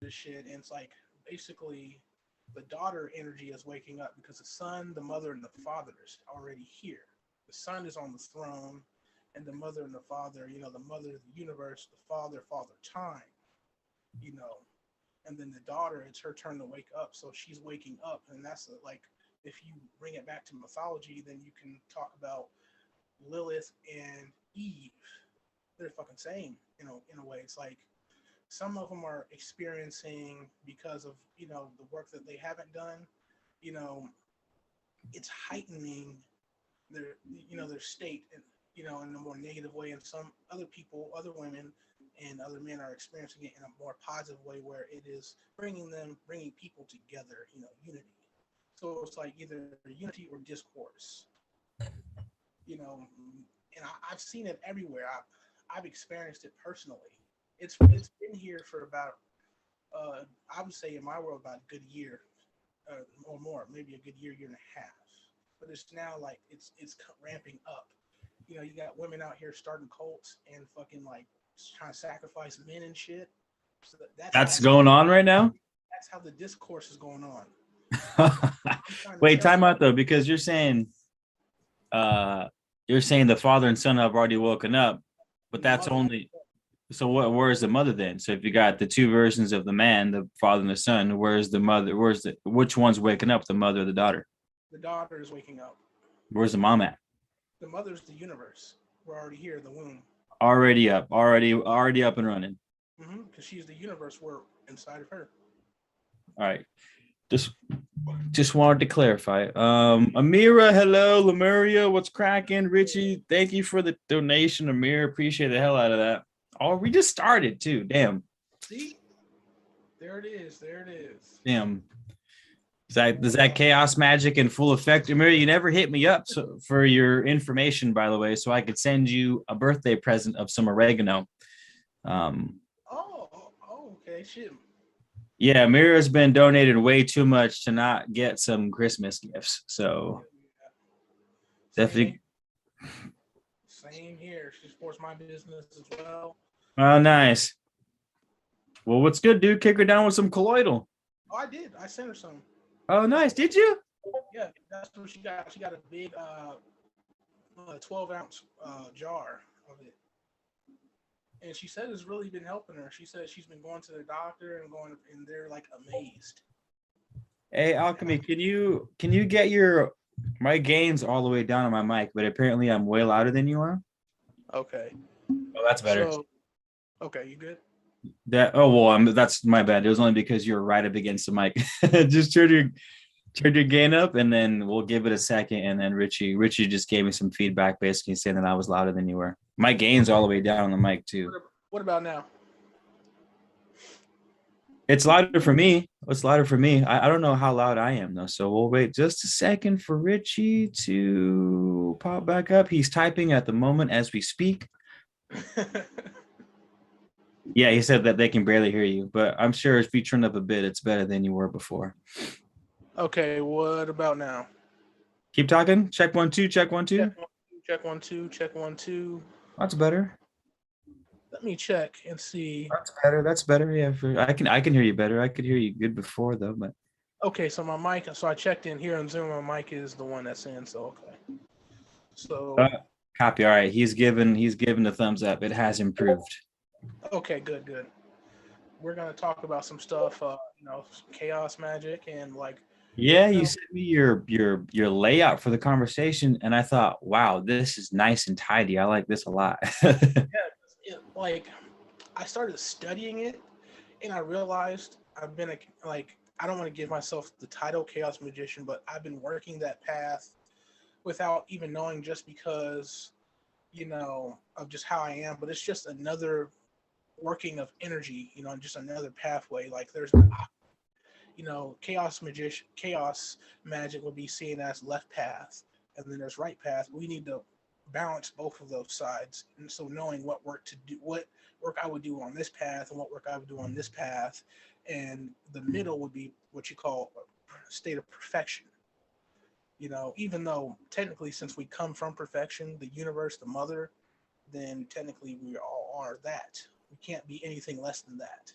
this shit, and it's like basically the daughter energy is waking up because the son, the mother, and the father is already here. The son is on the throne, and the mother and the father, the mother of the universe, the father, father time, you know, and then the daughter, it's her turn to wake up. So she's waking up, and that's like, if you bring it back to mythology, then you can talk about Lilith and Eve. They're fucking same, in a way. It's like some of them are experiencing because of the work that they haven't done. You know, it's heightening their state, and in a more negative way. And some other people, other women, and other men are experiencing it in a more positive way, where it is bringing people together. Unity. So it's like either unity or discourse. You know, and I've seen it everywhere. I've experienced it personally. It's been here for about I would say in my world about a good year or more, maybe a good year and a half. But it's now like it's ramping up. You got women out here starting cults and fucking like trying to sacrifice men and shit. So that's going on right now. That's how the discourse is going on. Wait, time out though, because you're saying the father and son have already woken up, but that's only. So where's the mother then? So if you got the two versions of the man, the father and the son, where's the mother? Which one's waking up, the mother or the daughter? The daughter is waking up. Where's the mom at? The mother's the universe. We're already here, the womb. Already up and running. Because she's the universe. We're inside of her. All right. Just wanted to clarify. Amira, hello. Lemuria, what's cracking? Richie, thank you for the donation. Amira, appreciate the hell out of that. Oh, we just started too. Damn. See? There it is. Damn. Is that chaos magic in full effect? Amira, you never hit me up for your information, by the way, so I could send you a birthday present of some oregano. Okay. Shit. Yeah, Mira's been donated way too much to not get some Christmas gifts. So definitely. Same here. She supports my business as well. Oh, nice. Well, what's good, dude? Kick her down with some colloidal. Oh, I did. I sent her some. Oh, nice. Did you? Yeah, that's what she got. She got a big 12-ounce jar of it. And she said it's really been helping her. She said she's been going to the doctor and they're like amazed. Hey, Alchemy, can you get my gains all the way down on my mic, but apparently I'm way louder than you are. Okay. Oh, that's better. Okay, you good? That's my bad. It was only because you're right up against the mic. Just turn your gain up, and then we'll give it a second. And then Richie just gave me some feedback, basically saying that I was louder than you were. My gain's all the way down on the mic too. What about now? It's louder for me. I don't know how loud I am though. So we'll wait just a second for Richie to pop back up. He's typing at the moment as we speak. Yeah, he said that they can barely hear you, but I'm sure if you turn up a bit, it's better than you were before. Okay, what about now? Keep talking. Check 1 2. Check 1 2. Check 1 2. Check 1 2. That's better. Let me check and see. That's better. Yeah, I can hear you better. I could hear you good before though, but okay. So my mic. So I checked in here on Zoom. My mic is the one that's in. So okay. So copy. All right. He's given the thumbs up. It has improved. Okay. Good. We're gonna talk about some stuff. Chaos magic and like. Yeah, you sent me your layout for the conversation, and I thought, wow, this is nice and tidy. I like this a lot. Like I started studying it, and I realized I've been I don't want to give myself the title Chaos Magician, but I've been working that path without even knowing, just because of just how I am. But it's just another working of energy, just another pathway. Like there's chaos magic would be seen as left path, and then there's right path. We need to balance both of those sides, and so knowing what work I would do on this path and what work I would do on this path, and the middle would be what you call a state of perfection. Even though technically, since we come from perfection, the universe, the mother, then technically we all are that. We can't be anything less than that.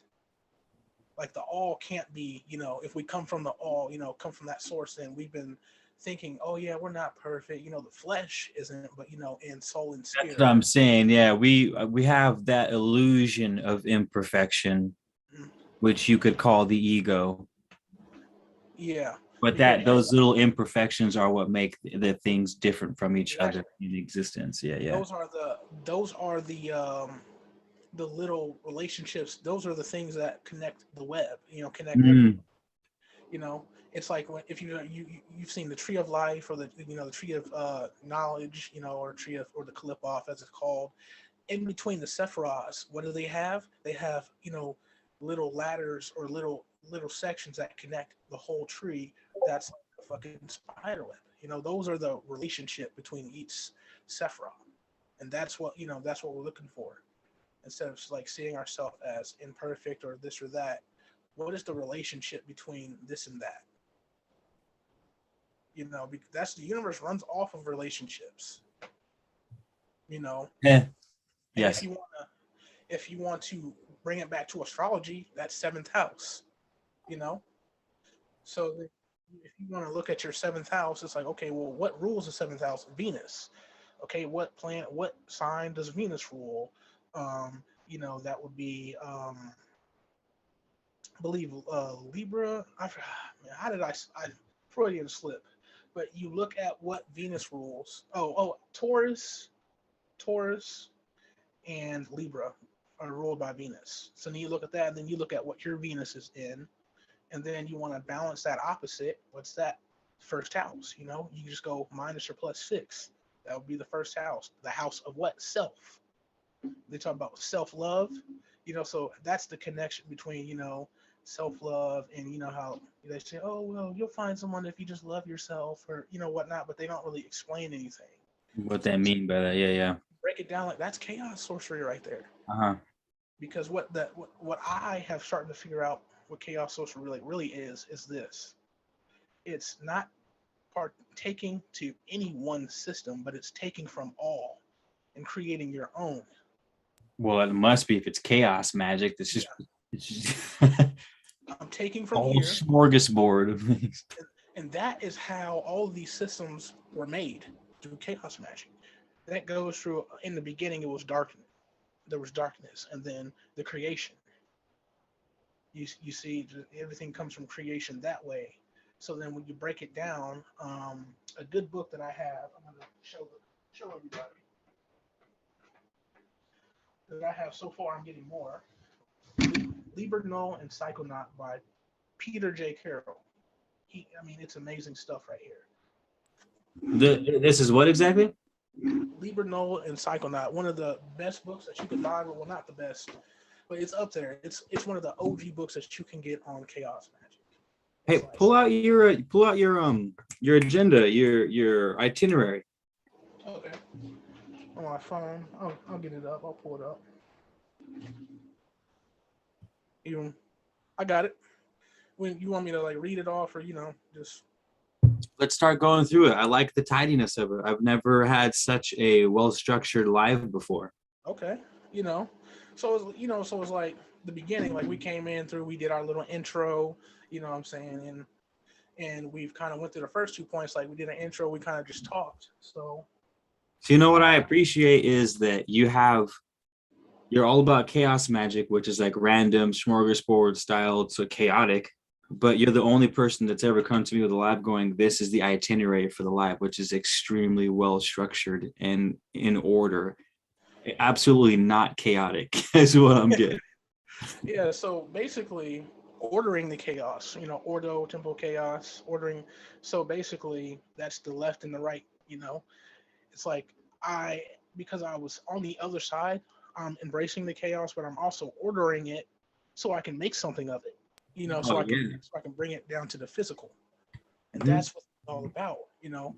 Like the all can't be, you know, if we come from the all, you know, come from that source, then we've been thinking, oh yeah, we're not perfect. You know, the flesh isn't, but you know, in soul and That's spirit. what I'm saying. Yeah, we have that illusion of imperfection, Mhm. which you could call the ego. Yeah, But because that those little imperfections are what make the things different from each other exactly in existence. Yeah, yeah. those are the little relationships. Those are the things that connect the web. You know, connect every. Mm, You know, it's like when if you've seen the tree of life or the you know the tree of knowledge. You know, or tree of or the Qliphoth as it's called. In between the sephiroths, what do they have? They have, you know, little ladders or little sections that connect the whole tree. That's like a fucking spider web. You know, those are the relationship between each sephiroth, and that's what you know. That's what we're looking for. Instead of like seeing ourselves as imperfect or this or that, what is the relationship between this and that? You know, because that's the universe runs off of relationships. You know, yeah. and if Yes. you want to bring it back to astrology, that's seventh house, you know? So if you want to look at your seventh house, it's like, okay, well, what rules the seventh house? Venus. Okay, what sign does Venus rule? You know, that would be, I believe, Libra. How did I Freudian slip. But you look at what Venus rules. Taurus, and Libra are ruled by Venus. So then you look at that, and then you look at what your Venus is in, and then you want to balance that opposite. What's that? First house. You know, you just go minus or plus 6. That would be the first house. The house of what? Self. They talk about self love. You know, so that's the connection between self love and how they say, oh well, you'll find someone if you just love yourself or whatnot, but they don't really explain anything. What they mean by that? Yeah, yeah. Break it down like that's chaos sorcery right there. Uh-huh. Because what I have started to figure out what chaos social really is this. It's not partaking to any one system, but it's taking from all and creating your own. Well, it must be if it's chaos magic. It's just I'm taking from all here, smorgasbord of things. and that is how all of these systems were made through chaos magic. That goes through. In the beginning, it was darkness. There was darkness, and then the creation. You see, everything comes from creation that way. So then when you break it down, a good book that I have, I'm going to show everybody that I have so far. I'm getting more. Liber Null and Psychonaut by Peter J. Carroll. I mean, it's amazing stuff right here. This is what exactly? Liber Null and Psychonaut, one of the best books that you could buy. Well, not the best, but it's up there. It's one of the OG books that you can get on chaos magic. Hey, Like, pull out your agenda, your itinerary. okay. On my phone, I'll get it up. I'll pull it up. Even I got it. When you want me to like read it off, or just Let's start going through it. I like the tidiness of it. I've never had such a well-structured live before. okay. So it's like the beginning. Like we came in through, we did our little intro. You know what I'm saying, and we've kind of went through the first 2 points. Like we did an intro, we kind of just talked. So So you know what I appreciate is that you're all about chaos magic, which is like random smorgasbord style, so chaotic. But you're the only person that's ever come to me with a lab going, this is the itinerary for the lab, which is extremely well structured and in order. Absolutely not chaotic is what I'm getting. yeah. So basically, ordering the chaos. Ordo, tempo, chaos, ordering. So basically, that's the left and the right. It's like because I was on the other side, I'm embracing the chaos, but I'm also ordering it so I can make something of it. So Oh I can yeah. bring it down to the physical, and Mhm. that's what it's all about. You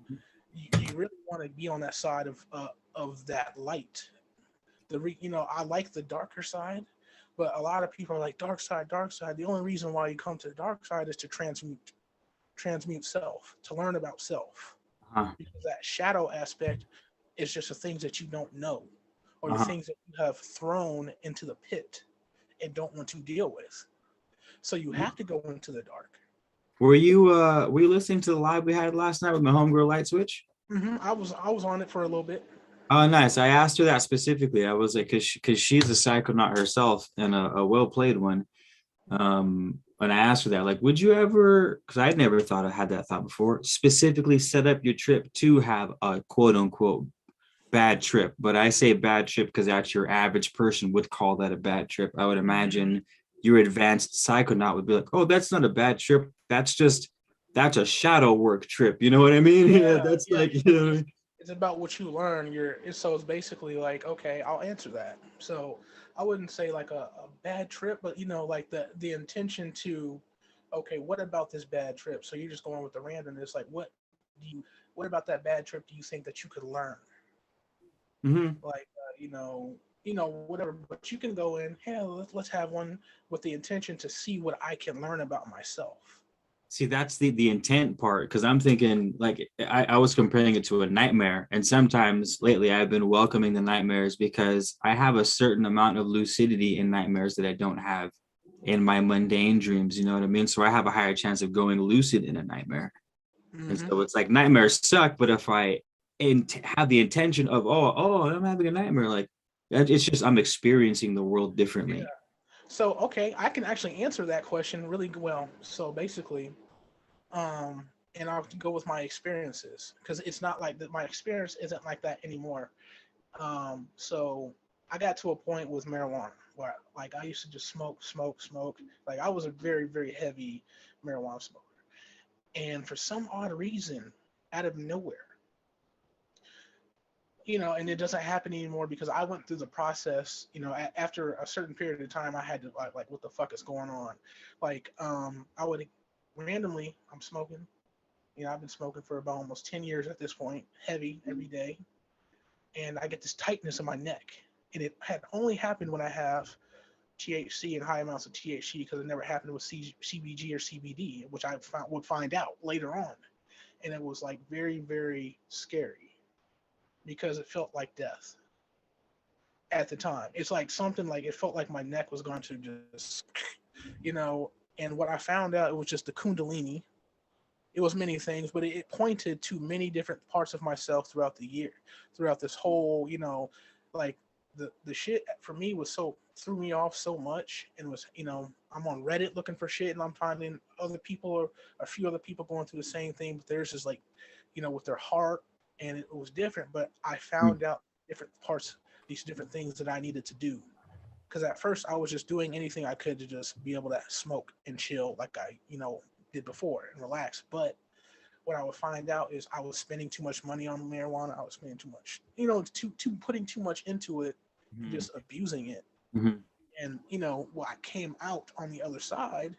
really want to be on that side of that light. I like the darker side, but a lot of people are like dark side, dark side. The only reason why you come to the dark side is to transmute self, to learn about self, Uh-huh. because that shadow aspect is just the things that you don't know, or the Uh-huh. things that you have thrown into the pit and don't want to deal with. So you have to go into the dark. Were you listening to the live we had last night with my homegirl Light Switch? I was on it for a little bit. Oh, nice. I asked her that specifically. I was like, because she's a psychonaut herself and a well played one. And I asked her that, like, would you ever? Because I'd never thought I had that thought before. Specifically, set up your trip to have a quote unquote bad trip. But I say bad trip because that's your average person would call that a bad trip. I would imagine your advanced psychonaut would be like, oh, that's not a bad trip. That's a shadow work trip. You know what I mean? Yeah, that's like, you know what I mean? It's about what you learn. So it's basically like, okay, I'll answer that. So I wouldn't say like a bad trip, but like the intention to, okay, what about this bad trip? So you're just going with the randomness. Like, what about that bad trip do you think that you could learn? Like, whatever. But you can go in, hey, let's have one with the intention to see what I can learn about myself. See, that's the intent part, because I'm thinking like I was comparing it to a nightmare. And sometimes lately I've been welcoming the nightmares because I have a certain amount of lucidity in nightmares that I don't have in my mundane dreams. You know what I mean? So I have a higher chance of going lucid in a nightmare. And so it's like nightmares suck, but if I have the intention of, oh, I'm having a nightmare, like it's just I'm experiencing the world differently. Yeah. So, okay, I can actually answer that question really well. So basically, and I'll go with my experiences because it's not like that. My experience isn't like that anymore. So I got to a point with marijuana where like I used to just smoke. Like I was a very, very heavy marijuana smoker. And for some odd reason, out of nowhere, and it doesn't happen anymore because I went through the process, after a certain period of time, I had to like what the fuck is going on? Like, I would randomly, I'm smoking, I've been smoking for about almost 10 years at this point, heavy every day. And I get this tightness in my neck. And it had only happened when I have THC and high amounts of THC because it never happened with CBG or CBD, which would find out later on. And it was like very, very scary because it felt like death at the time. It's like something like it felt like my neck was going to just, and what I found out, it was just the Kundalini. It was many things, but it pointed to many different parts of myself throughout the year, throughout this whole, like the shit for me was threw me off so much, and was, I'm on Reddit looking for shit, and I'm finding other people or a few other people going through the same thing, but theirs is like, with their heart, and it was different. But I found out different parts, these different things that I needed to do. Because at first I was just doing anything I could to just be able to smoke and chill like I, did before and relax. But what I would find out is I was spending too much money on marijuana. I was spending too much, putting too much into it, just abusing it. And what I came out on the other side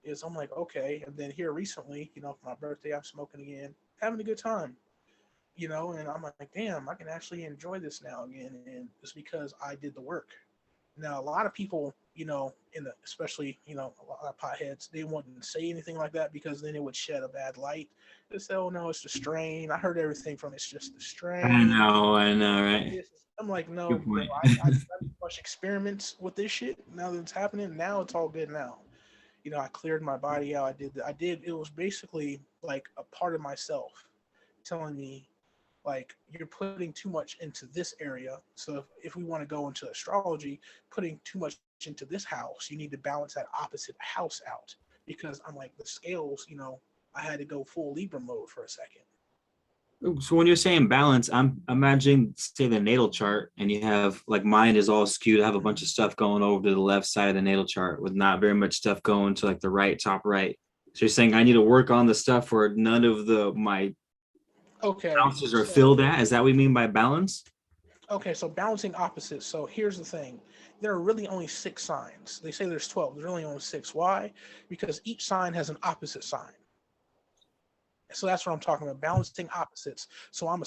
is I'm like, okay. And then here recently, for my birthday, I'm smoking again, having a good time. And I'm like, damn, I can actually enjoy this now again. And it's because I did the work. Now, a lot of people, especially, a lot of potheads, they wouldn't say anything like that because then it would shed a bad light. They say, oh, no, it's the strain. I heard everything from it's just the strain. I know, right? I'm like, no, Good bro, point. I've done much experiments with this shit. Now that it's happening, now it's all good now. I cleared my body out. It was basically like a part of myself telling me, like, you're putting too much into this area. So if we want to go into astrology, putting too much into this house, you need to balance that opposite house out. Because I'm like, the scales, I had to go full Libra mode for a second. So when you're saying balance, I'm imagining, say, the natal chart, and you have like mine is all skewed. I have a bunch of stuff going over to the left side of the natal chart with not very much stuff going to like the right, top right. So you're saying I need to work on the stuff where none of my houses are filled at? Is that what you mean by balance? Okay, so balancing opposites. So here's the thing. There are really only 6 signs. They say there's 12. There's really only 6. Why? Because each sign has an opposite sign. So that's what I'm talking about, balancing opposites. So I'm a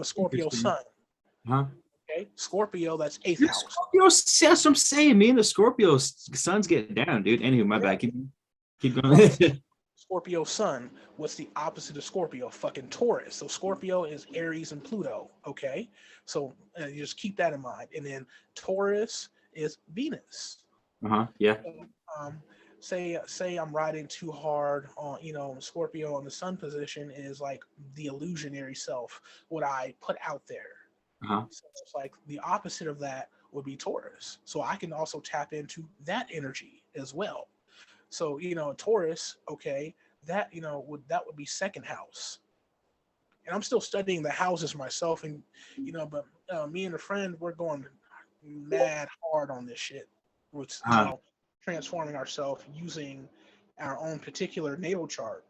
Scorpio sun. Huh? Okay, Scorpio, that's 8th house. Scorpio, that's what I'm saying. Me and the Scorpio suns get down, dude. Anyway, my bad. Keep going. Scorpio sun. What's the opposite of Scorpio? Fucking Taurus. So Scorpio is Aries and Pluto. Okay, so you just keep that in mind. And then Taurus is Venus. Yeah. say I'm riding too hard on, you know, Scorpio, and the sun position is like the illusionary self, what I put out there. Uh-huh. So it's like the opposite of that would be Taurus. So I can also tap into that energy as well. So, you know, Taurus, okay, that, you know, would be second house. And I'm still studying the houses myself, and you know, but me and a friend, we're going mad hard on this shit, with, you Uh-huh. know, transforming ourselves using our own particular natal chart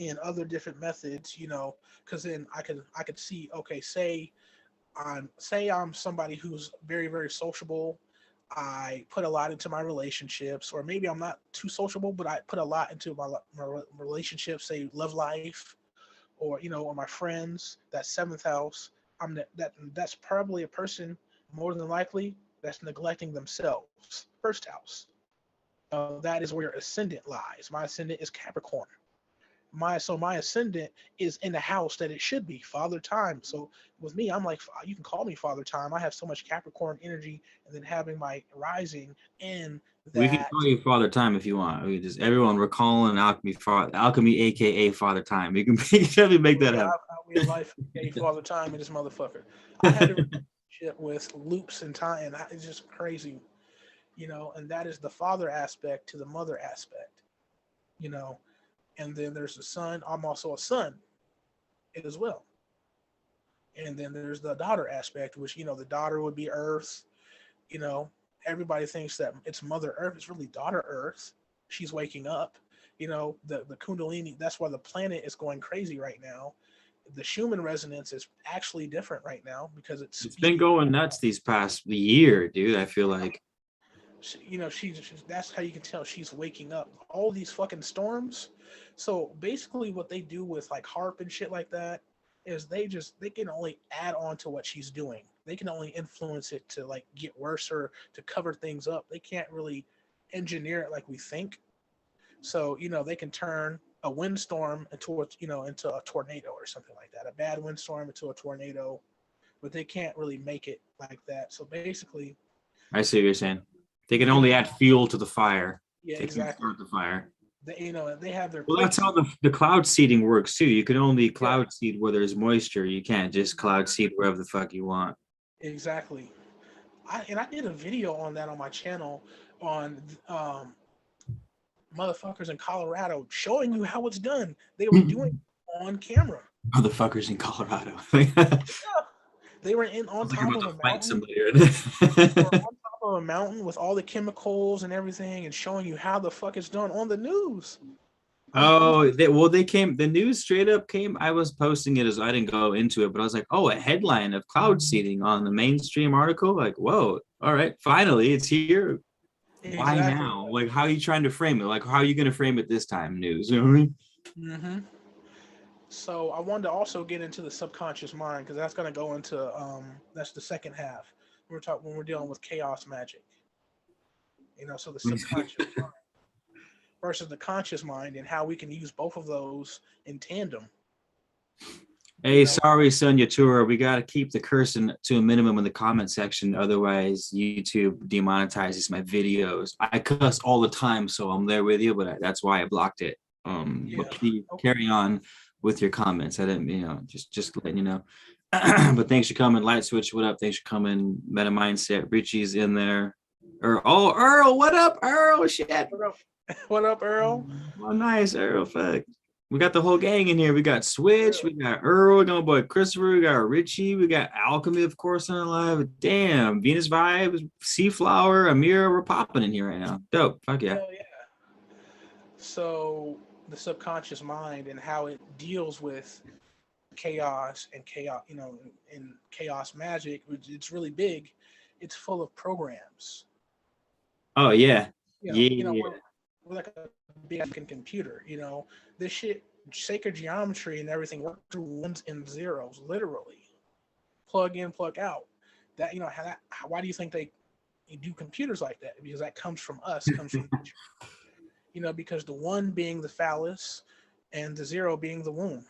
and other different methods, you know, because then I could see, okay, say I'm somebody who's very, very sociable. I put a lot into my relationships, or maybe I'm not too sociable, but I put a lot into my relationships, say love life, or you know, or my friends. That seventh house, that's probably a person, more than likely, that's neglecting themselves. First house, that is where ascendant lies. My ascendant is Capricorn. My ascendant is in the house that it should be, Father Time. So with me, I'm like, you can call me Father Time. I have so much Capricorn energy, and then having my rising in We can that. call you Father Time if you want. We just everyone we're calling Alchemy, aka Father Time. We can definitely make that Yeah, happen. we have life, a Father Time in this motherfucker. I had a relationship with loops and time, and it's just crazy, you know. And that is the father aspect to the mother aspect, you know. And then there's the son. I'm also a son as well. And then there's the daughter aspect, which, you know, the daughter would be Earth. You know, everybody thinks that it's Mother Earth. It's really daughter Earth. She's waking up. You know, the Kundalini. That's why the planet is going crazy right now. The Schumann resonance is actually different right now because it's It's been speeding. going nuts these past year, dude. I feel like You know, that's how you can tell she's waking up. All these fucking storms. So basically, what they do with like harp and shit like that is they can only add on to what she's doing. They can only influence it to like get worse or to cover things up. They can't really engineer it like we think. So you know, they can turn a windstorm into a tornado or something like that. A bad windstorm into a tornado, but they can't really make it like that. So basically, I see what you're saying. They can only you add fuel to the fire. yeah, They can exactly. start the fire. You know, they have their Well, that's places. how the cloud seeding works too. You can only Yeah, cloud seed where there's moisture. You can't just cloud seed wherever the fuck you want. exactly. I did a video on that on my channel on motherfuckers in Colorado showing you how it's done. They were doing it on camera. Motherfuckers in Colorado. Yeah, they were in on Sounds like top you're of about a to fight mountain. somebody. They were on top of a mountain with all the chemicals and everything, and showing you how the fuck it's done on the news. Oh, they came. The news straight up came. I was posting it as I didn't go into it, but I was like, oh, a headline of cloud seeding on the mainstream article. Like, whoa, all right, finally, it's here. Why Exactly. now? Like, how are you trying to frame it? Like, how are you going to frame it this time? News. You know what I mean? Mm-hmm. So I wanted to also get into the subconscious mind because that's going to go into that's the second half. We're talking when we're dealing with chaos magic. You know, so the subconscious versus the conscious mind and how we can use both of those in tandem. You Hey, know, sorry, Sonia Tour. We got to keep the cursing to a minimum in the comment section. Otherwise, YouTube demonetizes my videos. I cuss all the time, so I'm there with you, but that's why I blocked it. yeah. But please Okay. carry on with your comments. I didn't, just letting you know. But thanks for coming. Light Switch, what up? Thanks for coming. Meta Mindset. Richie's in there. Earl, what up, Earl? Shit. What up? What up, Earl? Oh, nice, Earl. Fuck. We got the whole gang in here. We got Switch, we got Earl, we got my boy Christopher, we got Richie, we got Alchemy, of course, on live. Damn, Venus Vibes, Seaflower, Amira, we're popping in here right now. Dope. Fuck yeah. Hell yeah. So the subconscious mind and how it deals with chaos and chaos, you know, in chaos magic, which it's really big. It's full of programs. Oh yeah. You know, Yeah. we're like a big fucking computer. You know, this shit, sacred geometry and everything works through ones and zeros, literally. Plug in, plug out. That you know why do you think they do computers like that? Because that comes from us, comes from nature. You know, because the one being the phallus and the zero being the womb.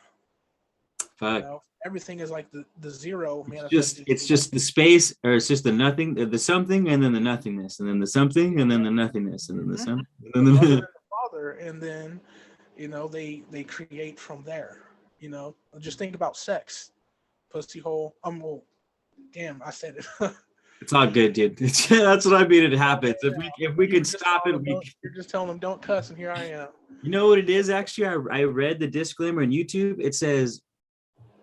Fuck. Everything is like the zero manifested. It's just the space, or it's just the nothing, the something, and then the nothingness, and then the something, and then the nothingness, and then the something, and then the mother and the father, and then they create from there. Just think about sex, pussy hole. Well, damn, I said it. it's all good, dude. That's what I mean. It happens. If we can stop it, you're just telling them don't cuss, and here I am. You know what it is? Actually, I read the disclaimer on YouTube. It says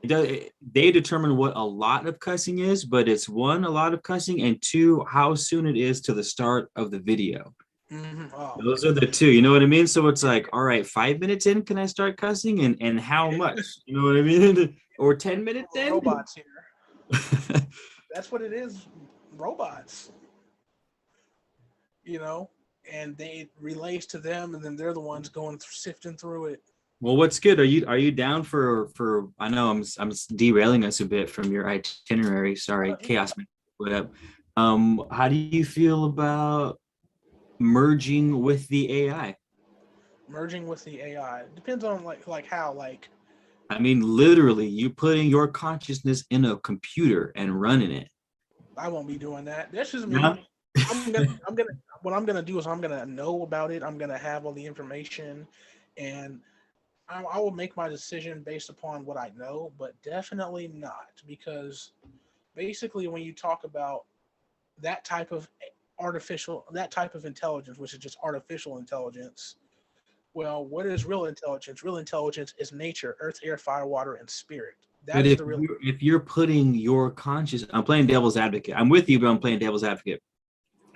they determine what a lot of cussing is, but it's one, a lot of cussing, and two, how soon it is to the start of the video. Mm-hmm. Oh. Those are the two. You know what I mean? So it's like, all right, 5 minutes in, can I start cussing? And how much? You know what I mean? Or 10 minutes in? Robots here. That's what it is. Robots. And they relays to them, and then they're the ones sifting through it. Well, what's good? Are you down for? I know I'm derailing us a bit from your itinerary. Sorry, chaos. What up? How do you feel about merging with the AI? Merging with the AI depends on like how. I mean, literally, you putting your consciousness in a computer and running it. I won't be doing that. That's just me. Yeah. What I'm gonna do is I'm gonna know about it. I'm gonna have all the information, and I will make my decision based upon what I know. But definitely not, because basically when you talk about that type of intelligence, which is just artificial intelligence. Well, what is real intelligence? Real intelligence is nature, earth, air, fire, water, and spirit. But if you're putting your conscious, I'm playing devil's advocate. I'm with you, but I'm playing devil's advocate.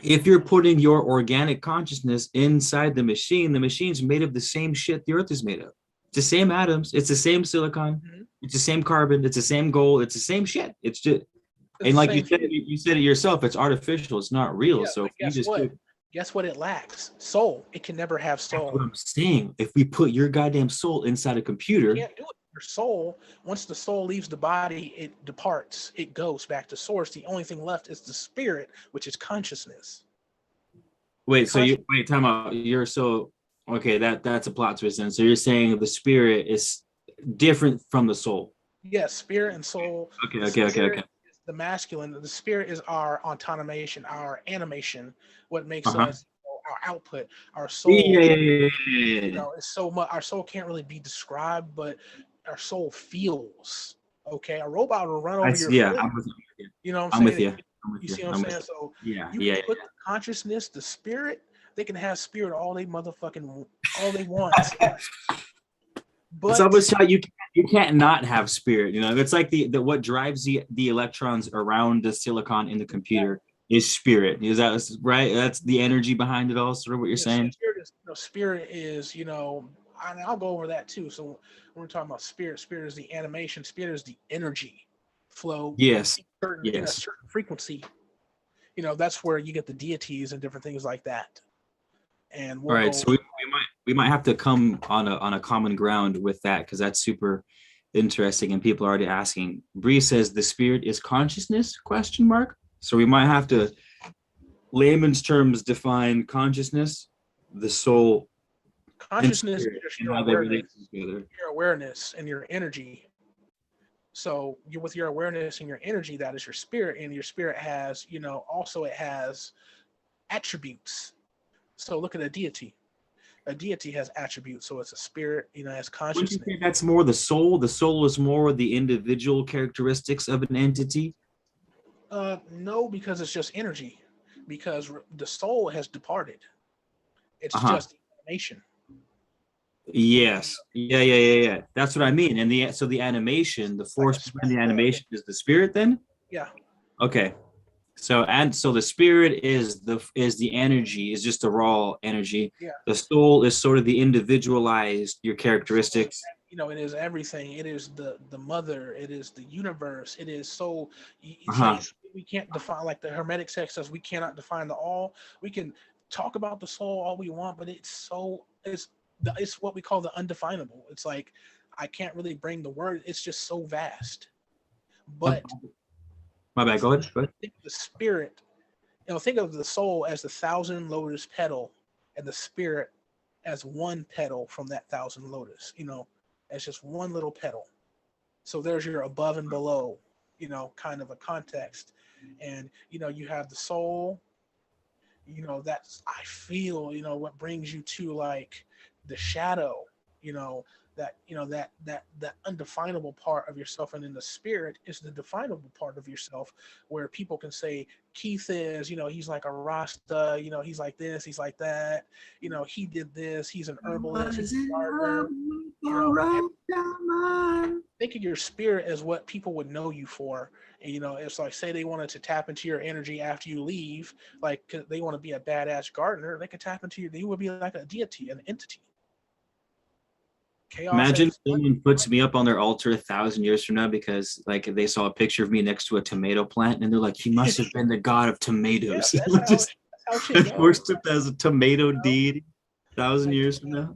If you're putting your organic consciousness inside the machine's made of the same shit the earth is made of. It's the same atoms. It's the same silicon. Mm-hmm. It's the same carbon. It's the same gold. It's the same shit. It's just, and like you said it yourself, it's artificial. It's not real. Yeah, so guess what it lacks? Soul. It can never have soul. That's what I'm saying. If we put your goddamn soul inside a computer, you can't do it. Your soul, once the soul leaves the body, it departs. It goes back to source. The only thing left is the spirit, which is consciousness. Wait, time out. Okay, that's a plot twist then. So you're saying the spirit is different from the soul? Yes, spirit and soul. Okay. The masculine, the spirit is our autonomation, our animation, what makes us our output, our soul. Yeah. It's so much. Our soul can't really be described, but our soul feels. Okay, a robot will run over your foot. You know what I'm saying? With you. You see what I'm saying? So you put the consciousness, the spirit. They can have spirit all they want. But it's almost how you can't not have spirit. It's like the what drives the electrons around the silicon in the computer is spirit. Is that right? That's the energy behind it all. Sort of what you're saying. Spirit is I'll go over that too. So when we're talking about spirit is the animation. Spirit is the energy flow. Yes. In a certain frequency. That's where you get the deities and different things like that. And all right, so we might have to come on a common ground with that, because that's super interesting and people are already asking. Bree says the spirit is consciousness ? So we might have to layman's terms define consciousness, the soul. Consciousness is just your awareness and your energy. So with your awareness and your energy, that is your spirit, and your spirit has also it has attributes. So look at a deity. A deity has attributes, so it's a spirit, has consciousness. Would you say that's more the soul? The soul is more the individual characteristics of an entity? No, because it's just energy. Because the soul has departed. It's just the animation. Yes. Yeah. That's what I mean. And the animation, the force behind the animation is the spirit then? Yeah. Okay. So the spirit is the energy, is just the raw energy. Yeah. The soul is sort of the individualized, your characteristics. It is everything. It is the mother. It is the universe. It is so. We can't define, like the Hermetic text says, we cannot define the all. We can talk about the soul all we want, but it's what we call the undefinable. It's like I can't really bring the word. It's just so vast. But. My bad. Go ahead. Think of the spirit. Think of the soul as the 1,000 lotus petal, and the spirit as one petal from that 1,000 lotus. As just one little petal. So there's your above and below, you know, kind of a context. And, you know, you have the soul, you know, that's, I feel, you know, what brings you to like the shadow, you know, that, you know, that undefinable part of yourself. And then the spirit is the definable part of yourself, where people can say Keith is, you know, he's like a Rasta, you know, he's like this, he's like that, you know, he did this, he's an herbalist, he's a gardener, you know. Think of your spirit as what people would know you for. And, you know, it's like, say they wanted to tap into your energy after you leave, like they want to be a badass gardener, they could tap into you. You would be like a deity, an entity. Chaos Imagine someone puts me up on their altar 1,000 years from now because like they saw a picture of me next to a tomato plant and they're like, he must have been the god of tomatoes. Yeah, that's how shit goes. Worshipped as a tomato deity 1,000 like, years from now.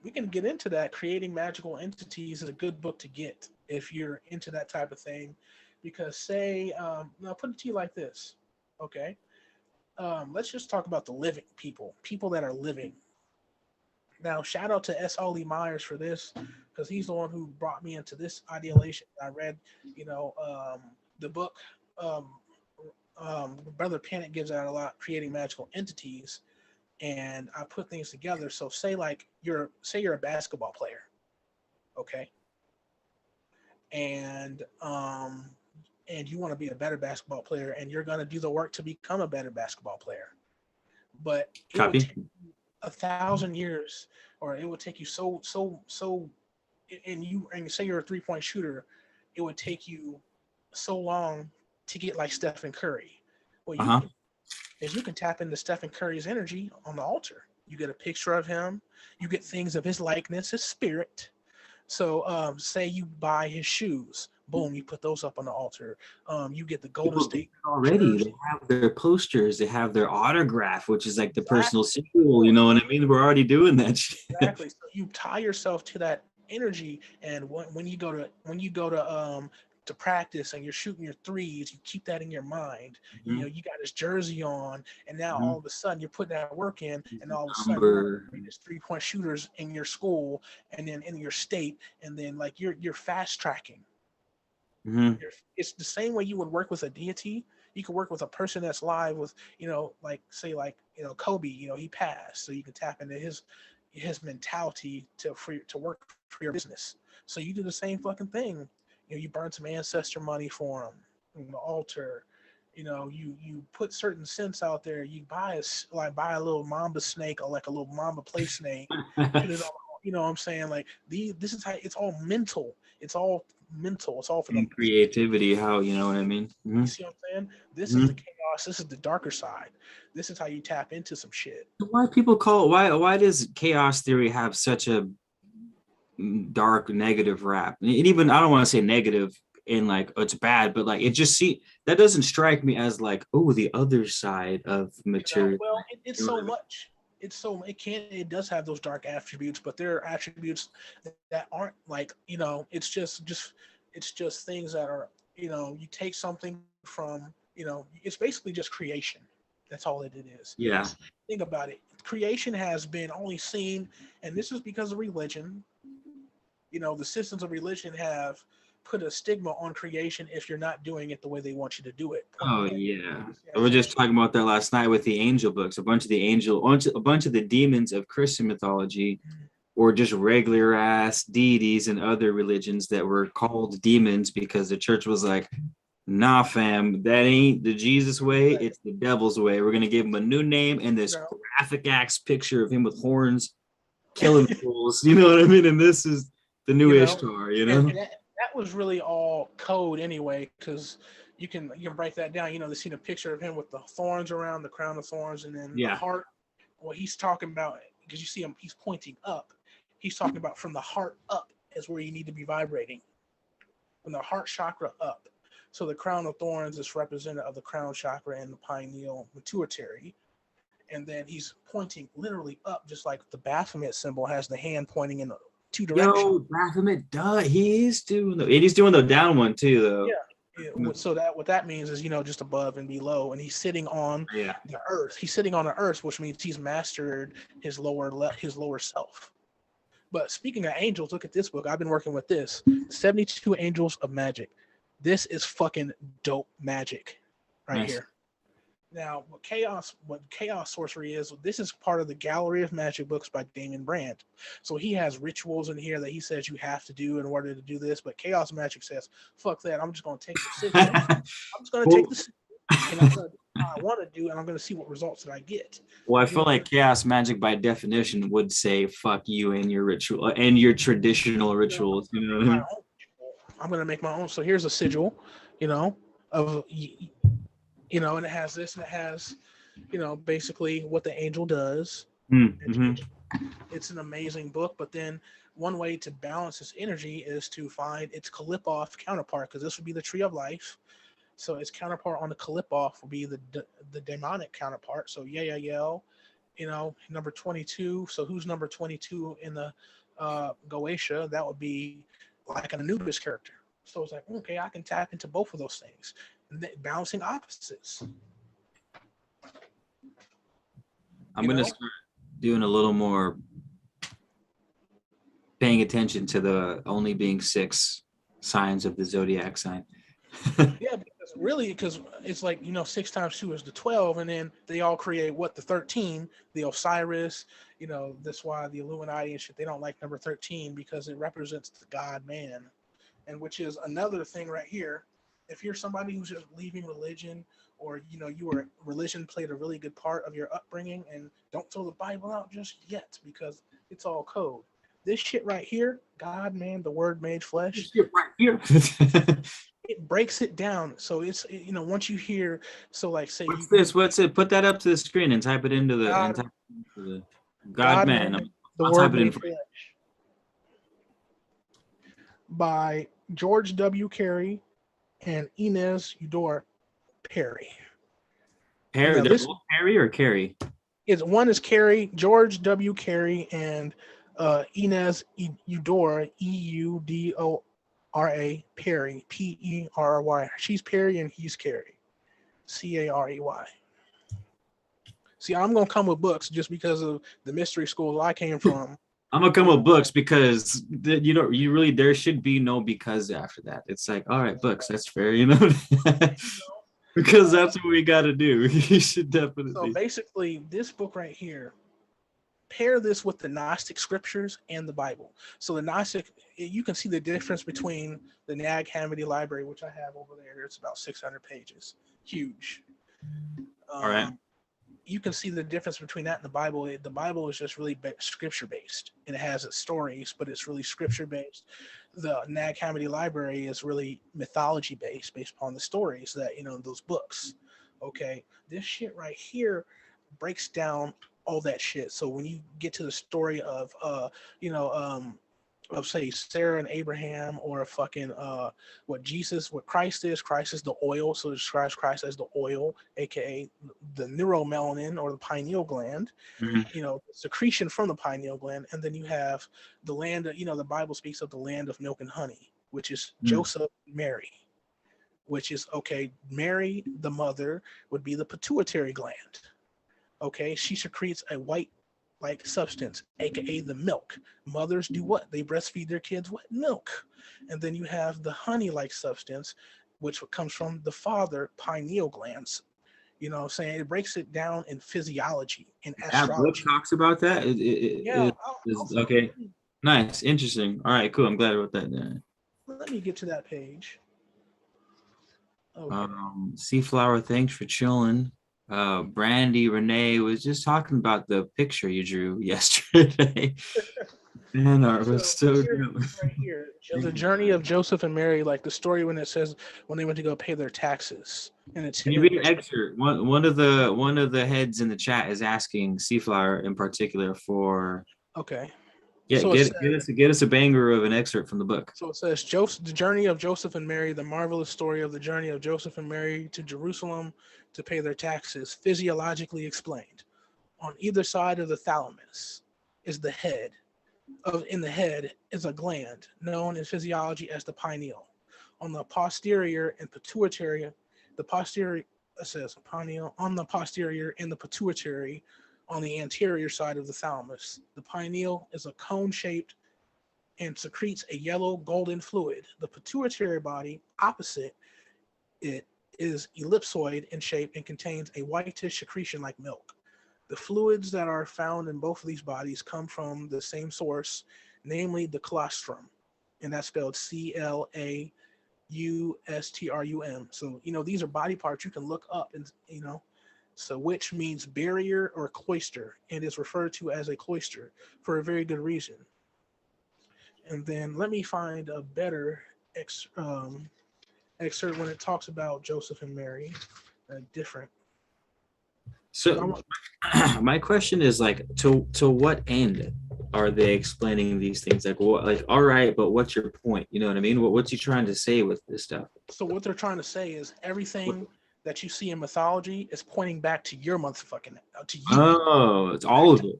we can get into that. Creating magical entities is a good book to get if you're into that type of thing, because say, I'll put it to you like this, okay? Let's just talk about the living people that are living. Now, shout out to S. Ollie Myers for this, because he's the one who brought me into this ideation. I read, you know, the book, Brother Panic gives out a lot, Creating Magical Entities, and I put things together. So say you're a basketball player, okay, and you want to be a better basketball player, and you're going to do the work to become a better basketball player, but it would take 1,000 years, or it would take you and say you're a 3-point shooter, it would take you so long to get like Stephen Curry. Well, you can tap into Stephen Curry's energy on the altar. You get a picture of him, you get things of his likeness, his spirit. So say you buy his shoes, boom, you put those up on the altar. You get the Golden State already. Jersey. They have their posters, they have their autograph, which is like the personal symbol. You know what I mean? We're already doing that shit. Exactly. So you tie yourself to that energy, and when you go to practice and you're shooting your threes, you keep that in your mind. Mm-hmm. You know, you got his jersey on, and now all of a sudden you're putting that work in, and all of a sudden there's 3-point shooters in your school and then in your state, and then like you're fast tracking. Mm-hmm. It's the same way you would work with a deity. You could work with a person that's live with, you know, like say like, you know, Kobe, you know, he passed, so you can tap into his mentality to work for your business. So you do the same fucking thing. You know, you burn some ancestor money for them on the altar. You know, you put certain scents out there. You buy a little mamba snake, or like a little mamba play snake. Put it on, you know what I'm saying? Like this is how it's all mental. It's all mental. It's all for the creativity. How, you know what I mean? Mm-hmm. You see what I'm saying? This is the chaos. This is the darker side. This is how you tap into some shit. Why people call it? Why does chaos theory have such a dark negative rap? And even, I don't want to say negative in like, oh, it's bad, but like it just that doesn't strike me as like, oh, the other side of material. You know, well, it's so much. It does have those dark attributes, but there are attributes that aren't like, you know, it's just things that are, you know, you take something from, you know, it's basically just creation. That's all it is. Yeah. Think about it. Creation has been only seen, and this is because of religion. You know, the systems of religion have put a stigma on creation if you're not doing it the way they want you to do it. Oh yeah. We were just talking about that last night with the angel books. A bunch of the demons of Christian mythology or just regular ass deities in other religions that were called demons because the church was like, nah, fam, that ain't the Jesus way, it's the devil's way. We're gonna give him a new name and this graphic axe picture of him with horns killing fools. You know what I mean? And this is the new Ishtar, you know? And that was really all code anyway, because you can break that down. You know, they seen a picture of him with the thorns around, the crown of thorns, and then the heart. What he's talking about, because you see him, he's pointing up. He's talking about from the heart up is where you need to be vibrating. From the heart chakra up. So the crown of thorns is representative of the crown chakra and the pineal pituitary. And then he's pointing literally up, just like the Baphomet symbol has the hand pointing in two directions. Yo, Baphomet, duh, he's doing the down one too, though. Yeah. So what that means is, you know, just above and below, and he's sitting on the earth. He's sitting on the earth, which means he's mastered his lower self. But speaking of angels, look at this book. I've been working with this 72 Angels of Magic. This is fucking dope magic right Nice. here. Now, what chaos sorcery is, this is part of the Gallery of Magic books by Damon Brand. So he has rituals in here that he says you have to do in order to do this. But chaos magic says, fuck that. I'm just going to take the sigil. I'm just going to take the sigil, and I'm going to do what I want to do, and I'm going to see what results that I get. Well, I feel like chaos magic by definition would say fuck you and your ritual and your traditional rituals. You know what I mean? I'm going to make my own. So here's a sigil, of and it has this, and it has, basically what the angel does. Mm-hmm. It's an amazing book. But then one way to balance this energy is to find its Kalip-off counterpart, because this would be the tree of life. So its counterpart on the Kalip-off will be the demonic counterpart. So Yael, number 22. So who's number 22 in the Goetia? That would be like an Anubis character. So it's like, okay, I can tap into both of those things. Balancing opposites. I'm going to start doing a little more paying attention to the only being 6 signs of the Zodiac sign. Yeah, because it's like, 6 times 2 is the 12, and then they all create the 13, the Osiris. That's why the Illuminati and shit, they don't like number 13, because it represents the God man, and which is another thing right here. If you're somebody who's just leaving religion, or religion played a really good part of your upbringing, and don't throw the Bible out just yet, because it's all code. This shit right here, God, man, the Word made flesh. This shit right here. It breaks it down. So it's once you hear, so like say, What's it? Put that up to the screen and type it into the God man. The I'll Word type it in made for flesh. By George W. Carey and Inez Eudora Perry. Perry, they're both Perry or Carey? One is Carey, George W. Carey, and Inez Eudora, Eudora Perry, Perry. She's Perry and he's Carey, Carey. See, I'm gonna come with books just because of the mystery school I came from. I'm gonna come with books because there should be no because after that. It's like, all right, books, that's fair, because that's what we got to do. You should definitely. So basically, this book right here, pair this with the Gnostic scriptures and the Bible. So the Gnostic, you can see the difference between the Nag Hammadi library, which I have over there. It's about 600 pages, huge. All right. You can see the difference between that and the Bible. The Bible is just really scripture based, and it has its stories, but it's really scripture based. The Nag Hammadi library is really mythology based upon the stories that those books. Okay, this shit right here breaks down all that shit. So when you get to the story of of say Sarah and Abraham, or fucking what Christ is the oil. So it describes Christ as the oil, aka the neuromelanin, or the pineal gland. Mm-hmm. Secretion from the pineal gland. And then you have the land, the Bible speaks of the land of milk and honey, which is Joseph and Mary, which is, okay, Mary, the mother, would be the pituitary gland. Okay, she secretes a white like substance, aka the milk. Mothers do what? They breastfeed their kids what? Milk. And then you have the honey-like substance, which comes from the father, pineal glands. What I'm saying? It breaks it down in physiology, in astrology. That book talks about that? Okay. Nice. Interesting. All right, cool. I'm glad about that. Let me get to that page. Okay. Seaflower, thanks for chilling. Brandy Renee was just talking about the picture you drew yesterday. Man, art was so good. Right here, the journey of Joseph and Mary, like the story when it says when they went to go pay their taxes, and it's. Can you read an excerpt? One of the heads in the chat is asking Seaflower in particular for. Okay. Yeah, so get us a banger of an excerpt from the book. So it says, the journey of Joseph and Mary, the marvelous story of the journey of Joseph and Mary to Jerusalem to pay their taxes, physiologically explained. On either side of the thalamus is the head. In the head is a gland known in physiology as the pineal. On the posterior and pituitary, the posterior, it says pineal, on the posterior and the pituitary, on the anterior side of the thalamus. The pineal is a cone-shaped and secretes a yellow golden fluid. The pituitary body, opposite it, is ellipsoid in shape and contains a whitish secretion like milk. The fluids that are found in both of these bodies come from the same source, namely the colostrum, and that's spelled Claustrum. So, these are body parts you can look up and. So, which means barrier or cloister, and is referred to as a cloister for a very good reason. And then let me find a better excerpt when it talks about Joseph and Mary, different. So my question is like, to what end are they explaining these things? Like, what, like, all right, but what's your point? You know what I mean? What's he trying to say with this stuff? So what they're trying to say is everything that you see in mythology is pointing back to your motherfucking to you. Oh, it's all of it.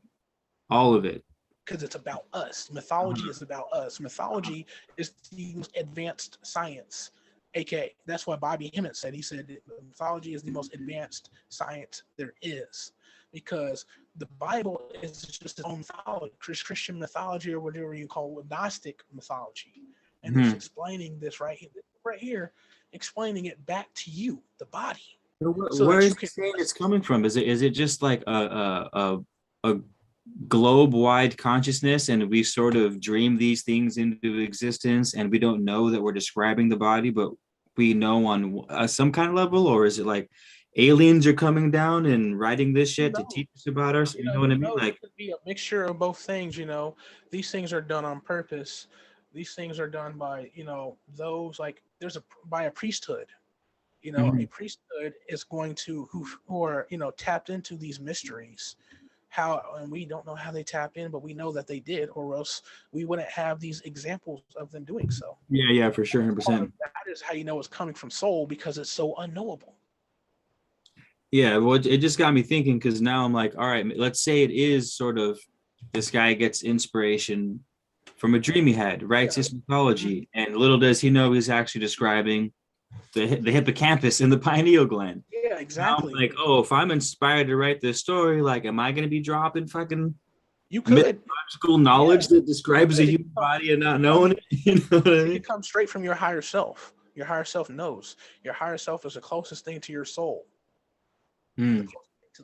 All of it. Because it's about us. Mythology is about us. Mythology is the most advanced science. AK, that's what Bobby Hemmett said. He said mythology is the most advanced science there is, because the Bible is just its own mythology, Christian mythology, or whatever you call it, Gnostic mythology, and it's explaining this right here, explaining it back to you, the body. So where is it saying it's coming from? Is it just like a globe-wide consciousness, and we sort of dream these things into existence, and we don't know that we're describing the body, but we know on some kind of level? Or is it like aliens are coming down and writing this shit to teach us about us? You know what I mean? Like, it could be a mixture of both things. These things are done on purpose. These things are done by those, like, by a priesthood. A priesthood is going to who are tapped into these mysteries. And we don't know how they tap in, but we know that they did, or else we wouldn't have these examples of them doing so. Yeah, for sure, 100%. That is how you know it's coming from soul, because it's so unknowable. Yeah, well, it just got me thinking, because now I'm like, all right, let's say it is sort of this guy gets inspiration from a dream he had, writes his mythology, and little does he know he's actually describing the hippocampus in the pineal gland. Yeah, exactly. Now I'm like, oh, if I'm inspired to write this story, like, am I going to be dropping fucking mythological knowledge that describes a human body and not knowing it? You know what I mean? It comes straight from your higher self. Your higher self knows. Your higher self is the closest thing to your soul, to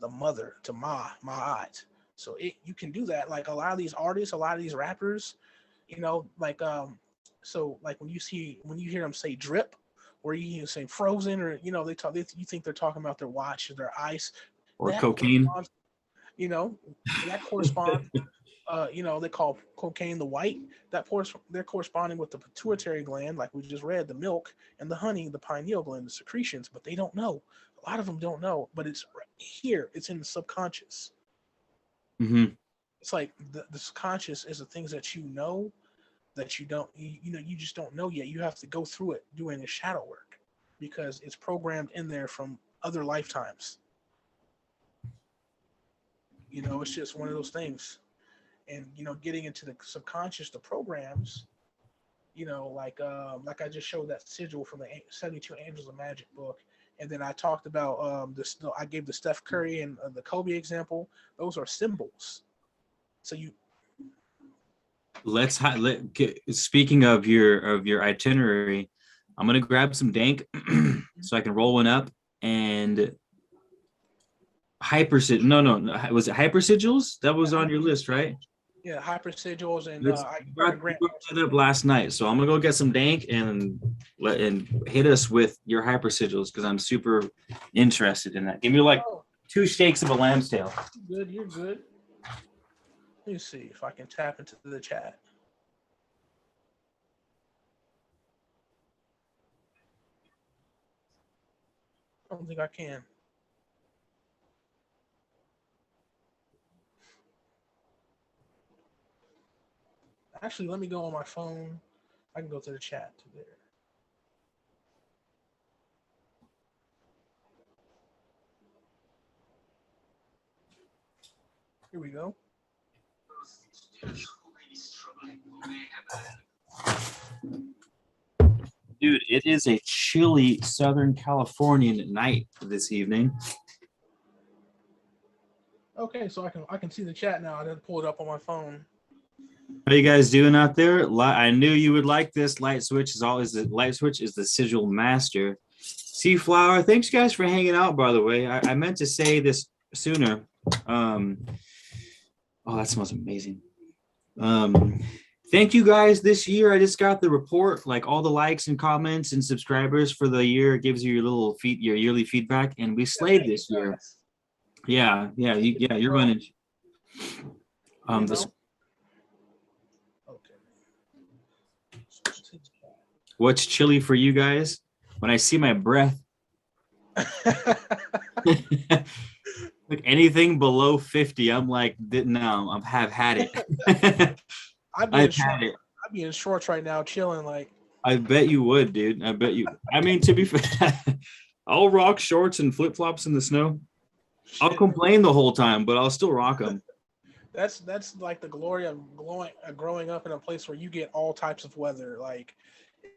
the mother, to Ma'at. So you can do that. Like a lot of these artists, a lot of these rappers, so like when you hear them say drip, or you say frozen, or you think they're talking about their watch or their ice, or cocaine. That corresponds. They call cocaine the white. They're corresponding with the pituitary gland, like we just read, the milk, and the honey, the pineal gland, the secretions. But they don't know. A lot of them don't know. But it's right here. It's in the subconscious. It's like the subconscious is the things that you know that you don't. You just don't know yet. You have to go through it doing a shadow work, because it's programmed in there from other lifetimes. It's just one of those things. And getting into the subconscious, the programs, like I just showed that sigil from the 72 Angels of Magic book, and then I talked about I gave the Steph Curry and the Kobe example. Those are symbols. So speaking of your itinerary, I'm gonna grab some dank so I can roll one up. And was it hypersigils that was on your list, right? Yeah, hypersigils, and I brought that up last night, so I'm gonna go get some dank and hit us with your hypersigils, because I'm super interested in that. Give me like 2 shakes of a lamb's tail. You're good. Let me see if I can tap into the chat. I don't think I can. Actually, let me go on my phone. I can go to the chat to there. Here we go. Dude, it is a chilly Southern Californian night this evening. Okay, so I can see the chat now. I didn't pull it up on my phone. How you guys doing out there? I knew you would like this. Light Switch is always the Light Switch is the sigil master. Seaflower, thanks guys for hanging out. By the way, I meant to say this sooner. Um, oh, that smells amazing. Thank you guys this year. I just got the report, like all the likes and comments and subscribers for the year. It gives you your little your yearly feedback, and we slayed this year. Yeah, you're running. This. Okay. What's chilly for you guys? When I see my breath, like anything below 50, I'm like, no, I've had it. I'd be in shorts right now, chilling. Like, I bet you would, dude. I bet you. I mean, to be fair, I'll rock shorts and flip flops in the snow. Shit. I'll complain the whole time, but I'll still rock them. That's like the glory of growing up in a place where you get all types of weather. Like,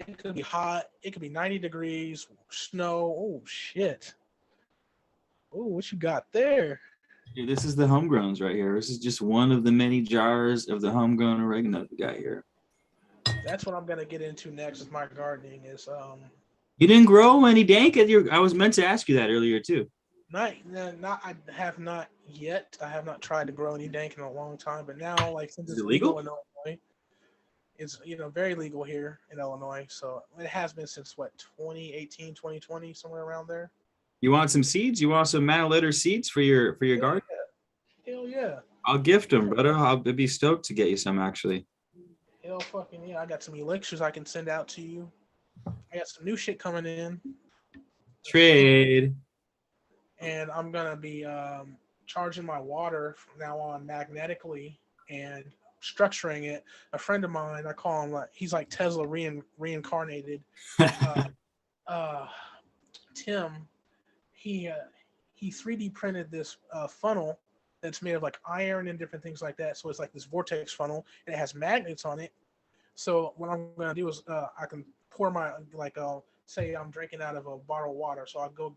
it could be hot, it could be 90 degrees, snow. Oh shit! Oh, what you got there? Dude, this is the homegrowns right here. This is just one of the many jars of the homegrown oregano we got here. That's what I'm gonna get into next with my gardening. Is You didn't grow any dank at your? I was meant to ask you that earlier too. I have not yet. I have not tried to grow any dank in a long time. But now, like, since it's legal in Illinois, it's very legal here in Illinois. So it has been since what, 2018, 2020, somewhere around there. You want some seeds? You want some manna seeds for your garden? Yeah. Hell yeah! I'll gift them, brother. I'll be stoked to get you some actually. Hell fucking yeah! I got some elixirs I can send out to you. I got some new shit coming in. Trade. And I'm gonna be charging my water from now on magnetically and structuring it. A friend of mine, I call him, he's like Tesla reincarnated. Tim, he 3D printed this funnel that's made of like iron and different things like that. So it's like this vortex funnel, and it has magnets on it. So what I'm gonna do is I can pour my, like, say I'm drinking out of a bottle of water, so I'll go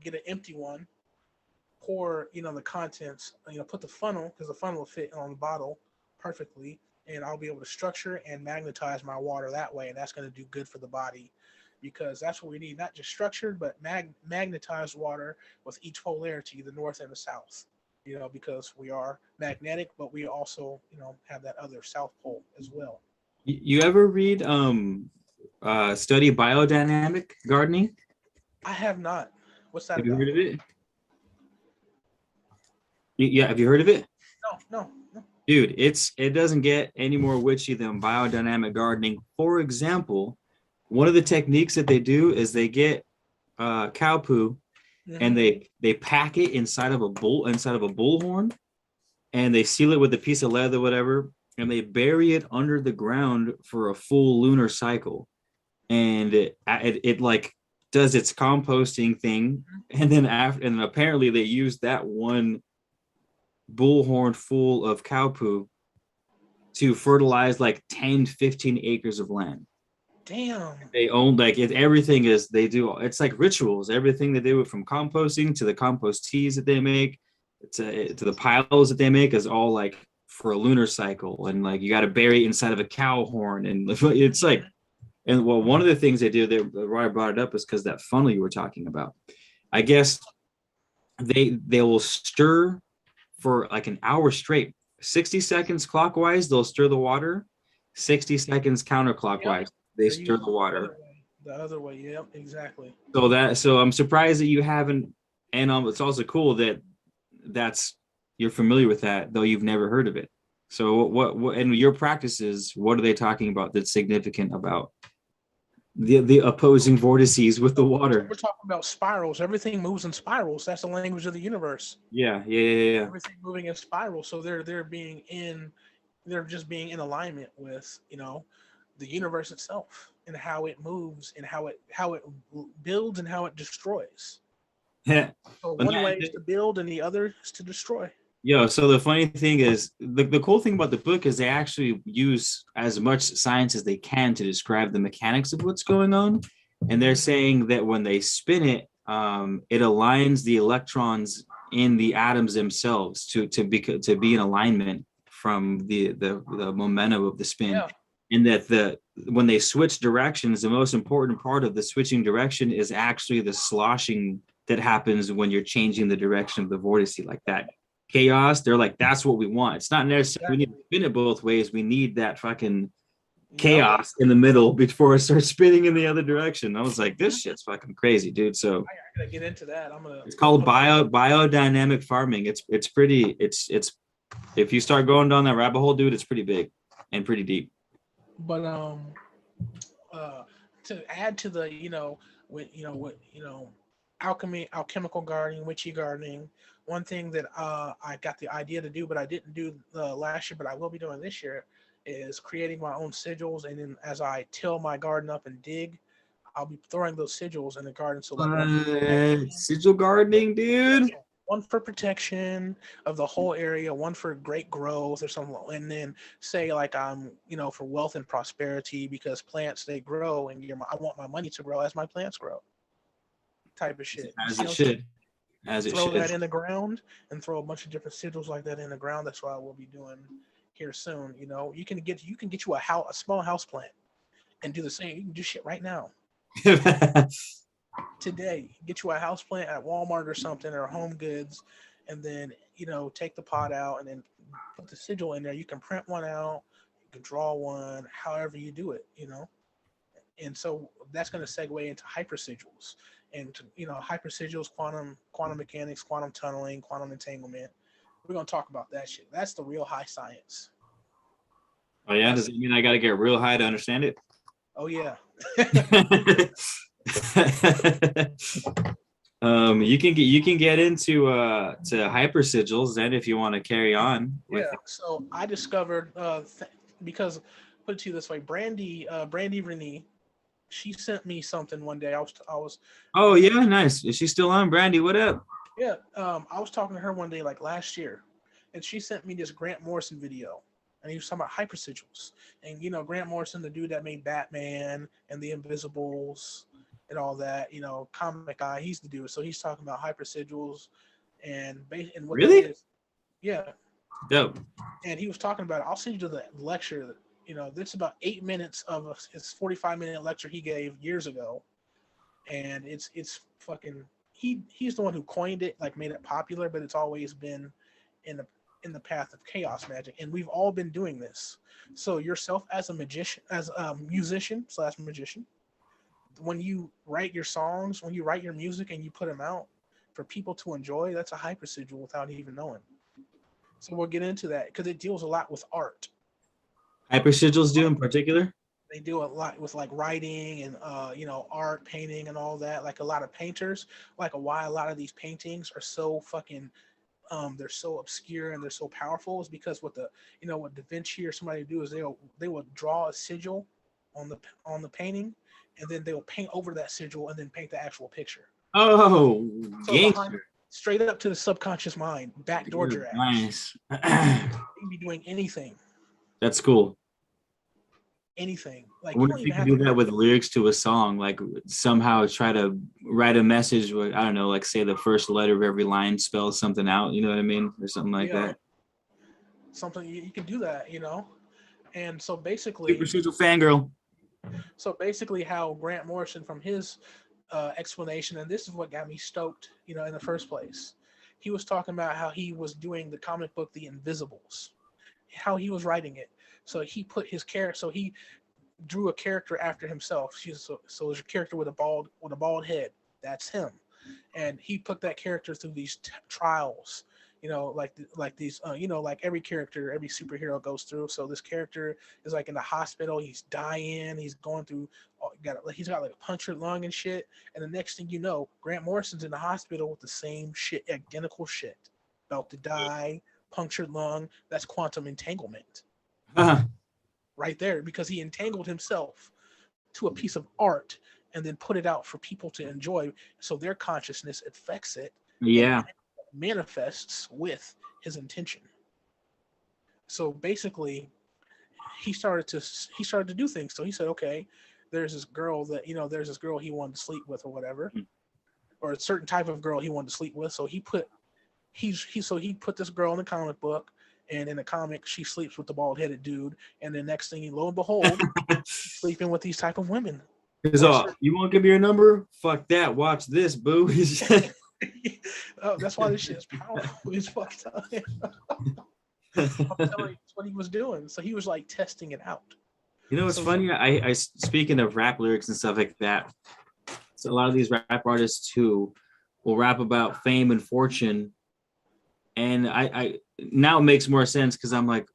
get an empty one, pour the contents, put the funnel, because the funnel will fit on the bottle perfectly, and I'll be able to structure and magnetize my water that way, and that's going to do good for the body, because that's what we need, not just structured but magnetized water with each polarity, the north and the south, because we are magnetic, but we also have that other south pole as well. You ever read study biodynamic gardening? I have not. What's that about? Have you heard of it? Yeah, have you heard of it? No. Dude, it doesn't get any more witchy than biodynamic gardening. For example, one of the techniques that they do is they get cow poo, and they pack it inside of a bullhorn, and they seal it with a piece of leather, whatever, and they bury it under the ground for a full lunar cycle, and it like does its composting thing, and then apparently they use that one bullhorn full of cow poo to fertilize like 10-15 acres of land. Damn. They own everything is, they do, it's like rituals. Everything they do, from composting to the compost teas that they make to the piles that they make, is all like for a lunar cycle, and like you got to bury it inside of a cow horn, and it's like, and well, one of the things they do, why I brought it up is because that funnel you were talking about, I guess they will stir for like an hour straight, 60 seconds clockwise, they'll stir the water, 60 seconds counterclockwise. Yep. They stir the water. The other way, yep, exactly. So I'm surprised that you haven't, and it's also cool that you're familiar with that, though you've never heard of it. So what in your practices, what are they talking about that's significant about the opposing vortices with the water? We're talking about spirals. Everything moves in spirals. That's the language of the universe. Yeah. Everything moving in spirals. So they're just being in alignment with the universe itself, and how it moves, and how it builds and how it destroys. Yeah. So one way is to build, and the other is to destroy. Yo, so the funny thing is, the cool thing about the book is they actually use as much science as they can to describe the mechanics of what's going on. And they're saying that when they spin it, it aligns the electrons in the atoms themselves to be in alignment from the momentum of the spin. Yeah. And that when they switch directions, the most important part of the switching direction is actually the sloshing that happens when you're changing the direction of the vortice like that. Chaos, they're like, that's what we want. It's not necessarily we need to spin it both ways. We need that fucking chaos in the middle before it starts spinning in the other direction. I was like, this shit's fucking crazy, dude. So I gotta get into that. it's called biodynamic farming. It's pretty, it's if you start going down that rabbit hole, dude, it's pretty big and pretty deep. But to add to the alchemical gardening, witchy gardening, one thing that I got the idea to do, but I didn't do last year, but I will be doing this year, is creating my own sigils. And then as I till my garden up and dig, I'll be throwing those sigils in the garden. So like sigil gardening, dude. One for protection of the whole area, one for great growth or something, and then say like I'm, for wealth and prosperity, because plants, they grow, and I want my money to grow as my plants grow, type of shit. As it should. Throw that in the ground and throw a bunch of different sigils like that in the ground. That's what I will be doing here soon. You can get you a small house plant and do the same. You can do shit right now. Today, get you a house plant at Walmart or something, or Home Goods, and then take the pot out and then put the sigil in there. You can print one out, you can draw one, however you do it, and so that's going to segue into hyper sigils, and hyper sigils, quantum mechanics, quantum tunneling, quantum entanglement. We're going to talk about that shit. That's the real high science. Oh yeah, does it mean I got to get real high to understand it? Oh yeah. You can get into to hyper sigils then if you want to carry on. So I discovered because, put it to you this way, Brandy Renee, she sent me something one day. I was Oh yeah, nice. Is she still on? Brandy, what up? Yeah, I was talking to her one day like last year, and she sent me this Grant Morrison video, and he was talking about hyper sigils. And Grant Morrison, the dude that made Batman and the Invisibles and all that, comic guy, he's the dude. So he's talking about hyper sigils and what really that is. Yeah. Dope. And he was talking about it. I'll send you the lecture. This is about 8 minutes of his 45-minute lecture he gave years ago, and it's fucking. He's the one who coined it, like made it popular, but it's always been in the path of chaos magic, and we've all been doing this. So yourself as a magician, as a musician / magician, when you write your songs, when you write your music and you put them out for people to enjoy, that's a hyper sigil without even knowing. So we'll get into that because it deals a lot with art. Hyper sigils do in particular? They do a lot with like writing and art, painting, and all that. Like a lot of painters, why a lot of these paintings are so fucking they're so obscure and they're so powerful is because what Da Vinci or somebody do is they will draw a sigil on the painting, and then they'll paint over that sigil and then paint the actual picture. Oh, so straight up to the subconscious mind, backdoor your ass. Nice. You can be doing anything. That's cool. Anything. Like, what if you can do that with lyrics to a song? Like somehow try to write a message with, I don't know, like say the first letter of every line spells something out. You know what I mean? Or something like that. Something you can do that, And so basically, Super Sigil fangirl. So basically, how Grant Morrison, from his explanation, and this is what got me stoked, in the first place. He was talking about how he was doing the comic book The Invisibles, how he was writing it. So he put his character. So he drew a character after himself. So there's a character with a bald head. That's him, and he put that character through these trials. Like these, like every character, every superhero goes through. So this character is like in the hospital. He's dying. He's going through. He's got like a punctured lung and shit. And the next thing you know, Grant Morrison's in the hospital with the same shit, identical shit, about to die, punctured lung. That's quantum entanglement. Right there, because he entangled himself to a piece of art and then put it out for people to enjoy. So their consciousness affects it. Yeah. Manifests with his intention. So basically, he started to do things. So he said, okay, there's this girl that he wanted to sleep with or whatever, or a certain type of girl he wanted to sleep with. So he put this girl in the comic book, And in the comic, she sleeps with the bald-headed dude, and the next thing, lo and behold, sleeping with these type of women. You won't give me your number? Fuck that. Watch this, boo. Oh, that's why this shit is powerful. It's fucked up. I'm telling you, that's what he was doing. So he was like testing it out. You know what's funny? I speaking of rap lyrics and stuff like that. So a lot of these rap artists too will rap about fame and fortune, and I now it makes more sense because I'm like,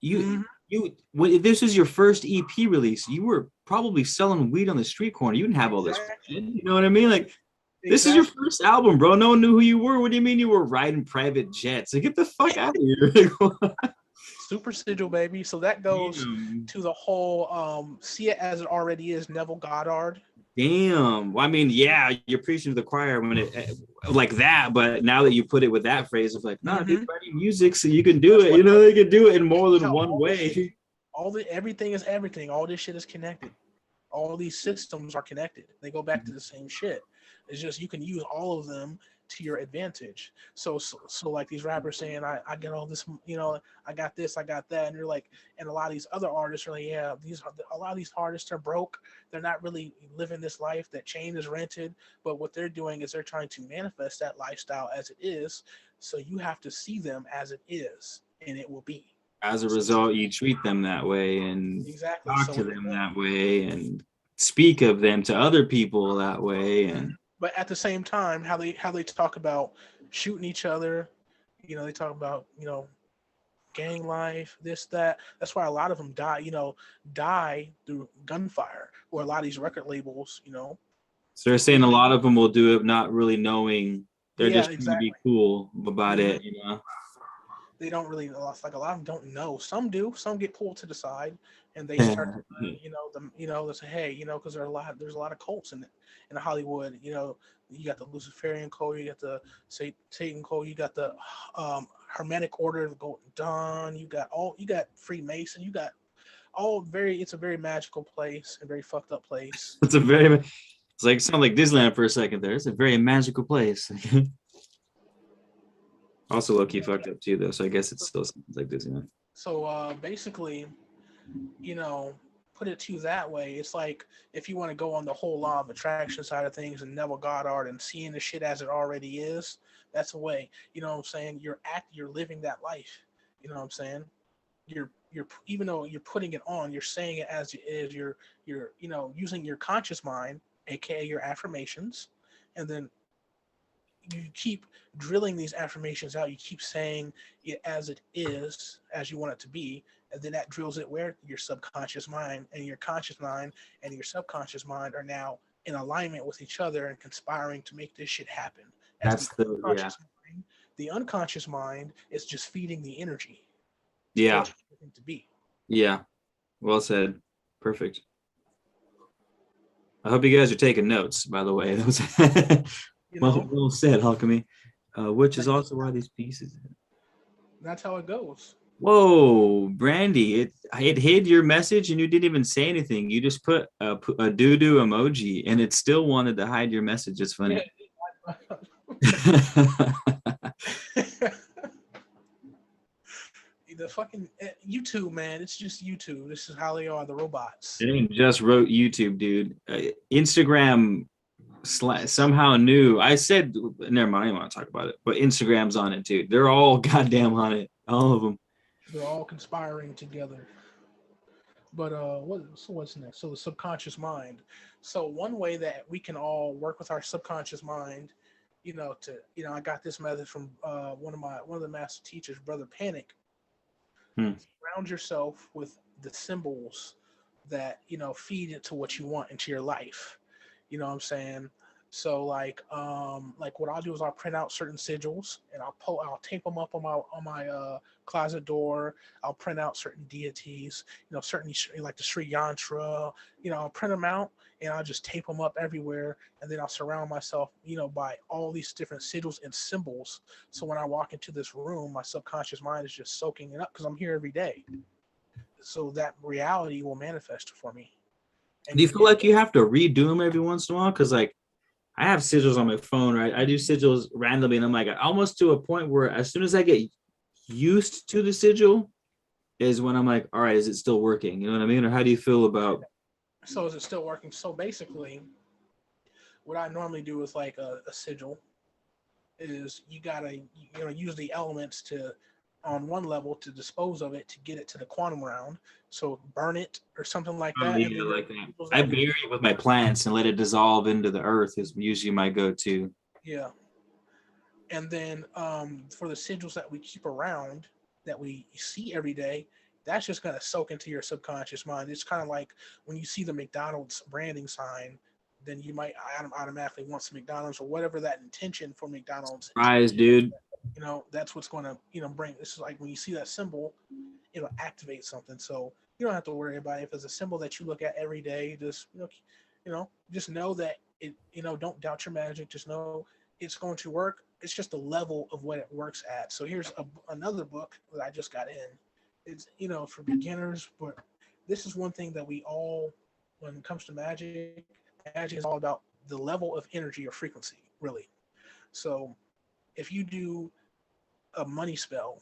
if this is your first EP release, you were probably selling weed on the street corner. You didn't have all this shit. You know what I mean? Like, this is your first album, bro. No one knew who you were. What do you mean you were riding private jets? Like, get the fuck out of here. Super sigil, baby. So that goes to the whole see it as it already is, Neville Goddard. Damn. Well, I mean, yeah, you're preaching to the choir when it like that, but now that you put it with that phrase of like, nah, dude, writing music so you can do it. You know, they can do it in more than one way. Everything is everything. All this shit is connected. All these systems are connected. They go back to the same shit. It's just you can use all of them to your advantage. So like these rappers saying, I get all this, I got this, I got that, and you're like, and a lot of these other artists are like, yeah, a lot of these artists are broke. They're not really living this life. That chain is rented, but what they're doing is they're trying to manifest that lifestyle as it is. So you have to see them as it is, and it will be. As a result, you treat them that way and talk to them that way and speak of them to other people that way. And but at the same time, how they talk about shooting each other, they talk about, gang life, this, that. That's why a lot of them die through gunfire, or a lot of these record labels, So they're saying a lot of them will do it not really knowing. They're just trying to be cool about it, They don't really, like a lot of them don't know. Some do. Some get pulled to the side, and they start, they say, hey, because there's a lot of cults in Hollywood. You got the Luciferian cult, you got the Satan cult, you got the Hermetic Order of Golden Dawn, you got Freemason, you got it's a very magical place, a very fucked up place. It's like sound like Disneyland for a second there. It's a very magical place. Also low-key fucked up too, though, so I guess it still sounds like Disneyland. So basically, put it to that way, it's like if you want to go on the whole law of attraction side of things and Neville Goddard and seeing the shit as it already is, that's a way. You know what I'm saying? You're living that life. You know what I'm saying? You're even though you're putting it on, you're saying it as it is. You're using your conscious mind, aka your affirmations, and then you keep drilling these affirmations out. You keep saying it as it is, as you want it to be, and then that drills it where your subconscious mind and your conscious mind and your subconscious mind are now in alignment with each other and conspiring to make this shit happen. The unconscious mind is just feeding the energy. Yeah. To be. Yeah. Well said. Perfect. I hope you guys are taking notes, by the way. Well said, Alchemy. Which is also why these pieces. That's how it goes. Whoa, Brandy! It hid your message and you didn't even say anything. You just put a doo-doo emoji and it still wanted to hide your message. It's funny. The fucking YouTube, man. It's just YouTube. This is how they are, the robots. It ain't just wrote YouTube, dude. Instagram somehow knew. I said, never mind. I don't want to talk about it. But Instagram's on it, dude. They're all goddamn on it. All of them. They're all conspiring together. But what's next? So the subconscious mind. So one way that we can all work with our subconscious mind, I got this method from one of the master teachers, Brother Panic. Surround yourself with the symbols that feed into what you want into your life. You know what I'm saying? So like what I'll do is I'll print out certain sigils and I'll tape them up on my closet door. I'll print out certain deities, certain like the Sri Yantra. I'll print them out and I'll just tape them up everywhere, and then I'll surround myself, by all these different sigils and symbols. So when I walk into this room, my subconscious mind is just soaking it up because I'm here every day. So that reality will manifest for me. And do you feel like you have to redo them every once in a while? Because like I have sigils on my phone, right? I do sigils randomly, and I'm like almost to a point where as soon as I get used to the sigil is when I'm like, all right, is it still working? You know what I mean? Or how do you feel about? So is it still working? So basically, what I normally do with like a sigil is you gotta use the elements to on one level to dispose of it to get it to the quantum round. So burn it or something like Oh, that, and yeah, then like that. I that we bury it with my plants and let it dissolve into the earth is usually my go-to. yeah. And then for the sigils that we keep around that we see every day, that's just gonna soak into your subconscious mind. It's kind of like when you see the McDonald's branding sign, then you might automatically want some McDonald's or whatever that intention for McDonald's. Rise, dude. That's what's going to bring. This is like when you see that symbol, it'll activate something. So you don't have to worry about it. If it's a symbol that you look at every day, just know that don't doubt your magic. Just know it's going to work. It's just the level of what it works at. So here's another book that I just got in. It's for beginners, but this is one thing that we all, when it comes to magic is all about the level of energy or frequency, really. So if you do a money spell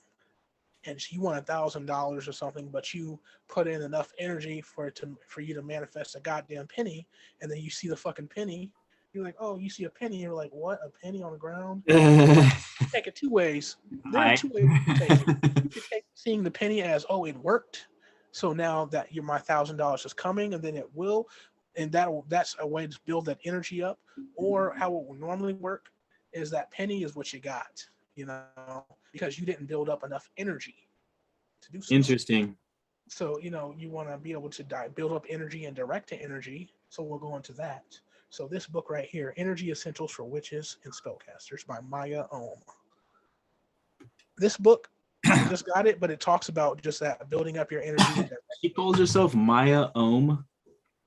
and you want $1,000 or something, but you put in enough energy for you to manifest a goddamn penny, and then you see the fucking penny, you're like, oh, you see a penny, you're like, what? A penny on the ground? Take it two ways. There are two ways you can take it. You can take seeing the penny as, oh, it worked. So now that my $1,000 is coming, and then it will, and that's a way to build that energy up. Or how it will normally work is that penny is what you got, because you didn't build up enough energy to do so. Interesting. So, you want to be able to build up energy and direct the energy. So we'll go into that. So this book right here, Energy Essentials for Witches and Spellcasters by Maya Ohm. This book, I just got it, but it talks about just that, building up your energy. She calls herself Maya Ohm.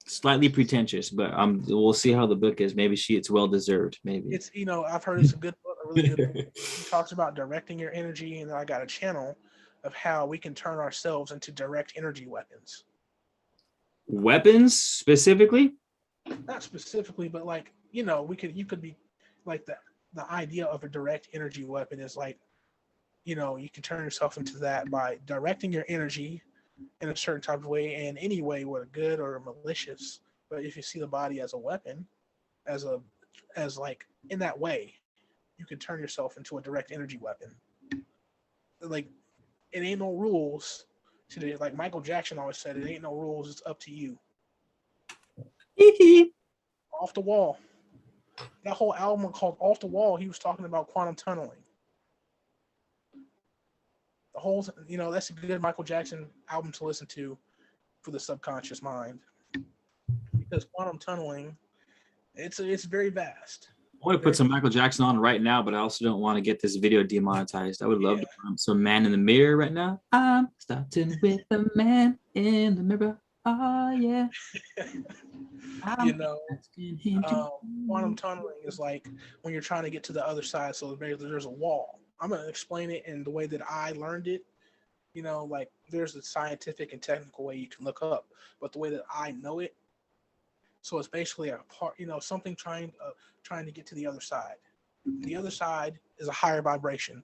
Slightly pretentious, but we'll see how the book is. Maybe it's well deserved. Maybe it's I've heard it's a good book, a really good book. He talks about directing your energy, and I got a channel of how we can turn ourselves into direct energy weapons. Weapons specifically? Not specifically, but like you could be like the idea of a direct energy weapon is like you can turn yourself into that by directing your energy in a certain type of way, and any way, whether good or malicious. But if you see the body as a weapon, as like in that way, you can turn yourself into a direct energy weapon. Like it ain't no rules today. Like Michael Jackson always said, it ain't no rules. It's up to you. Off the Wall. That whole album called Off the Wall, he was talking about quantum tunneling. The whole, that's a good Michael Jackson album to listen to for the subconscious mind, because quantum tunneling, it's very vast. I want to put some Michael Jackson on right now, but I also don't want to get this video demonetized. I would love to put some Man in the Mirror right now. I'm starting with the man in the mirror. Oh yeah. Quantum tunneling is like when you're trying to get to the other side. So there's a wall. I'm going to explain it in the way that I learned it. Like there's a scientific and technical way you can look up, but the way that I know it, so it's basically a part, something trying to get to the other side. The other side is a higher vibration.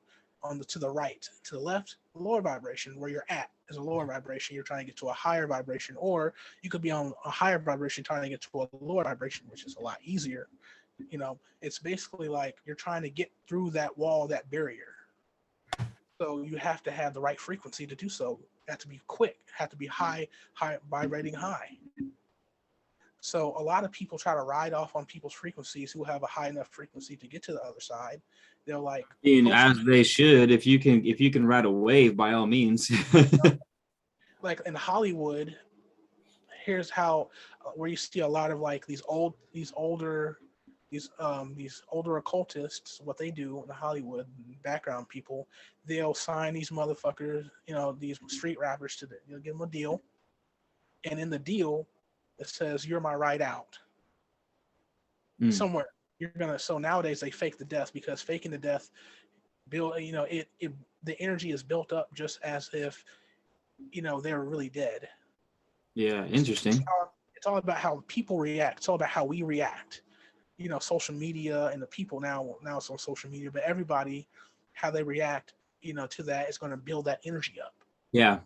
To the right, to the left, lower vibration. Where you're at is a lower vibration. You're trying to get to a higher vibration, or you could be on a higher vibration trying to get to a lower vibration, which is a lot easier. It's basically like you're trying to get through that wall, that barrier. So you have to have the right frequency to do so. You have to be quick, have to be high vibrating high. So a lot of people try to ride off on people's frequencies who have a high enough frequency to get to the other side. They're like, as they should. If you can ride a wave, by all means. Like in Hollywood, here's how where you see a lot of like these older occultists, what they do in Hollywood, background people, they'll sign these motherfuckers, these street rappers they'll give them a deal, and in the deal it says you're my ride out. Somewhere so nowadays they fake the death, because faking the death the energy is built up just as if they're really dead. Yeah, interesting. It's all about how people react. It's all about how we react. Social media and the people now it's on social media, but everybody, how they react, to that is going to build that energy up. Yeah.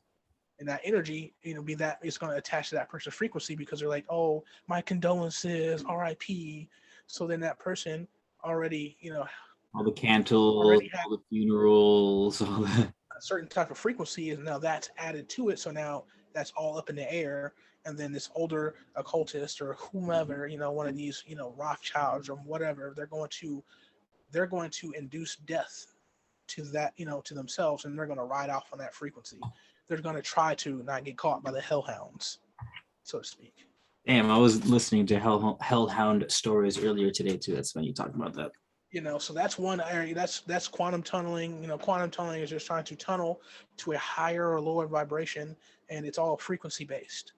And that energy, be that it's going to attach to that person's frequency because they're like, oh, my condolences, RIP. So then that person already, all the candles, already had all the funerals, all that. a certain type of frequency, and now that's added to it. So now that's all up in the air. And then this older occultist or whomever, one of these, Rothschilds or whatever, they're going to induce death to that, to themselves, and they're going to ride off on that frequency. They're going to try to not get caught by the hellhounds, so to speak. Damn, I was listening to hellhound stories earlier today too. That's when you talked about that. So that's one area. That's quantum tunneling. Quantum tunneling is just trying to tunnel to a higher or lower vibration, and it's all frequency based.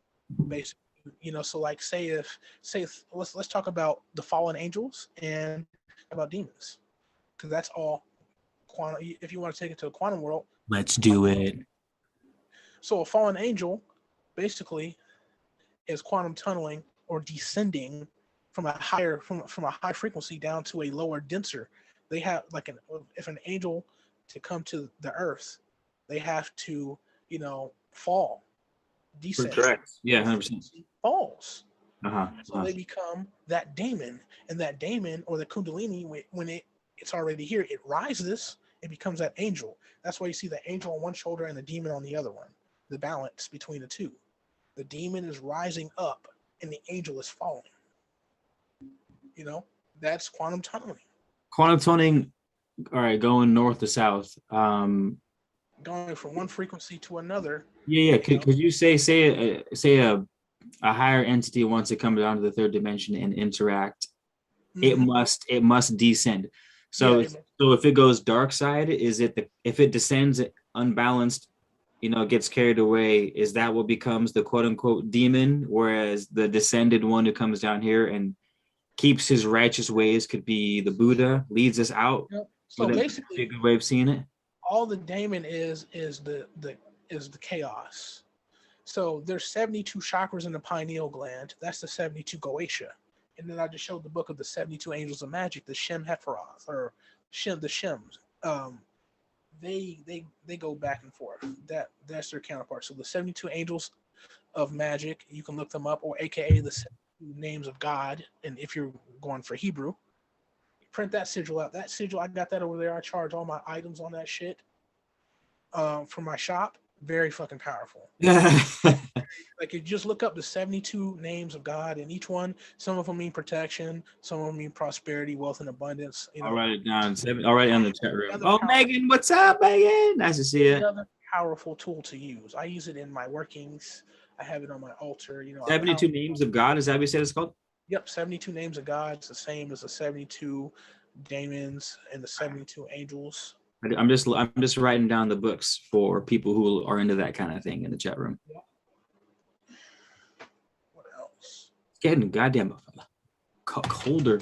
Basically, so like let's talk about the fallen angels and about demons, because that's all quantum. If you want to take it to a quantum world, let's do it. So a fallen angel basically is quantum tunneling or descending from a higher from a high frequency down to a lower, denser. They have if an angel to come to the earth, they have to fall, descend. Correct. Yeah, 100%. Falls. So they become that daemon, and that daemon or the Kundalini, when it's already here, it rises. It becomes that angel. That's why you see the angel on one shoulder and the demon on the other one. The balance between the two. The demon is rising up and the angel is falling. That's quantum tunneling. Quantum tunneling, all right, going north to south. Going from one frequency to another. Yeah. Could you say a higher entity wants to come down to the third dimension and interact? Mm-hmm. It must descend. So if it goes dark side, if it descends unbalanced, gets carried away, is that what becomes the quote unquote demon? Whereas the descended one who comes down here and keeps his righteous ways could be the Buddha, leads us out. Yep. So basically, be a good way of seeing it. All the daemon is the chaos. So there's 72 chakras in the pineal gland. That's the 72 Goetia. And then I just showed the book of the 72 angels of magic, the Shem Hepharoth or the Shems. They go back and forth. That's their counterpart. So the 72 angels of magic, you can look them up, or AKA the 72 names of God. And if you're going for Hebrew, print that sigil out. That sigil, I got that over there. I charge all my items on that shit from my shop. Very fucking powerful. Like, you just look up the 72 names of God, and each one, some of them mean protection, some of them mean prosperity, wealth, and abundance. I'll write it down. All right, on the chat room. Oh, Megan, what's up, Megan? Nice to see you. Another powerful tool to use. I use it in my workings. I have it on my altar. 72 names of God. Is that what you said it's called? Yep, 72 names of God. It's the same as the 72 daemons and the 72 angels. I'm just writing down the books for people who are into that kind of thing in the chat room. Yeah. What else? It's getting goddamn colder.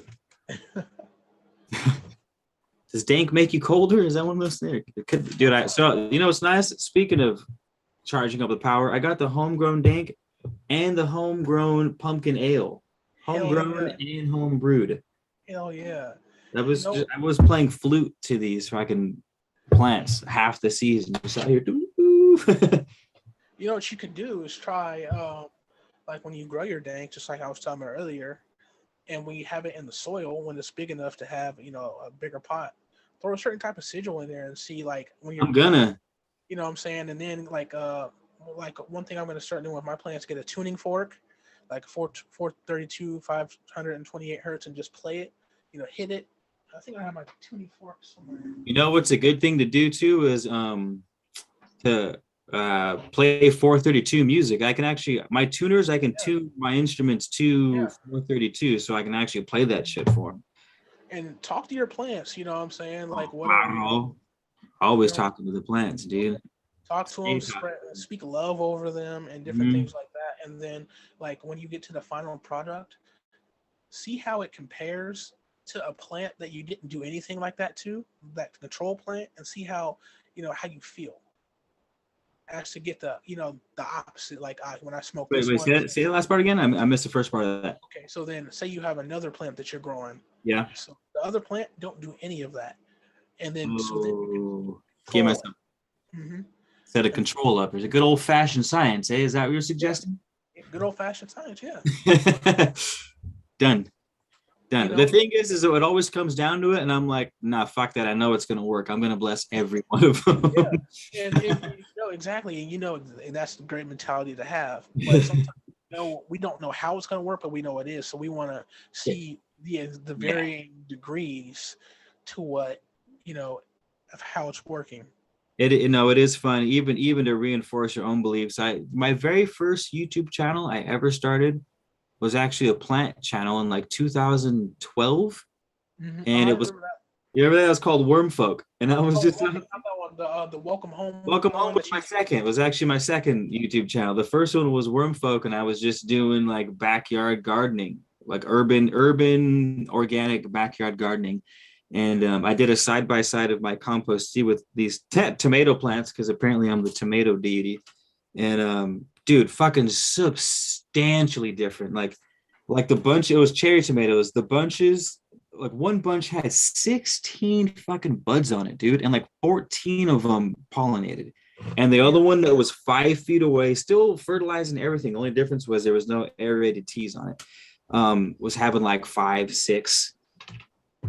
Does dank make you colder? Is that one of those things? Dude, so what's nice? Speaking of charging up the power, I got the homegrown dank and the homegrown pumpkin ale. Homegrown and home brewed. Hell yeah. I was playing flute to these so I can plants half the season. Just out here. What you could do is try, like when you grow your dank, just like I was talking about earlier, and when you have it in the soil, when it's big enough to have, a bigger pot, throw a certain type of sigil in there and see, like, when you're. I'm gonna. You know what I'm saying? And then, like one thing I'm going to start doing with my plants, get a tuning fork, like 432, 528 hertz, and just play it, hit it. I think I have my tuning fork somewhere. What's a good thing to do too is to play 432 music. I can actually I can tune my instruments to 432, so I can actually play that shit for them. And talk to your plants. You know what I'm saying? Like always talking to the plants, dude. Talk to them, speak love over them, and different things like that. And then, like, when you get to the final product, see how it compares to a plant that you didn't do anything like that to, that control plant, and see how how you feel. Actually get the opposite. Like when I smoke. Wait, say the last part again. I missed the first part of that. Okay, so then say you have another plant that you're growing. Yeah. So the other plant don't do any of that, and then so then Give myself set a control up. There's a good old fashioned science, eh? Is that what you're suggesting? Yeah. Good old fashioned science, yeah. Done. You know, the thing is it always comes down to it, and I'm like, nah, fuck that. I know it's gonna work. I'm gonna bless every one of them. Yeah, and you know exactly, and you know, and that's the great mentality to have. But sometimes we don't know how it's gonna work, but we know it is. So we want to see the varying degrees to what of how it's working. It is fun, even to reinforce your own beliefs. My very first YouTube channel I ever started was actually a plant channel in like 2012, and it was that was called Wormfolk, and I was just the Welcome Home. Welcome Home was my second. It was actually my second YouTube channel. The first one was Wormfolk, and I was just doing like backyard gardening, like urban organic backyard gardening. And I did a side by side of my compost tea with these tomato plants because apparently I'm the tomato deity. And dude, fucking substantially different. Like the bunch, it was cherry tomatoes. The bunches, like one bunch had 16 fucking buds on it, dude, and like 14 of them pollinated. And the other one that was 5 feet away, still fertilizing everything. The only difference was there was no aerated teas on it. Was having like 5, 6,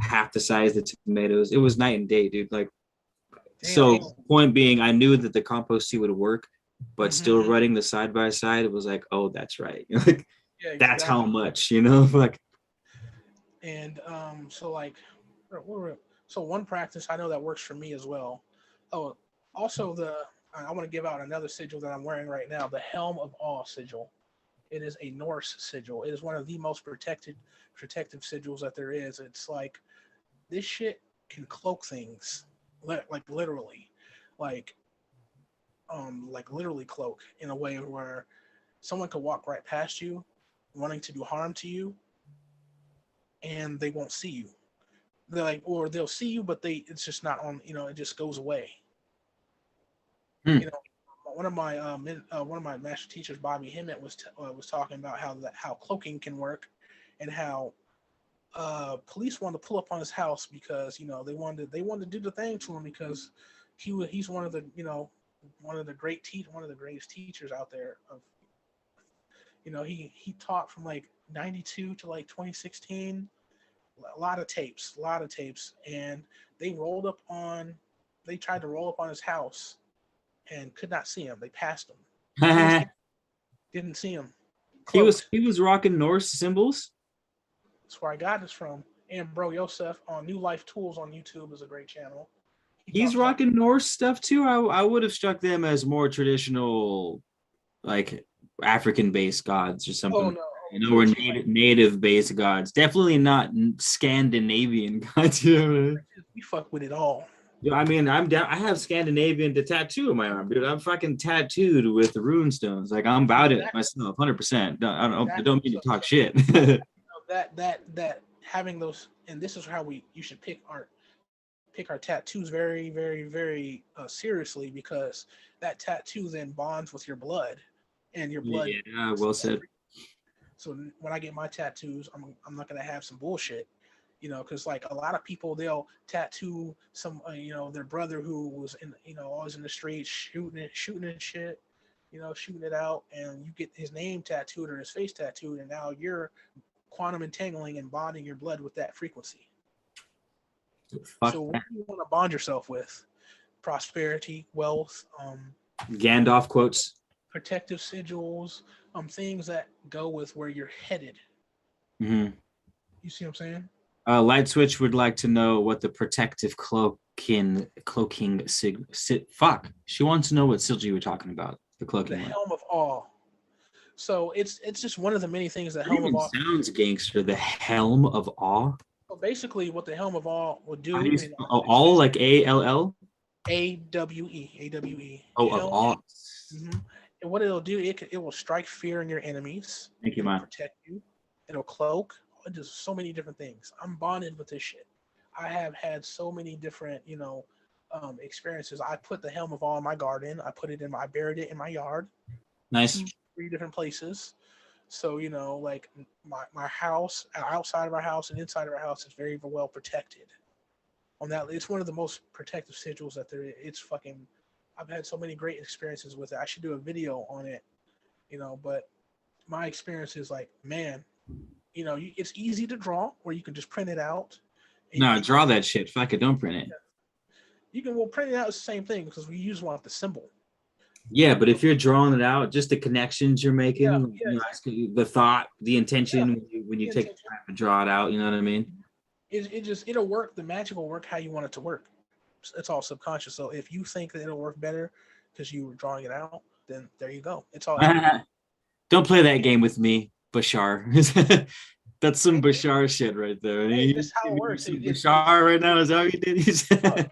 half the size of the tomatoes. It was night and day, dude. Like, so point being, I knew that the compost tea would work, but still running the side by side, it was like, oh, that's right. Like, that's how much, like. And so one practice I know that works for me as well. Oh, also I want to give out another sigil that I'm wearing right now, the Helm of Awe sigil. It is a Norse sigil. It is one of the most protective sigils that there is. It's like this shit can cloak things, like literally, like literally cloak in a way where someone could walk right past you, wanting to do harm to you, and they won't see you. They're like, or they'll see you, but it's just not on. It just goes away. One of my master teachers, Bobby Hemmett, was talking about how cloaking can work, and how police wanted to pull up on his house because they wanted to do the thing to him because he's one of the greatest teachers out there. He taught from like 92 to like 2016. A lot of tapes, and they tried to roll up on his house and could not see him. They passed him. Didn't see him. Close. He was rocking Norse symbols. That's where I got this from. And Bro Yosef on New Life Tools on YouTube is a great channel. He's rocking Norse stuff too. I would have struck them as more traditional, like African-based gods or something. Oh no, or native-based gods. Definitely not Scandinavian gods. We fuck with it all. I mean, I'm down. I have Scandinavian tattoo on my arm, dude. I'm fucking tattooed with the rune stones. Like, I'm about it myself, 100%. I don't mean to talk shit. that having those, and this is how you should pick our tattoos very, very, very seriously, because that tattoo then bonds with your blood, and your blood. Yeah, well said. So when I get my tattoos, I'm not gonna have some bullshit. Because like a lot of people, they'll tattoo some, their brother who was always in the streets shooting and shit, shooting it out, and you get his name tattooed or his face tattooed, and now you're quantum entangling and bonding your blood with that frequency. So what do you want to bond yourself with? Prosperity, wealth, Gandalf quotes, protective sigils, things that go with where you're headed. Mm-hmm. You see what I'm saying? Light Switch would like to know what the protective cloaking fuck. She wants to know what sigil you were talking about. The cloaking. The Helm of Awe. So it's just one of the many things that Helm of Awe sounds gangster. The Helm of Awe. So basically, what the Helm of Awe would do. All like ALL. AWE. Oh, of Awe. Mm-hmm. And what it'll do, it will strike fear in your enemies. Thank you, man. Protect you. It'll cloak. It does so many different things. I'm bonded with this shit. I have had so many different, experiences. I put the Helm of Awe in my garden. I buried it in my yard. Nice. 3 different places. So, like my house, outside of our house and inside of our house is very well protected. on that. It's one of the most protective sigils that there is. It's fucking. I've had so many great experiences with it. I should do a video on it, but my experience is like, man, it's easy to draw where you can just print it out. No, draw that shit. Fuck it, don't print it. You can, print it out is the same thing because we usually want the symbol. Yeah, but if you're drawing it out, just the connections you're making, exactly. the thought, the intention when you take the time to draw it out, you know what I mean? It'll work. The magic will work how you want it to work. It's all subconscious. So if you think that it'll work better because you were drawing it out, then there you go. It's all. Don't play that game with me, Bashar. That's some Bashar shit right there. Hey, that's how it works. Bashar right now, is that what you did?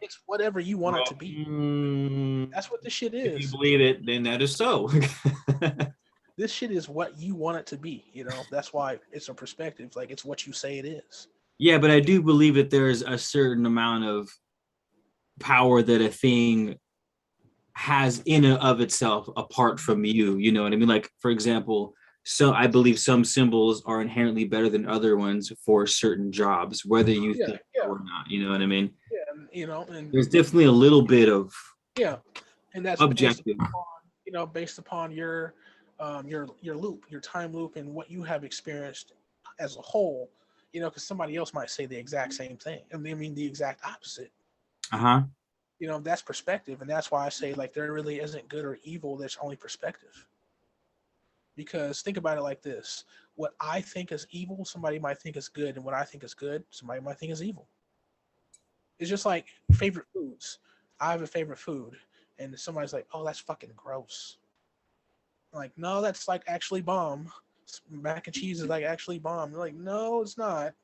It's whatever you want it to be. That's what this shit is. If you believe it, then that is so. This shit is what you want it to be. That's why it's a perspective. Like, it's what you say it is. Yeah, but I do believe that there's a certain amount of power that a thing has in and of itself apart from you. You know what I mean? Like, for example, so I believe some symbols are inherently better than other ones for certain jobs, whether you think or not. You know what I mean? Yeah, and there's definitely a little bit of and that's objective. Based upon your loop, your time loop, and what you have experienced as a whole. Because somebody else might say the exact same thing. I mean, the exact opposite. That's perspective, and that's why I say, like, there really isn't good or evil. There's only perspective. Because think about it like this: what I think is evil, somebody might think is good, and what I think is good, somebody might think is evil. It's just like favorite foods. I have a favorite food, and somebody's like, "Oh, that's fucking gross." I'm like, no, that's like actually bomb. Mac and cheese is like actually bomb. They're like, no, it's not.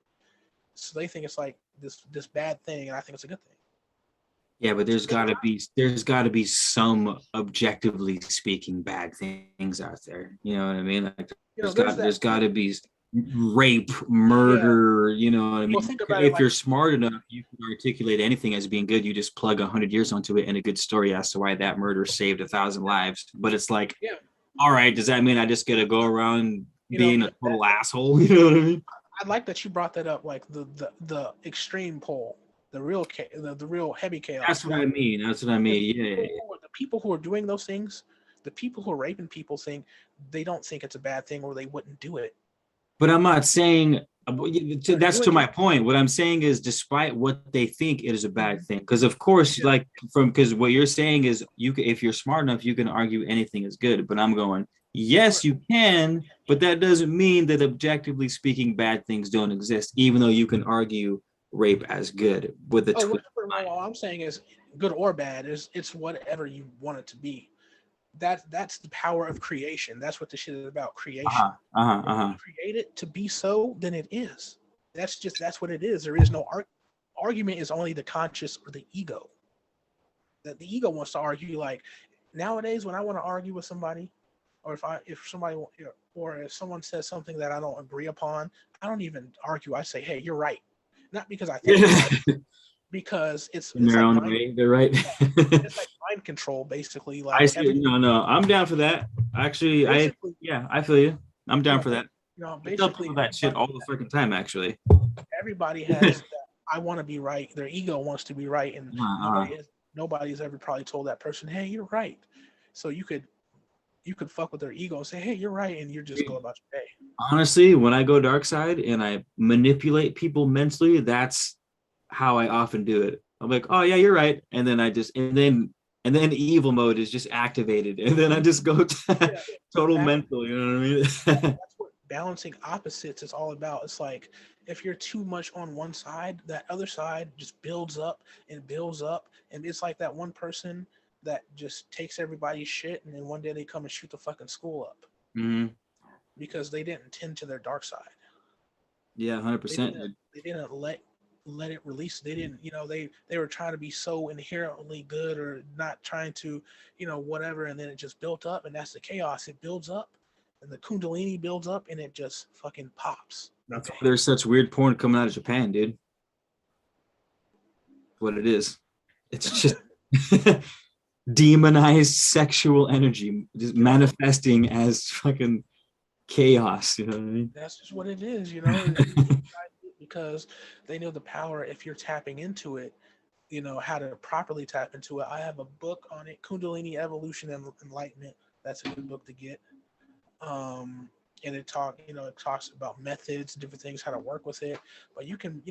So they think it's like this bad thing, and I think it's a good thing. Yeah, but there's got to be some objectively speaking bad things out there. You know what I mean? Like, there's got to be rape, murder. You know what I mean? Well, think about if you're smart enough, you can articulate anything as being good. You just plug 100 years onto it and a good story as to why that murder saved 1,000 lives. But it's like, all right, does that mean I just gotta go around being a total asshole? You know what I mean? I like that you brought that up, like the extreme pole. The real heavy chaos. That's what I mean. Yeah. The people who are doing those things, the people who are raping people, they don't think it's a bad thing, or they wouldn't do it. But I'm not saying that's to my point. What I'm saying is, despite what they think, it is a bad thing. Because of course, because what you're saying is, if you're smart enough, you can argue anything is good. But I'm going, yes, you can, but that doesn't mean that objectively speaking, bad things don't exist. Even though you can argue rape as good with the twist. All I'm saying is, good or bad, it's whatever you want it to be. That's the power of creation. That's what the shit is about, creation. If you create it to be so, then it is. That's what it is. There is no argument. Is only the conscious or the ego. That the ego wants to argue. Like, nowadays, when I want to argue with somebody, or if someone says something that I don't agree upon, I don't even argue. I say, hey, you're right. Not because I think it's right, because it's their like own way. They're right. It's like mind control, basically. Like, I see. No, I'm down for that. Actually, I feel you. I'm down for that. Basically, that shit all the freaking time. Actually, everybody has that. I want to be right. Their ego wants to be right, and nobody's ever probably told that person, "Hey, you're right." So you could fuck with their ego and say, "Hey, you're right," and you just go about your day. Honestly, when I go dark side and I manipulate people mentally, that's how I often do it. I'm like, "Oh yeah, you're right," and then and then evil mode is just activated, and then I just go total mental. You know what I mean? That's what balancing opposites is all about. It's like, if you're too much on one side, that other side just builds up, and it's like that one person that just takes everybody's shit, and then one day they come and shoot the fucking school up because they didn't tend to their dark side. Yeah, 100%. They didn't let it release. They didn't, they were trying to be so inherently good, or not trying to, whatever, and then it just built up, and that's the chaos. It builds up, and the Kundalini builds up, and it just fucking pops. That's why there's such weird porn coming out of Japan, dude. What it is. It's just demonized sexual energy just manifesting as fucking chaos. You know what I mean? That's just what it is, because they know the power. If you're tapping into it, how to properly tap into it. I have a book on it, Kundalini Evolution and Enlightenment. That's a good book to get. And it talks about methods, different things, how to work with it. But you can,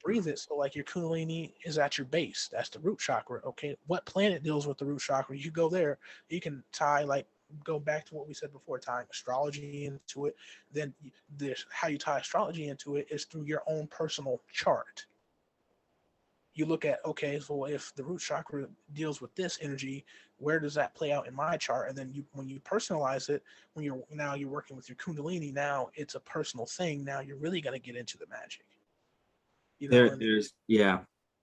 breathe it. So like your Kundalini is at your base. That's the root chakra. Okay. What planet deals with the root chakra? You go there, you can go back to what we said before, tying astrology into it. Then how you tie astrology into it is through your own personal chart. You look at, okay, so if the root chakra deals with this energy, where does that play out in my chart? And then when you personalize it, when you're working with your Kundalini, now it's a personal thing. Now you're really going to get into the magic. There's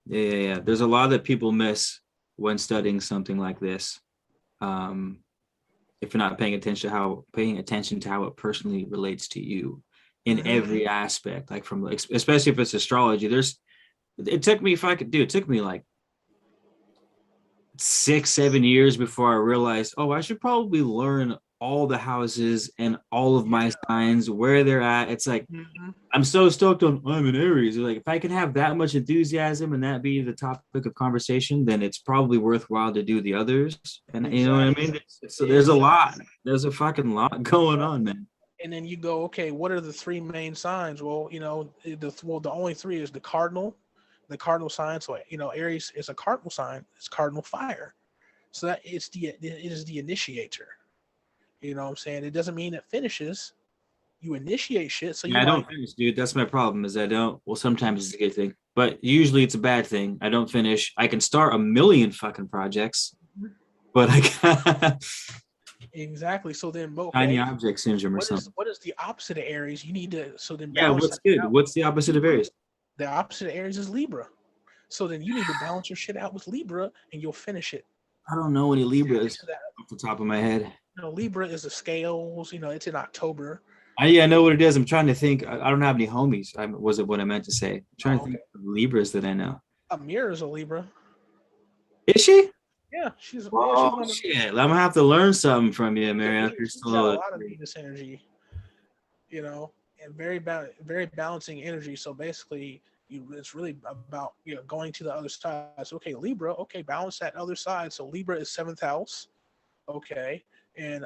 There's a lot that people miss when studying something like this. If you're not paying attention to how it personally relates to you in every aspect, like especially if it's astrology. It took me like 6-7 years before I realized, I should probably learn all the houses and all of my signs, where they're at. It's like, I'm so stoked I'm an Aries. Like, if I can have that much enthusiasm and that be the topic of conversation, then it's probably worthwhile to do the others. And you know what I mean? So there's a fucking lot going on, man. And then you go, okay, what are the three main signs? Well, the only three is the cardinal sign. So, Aries is a cardinal sign. It's cardinal fire. So that it is the initiator. You know what I'm saying? It doesn't mean it finishes. You initiate shit. So I don't finish, dude. That's my problem, is I don't. Well, sometimes it's a good thing, but usually it's a bad thing. I don't finish. I can start a million fucking projects, but I can't. Exactly. So then, tiny object syndrome or something. What is the opposite of Aries? You need to. So then, what's good? What's the opposite of Aries? The opposite of Aries is Libra. So then you need to balance your shit out with Libra, and you'll finish it. I don't know any Libras off the top of my head. Libra is the scales. It's in October. I know what it is. I'm trying to think. I don't have any homies. Wasn't what I meant to say. I'm trying to think of Libras that I know. Amir is a Libra. Is she? Yeah, she's. Shit! I'm gonna have to learn something from you, Mary. She's got a lot of Venus energy. And very balancing energy. So basically, it's really about going to the other side. So okay, Libra. Okay, balance that other side. So Libra is 7th house. Okay, and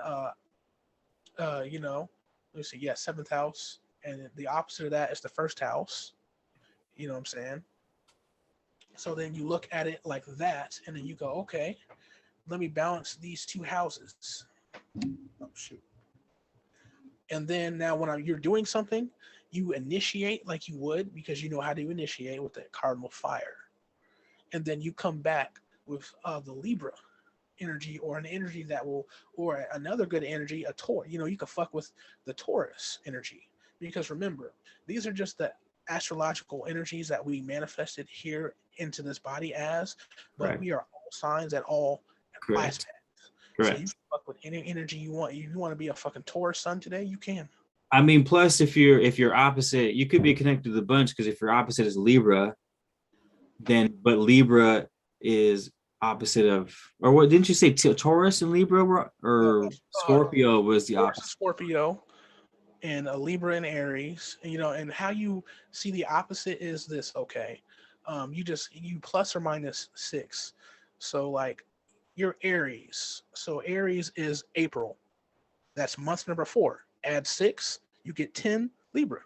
let's see, 7th house, and the opposite of that is the 1st house. You know what I'm saying? So then you look at it like that, and then you go, okay, let me balance these two houses. Oh shoot! And then now when you're doing something, you initiate like you would, because you know how to initiate with the cardinal fire, and then you come back with the Libra energy, or an energy or another good energy, a Taurus. You can fuck with the Taurus energy, because remember, these are just the astrological energies that we manifested here into this body but we are all signs at all aspects. Correct. So you can fuck with any energy you want. If you want to be a fucking Taurus sun today, you can. I mean, plus if you're opposite, you could be connected to the bunch, because if your opposite is Libra, but Libra is opposite of, or what didn't you say? Taurus and Libra were, or Scorpio was the opposite. Scorpio, and a Libra and Aries. And how you see the opposite is this. Okay, you plus or minus 6. So like your Aries. So Aries is April. That's month number 4. Add 6, you get 10 Libra.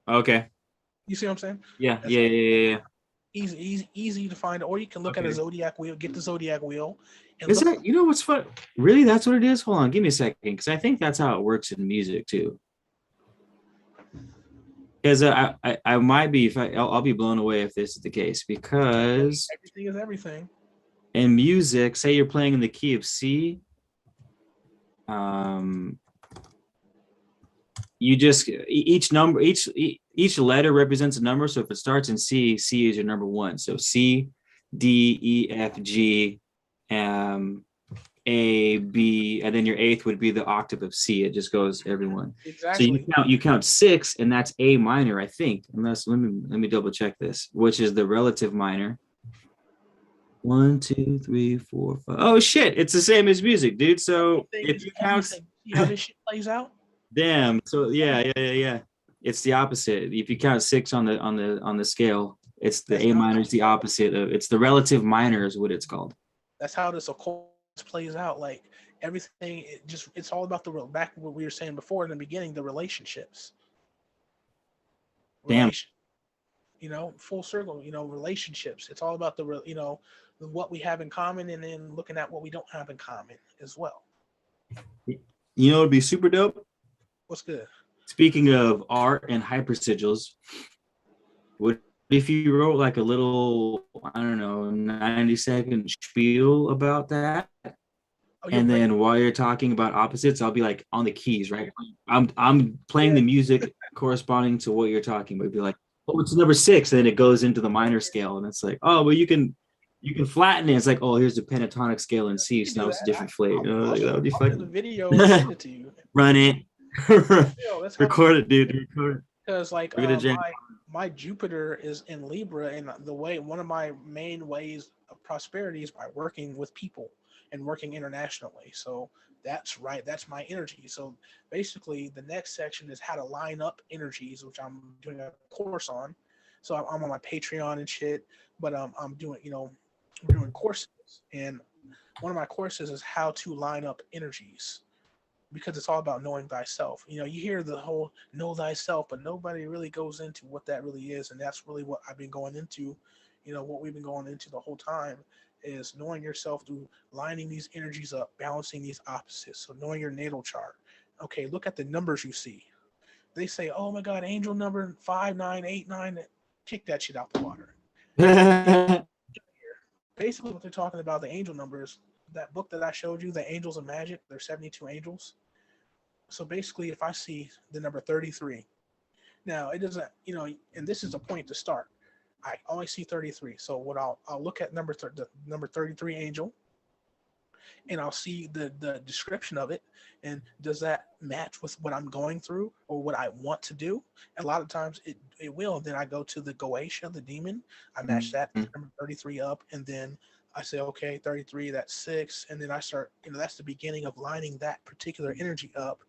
Okay. You see what I'm saying? Yeah. Easy to find, or you can look at a zodiac wheel. Get the zodiac wheel. Is that, what's fun? Really, that's what it is? Hold on, give me a second, because I think that's how it works in music too. Because I might be, I'll be blown away if this is the case, because everything is everything. In music, say you're playing in the key of C, you just each letter represents a number. So if it starts in C, C is your number 1. So C, D, E, F, G, A, B, and then your 8th would be the octave of C. It just goes everyone. Exactly. So you count 6, and that's A minor, I think. Unless let me double check this, which is the relative minor. 1, 2, 3, 4, 5. Oh shit! It's the same as music, dude. So if you count, see how this shit plays out. Damn. So yeah. It's the opposite. If you count 6 on the scale, It's the That's A how minor is the opposite of, it's the relative minor is what it's called. that's how this occult plays out. Like everything, it's all about the real. Back what we were saying before in the beginning, the relationships. Damn. Relation, full circle. Relationships. It's all about what we have in common, and then looking at what we don't have in common as well. You know, it'd be super dope. What's good? Speaking of art and hyper sigils, what if you wrote like a little, I don't know, 90-second spiel about that? Oh, And then while you're talking about opposites, I'll be like on the keys, right? I'm playing the music corresponding to what you're talking about. It'd be like, oh, it's number 6, and then it goes into the minor scale, and it's like, oh, well, you can flatten it. It's like, oh, here's the pentatonic scale in C, so now it's a different flavor. Like, that would be I'll do the fucking video and send it to you. run it, record it, dude. Record it. Because like my Jupiter is in Libra, and one of my main ways of prosperity is by working with people and working internationally. So that's right. That's my energy. So basically, the next section is how to line up energies, which I'm doing a course on. So I'm on my Patreon and shit, but I'm doing we're doing courses, and one of my courses is how to line up energies, because it's all about knowing thyself. You hear the whole know thyself, but nobody really goes into what that really is. And that's really what I've been going into. What we've been going into the whole time is knowing yourself through lining these energies up, balancing these opposites. So knowing your natal chart. Okay, look at the numbers you see. They say, oh my God, angel number 5989, kick that shit out the water. Basically what they're talking about, the angel numbers, that book that I showed you, the Angels of Magick, there's 72 angels. So basically, if I see the number 33, now it doesn't, and this is a point to start. I always see 33. So what I'll look at the number 33 angel, and I'll see the description of it, and does that match with what I'm going through or what I want to do? A lot of times it will. Then I go to the Goetia, the demon. I match that number 33 up, and then I say, okay, 33, that's 6. And then I start, that's the beginning of lining that particular energy up.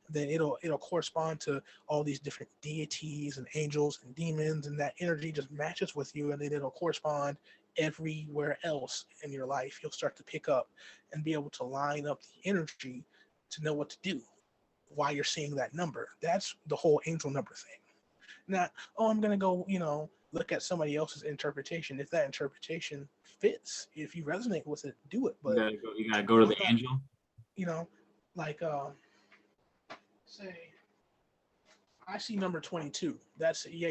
Then it'll correspond to all these different deities and angels and demons, and that energy just matches with you, and then it'll correspond everywhere else in your life. You'll start to pick up and be able to line up the energy to know what to do while you're seeing that number. That's the whole angel number thing. Not, oh, I'm going to go, look at somebody else's interpretation. If that interpretation fits, if you resonate with it, do it. But you gotta go to the angel. Like say I see number 22. That's yeah.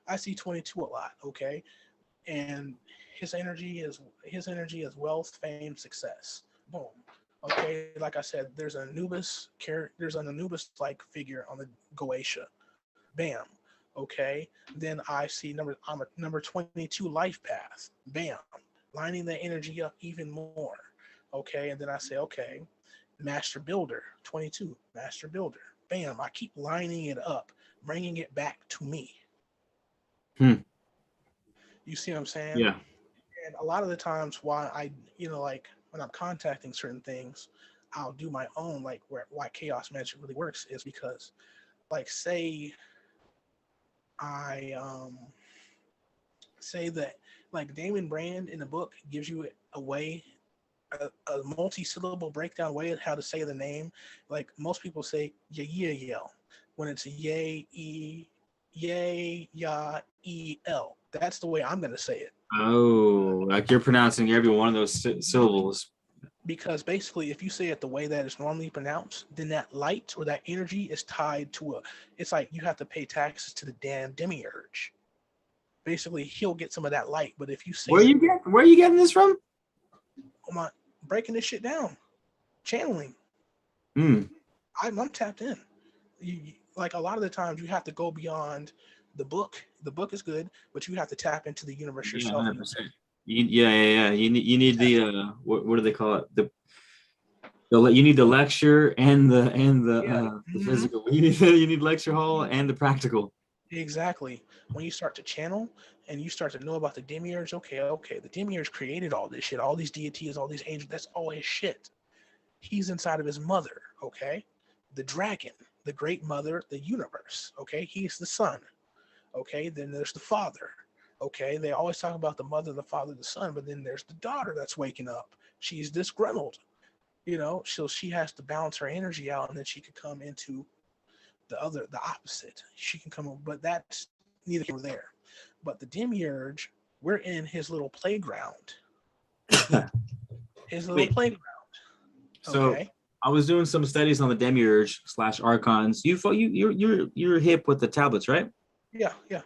I see 22 a lot, okay? And his energy is wealth, fame, success. Boom. Okay, like I said, there's an Anubis like figure on the Goetia. Bam. Okay. Then I see number 22 life path. Bam. Lining the energy up even more. Okay. And then I say, okay, master builder, 22, master builder. Bam. I keep lining it up, bringing it back to me. You see what I'm saying? Yeah. And a lot of the times why I, like when I'm contacting certain things, I'll do my own, like why chaos magic really works is because, like, say I say that, like, Damon Brand in the book gives you a way, a multi-syllable breakdown way of how to say the name. Like most people say yell when it's yay ya e l. That's the way I'm gonna say it. Oh, like you're pronouncing every one of those syllables. Because basically, if you say it the way that it's normally pronounced, then that light or that energy is tied to it's like you have to pay taxes to the damn demiurge. Basically, he'll get some of that light. But if you say, where are you getting this from? I'm breaking this shit down, channeling. I'm tapped in. Like a lot of the times, you have to go beyond the book. The book is good, but you have to tap into the universe yourself. 100%. Yeah. You need the what do they call it? You need the lecture and the physical. You need lecture hall and the practical. Exactly. When you start to channel and you start to know about the demiurge, okay, the demiurge created all this shit, all these deities, all these angels. That's all his shit. He's inside of his mother. Okay, the dragon, the great mother, the universe. Okay, he's the son. Okay, then there's the father. Okay, they always talk about the mother, the father, the son, but then there's the daughter that's waking up. She's disgruntled, so she has to balance her energy out, and then she could come into the opposite. She can come, but that's neither here nor there. But the demiurge, we're in his little playground. His little Wait. playground. So Okay. I was doing some studies on the demiurge / archons. You're hip with the tablets, right? Yeah, yeah.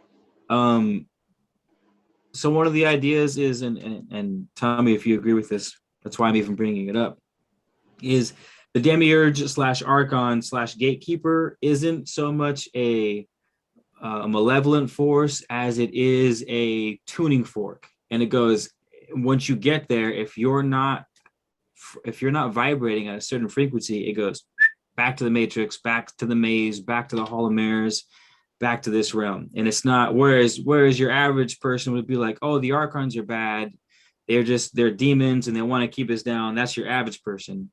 So one of the ideas is, and tell me if you agree with this. That's why I'm even bringing it up. Is the demiurge / archon / gatekeeper isn't so much a malevolent force as it is a tuning fork, and it goes, once you get there, if you're not vibrating at a certain frequency, it goes back to the matrix, back to the maze, back to the hall of mirrors, back to this realm. And it's not, whereas your average person would be like, oh, the archons are bad, they're demons and they want to keep us down. That's your average person.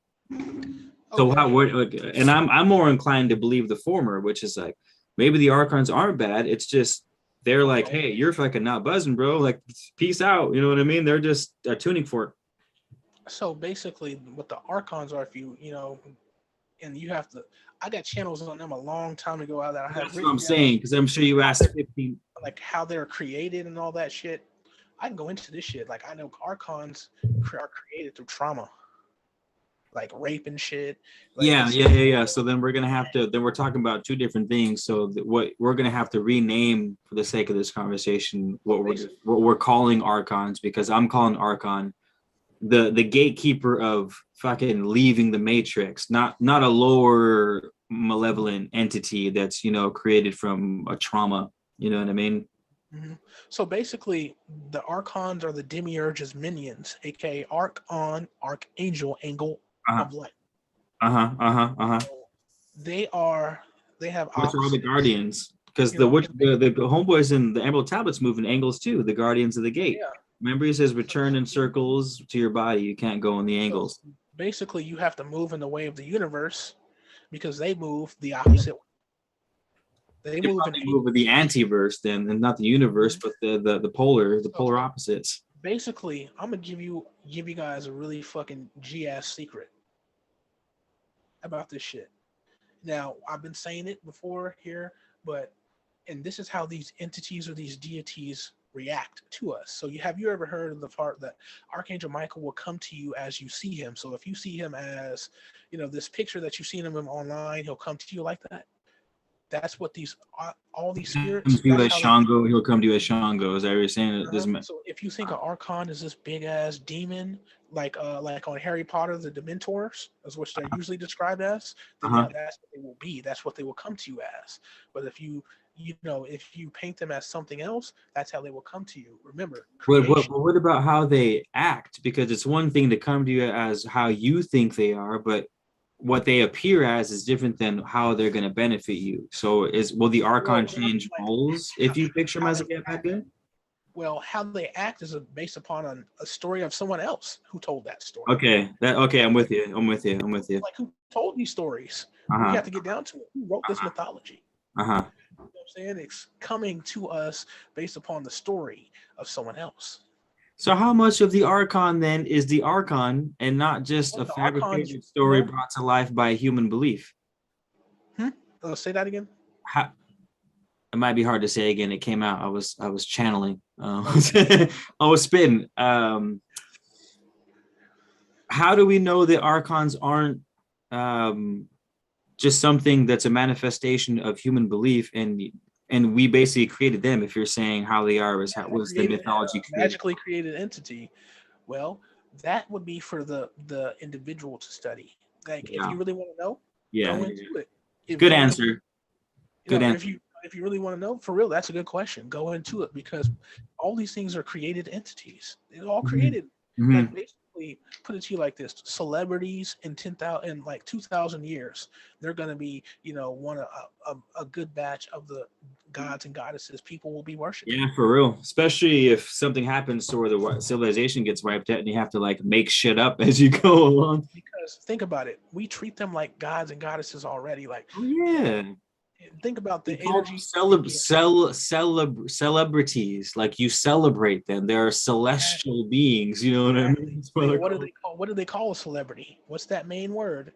So and I'm more inclined to believe the former, which is like, maybe the archons aren't bad, it's just they're like, hey, you're fucking not buzzing, bro, like, peace out, you know what I mean? They're just a tuning fork. So basically, what the archons are, if and you have to, I got channels on them a long time ago that I have. That's what I'm saying, because I'm sure you asked 15, like how they're created and all that shit. I can go into this shit. Like, I know archons are created through trauma, like rape and shit. Like, yeah. So then we're talking about two different things. So what we're gonna have to rename, for the sake of this conversation, what we're calling archons, because I'm calling archon the gatekeeper of fucking leaving the matrix, not a lower malevolent entity that's created from a trauma. You know what I mean? Mm-hmm. So basically, the archons are the demiurge's minions, aka archon, archangel, angle of light. They have Which are all the opposites. guardians, because the homeboys in the Emerald Tablets move in angles too. The guardians of the gate. Yeah. Remember, he says return in circles to your body. You can't go in the angles. So basically, you have to move in the way of the universe, because they move the opposite way. They move with the antiverse then, and not the universe, but the polar opposites. Basically, I'm gonna give you guys a really fucking G-ass secret about this shit. Now, I've been saying it before here, and this is how these entities or these deities react to us. So have you ever heard of the part that Archangel Michael will come to you as you see him? So if you see him as, this picture that you've seen of him online, he'll come to you like that. That's what all these spirits. He'll come to you as Shango. Is that what you're saying? So if you think an Archon is this big ass demon, like on Harry Potter, the Dementors, is what they're usually described as, then that's what they will be. That's what they will come to you as. But if you paint them as something else, that's how they will come to you. Remember, what about how they act? Because it's one thing to come to you as how you think they are, but what they appear as is different than how they're going to benefit you. So will the Archon change roles if you picture them as a bad guy? Well, how they act is based upon a story of someone else who told that story. Okay, I'm with you. Like, who told these stories? We have to get down to it. Who wrote this mythology? You know what I'm saying? It's coming to us based upon the story of someone else. So how much of the Archon then is the Archon and not just a fabricated story brought to life by human belief? Say that again. It might be hard to say again. It came out. I was channeling. I was spitting. How do we know that Archons aren't just something that's a manifestation of human belief, and we basically created them? If you're saying how they are was the mythology created? Magically created entity. Well, that would be for the individual to study. Like, if you really want to know, go into it. Good answer. If you really want to know, for real, that's a good question. Go into it, because all these things are created entities. They're all created. Like, basically, put it to you like this: celebrities in 2,000 years, they're going to be, a good batch of the gods and goddesses people will be worshiping. Yeah, for real. Especially if something happens to where the civilization gets wiped out and you have to make shit up as you go along. Because think about it, we treat them like gods and goddesses already. Like, Think about the Call energy. celebrities, like you celebrate them. They're celestial beings. You know what I mean? That's what What do they call? What do they call a celebrity? What's that main word?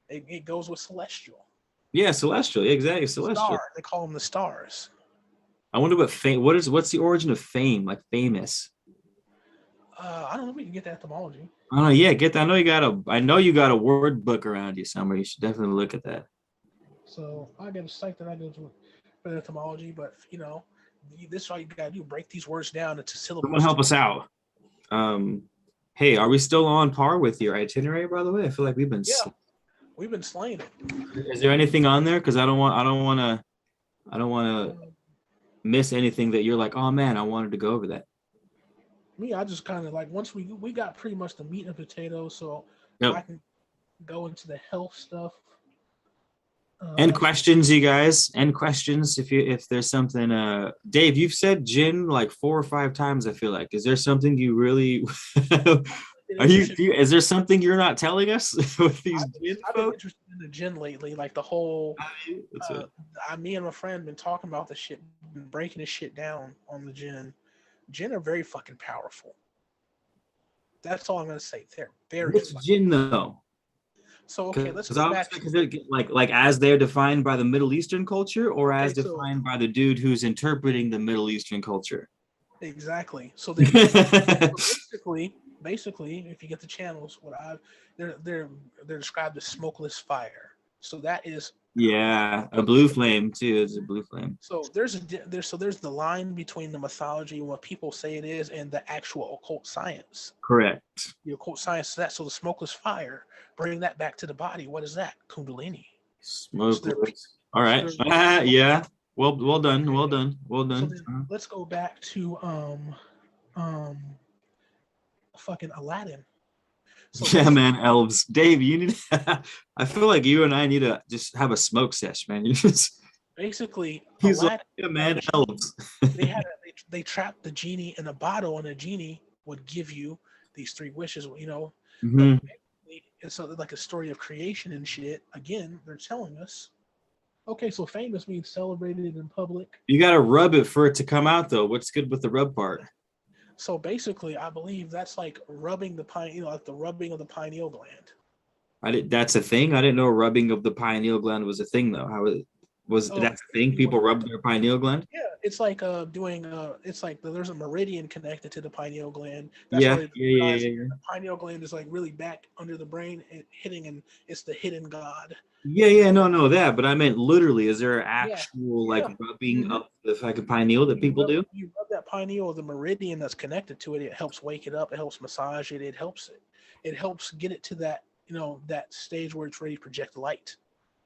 It goes with celestial. Yeah, celestial. Exactly, celestial. Star. They call them the stars. I wonder what fame. What's the origin of fame? Like famous. I don't know if we can get that etymology. I don't know. Yeah, get that. I know you got a word book around you somewhere. You should definitely look at that. So I got a site that I go to for the etymology, but this is all you gotta do: break these words down into syllables. Someone help us out. Hey, are we still on par with your itinerary? By the way, I feel like we've been slaying it. Is there anything on there? Because I don't want to miss anything that you're like, oh man, I wanted to go over that. Me, I just kind of like once we got pretty much the meat and potatoes, so I can go into the health stuff. And questions, you guys. And questions if there's something. Dave, you've said gin like 4 or 5 times. I feel like. Is there something you really? Is there something you're not telling us with these gin? I've been interested in the gin lately, like the whole. Me and my friend been talking about the shit, been breaking this shit down on the gin. Gin are very fucking powerful. That's all I'm gonna say. They're very. What's gin though? So okay, let's go back to like as they're defined by the Middle Eastern culture, or as defined by the dude who's interpreting the Middle Eastern culture. Exactly. So basically, if you get the channels, they're described as smokeless fire. So that is a blue flame too. It's a blue flame. So there's the line between the mythology and what people say it is and the actual occult science. Correct. The occult science is that. So the smokeless fire, bring that back to the body. What is that? Kundalini. Smokeless. All right. Yeah. Well done. So let's go back to fucking Aladdin. So yeah, man, elves. Dave, you need. I feel like you and I need to just have a smoke sesh, man. You just basically. He's Aladdin, like, yeah, man, elves. They trapped the genie in a bottle, and the genie would give you these 3 wishes. Mm-hmm. It's like a story of creation and shit. Again, they're telling us. Okay, so famous means celebrated in public. You got to rub it for it to come out, though. What's good with the rub part? So basically, I believe that's like rubbing the like the rubbing of the pineal gland. That's a thing. I didn't know rubbing of the pineal gland was a thing, though. How was that a thing? People rub their pineal gland. Yeah, it's like doing. It's like there's a meridian connected to the pineal gland. That's yeah. The pineal gland is like really back under the brain and hitting, and it's the hidden god. Yeah, no, that. But I meant literally. Is there actual rubbing of the fucking pineal that people do? You rub that pineal, the meridian that's connected to it. It helps wake it up. It helps massage it. It helps get it to that that stage where it's ready to project light.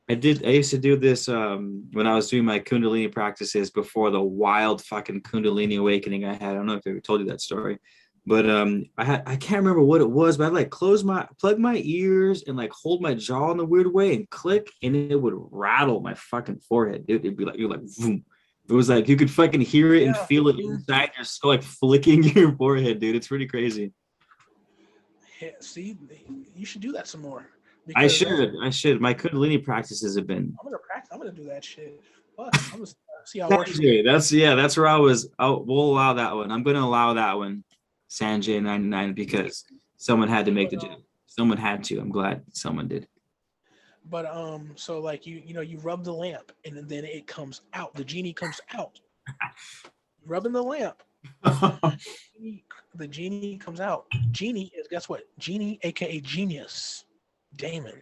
I used to do this when I was doing my Kundalini practices before the wild fucking Kundalini awakening I had. I don't know if I ever told you that story. But I can't remember what it was, but I'd like plug my ears and like hold my jaw in a weird way and click, and it would rattle my fucking forehead, dude. It'd be like, you're like, boom. It was like you could fucking hear it and feel it inside your skull, like flicking your forehead, dude. It's pretty crazy. Yeah, see, you should do that some more. I should. My Kundalini practices have been. I'm gonna practice. I'm gonna do that shit. I'm gonna see how it works. That's where I was. We'll allow that one. I'm gonna allow that one. Sanjay 99 because someone had to make the gym. Someone had to. I'm glad someone did. But so like you rub the lamp and then it comes out. The genie comes out. Rubbing the lamp. The genie comes out. Genie is, guess what? Genie, aka genius. Damon.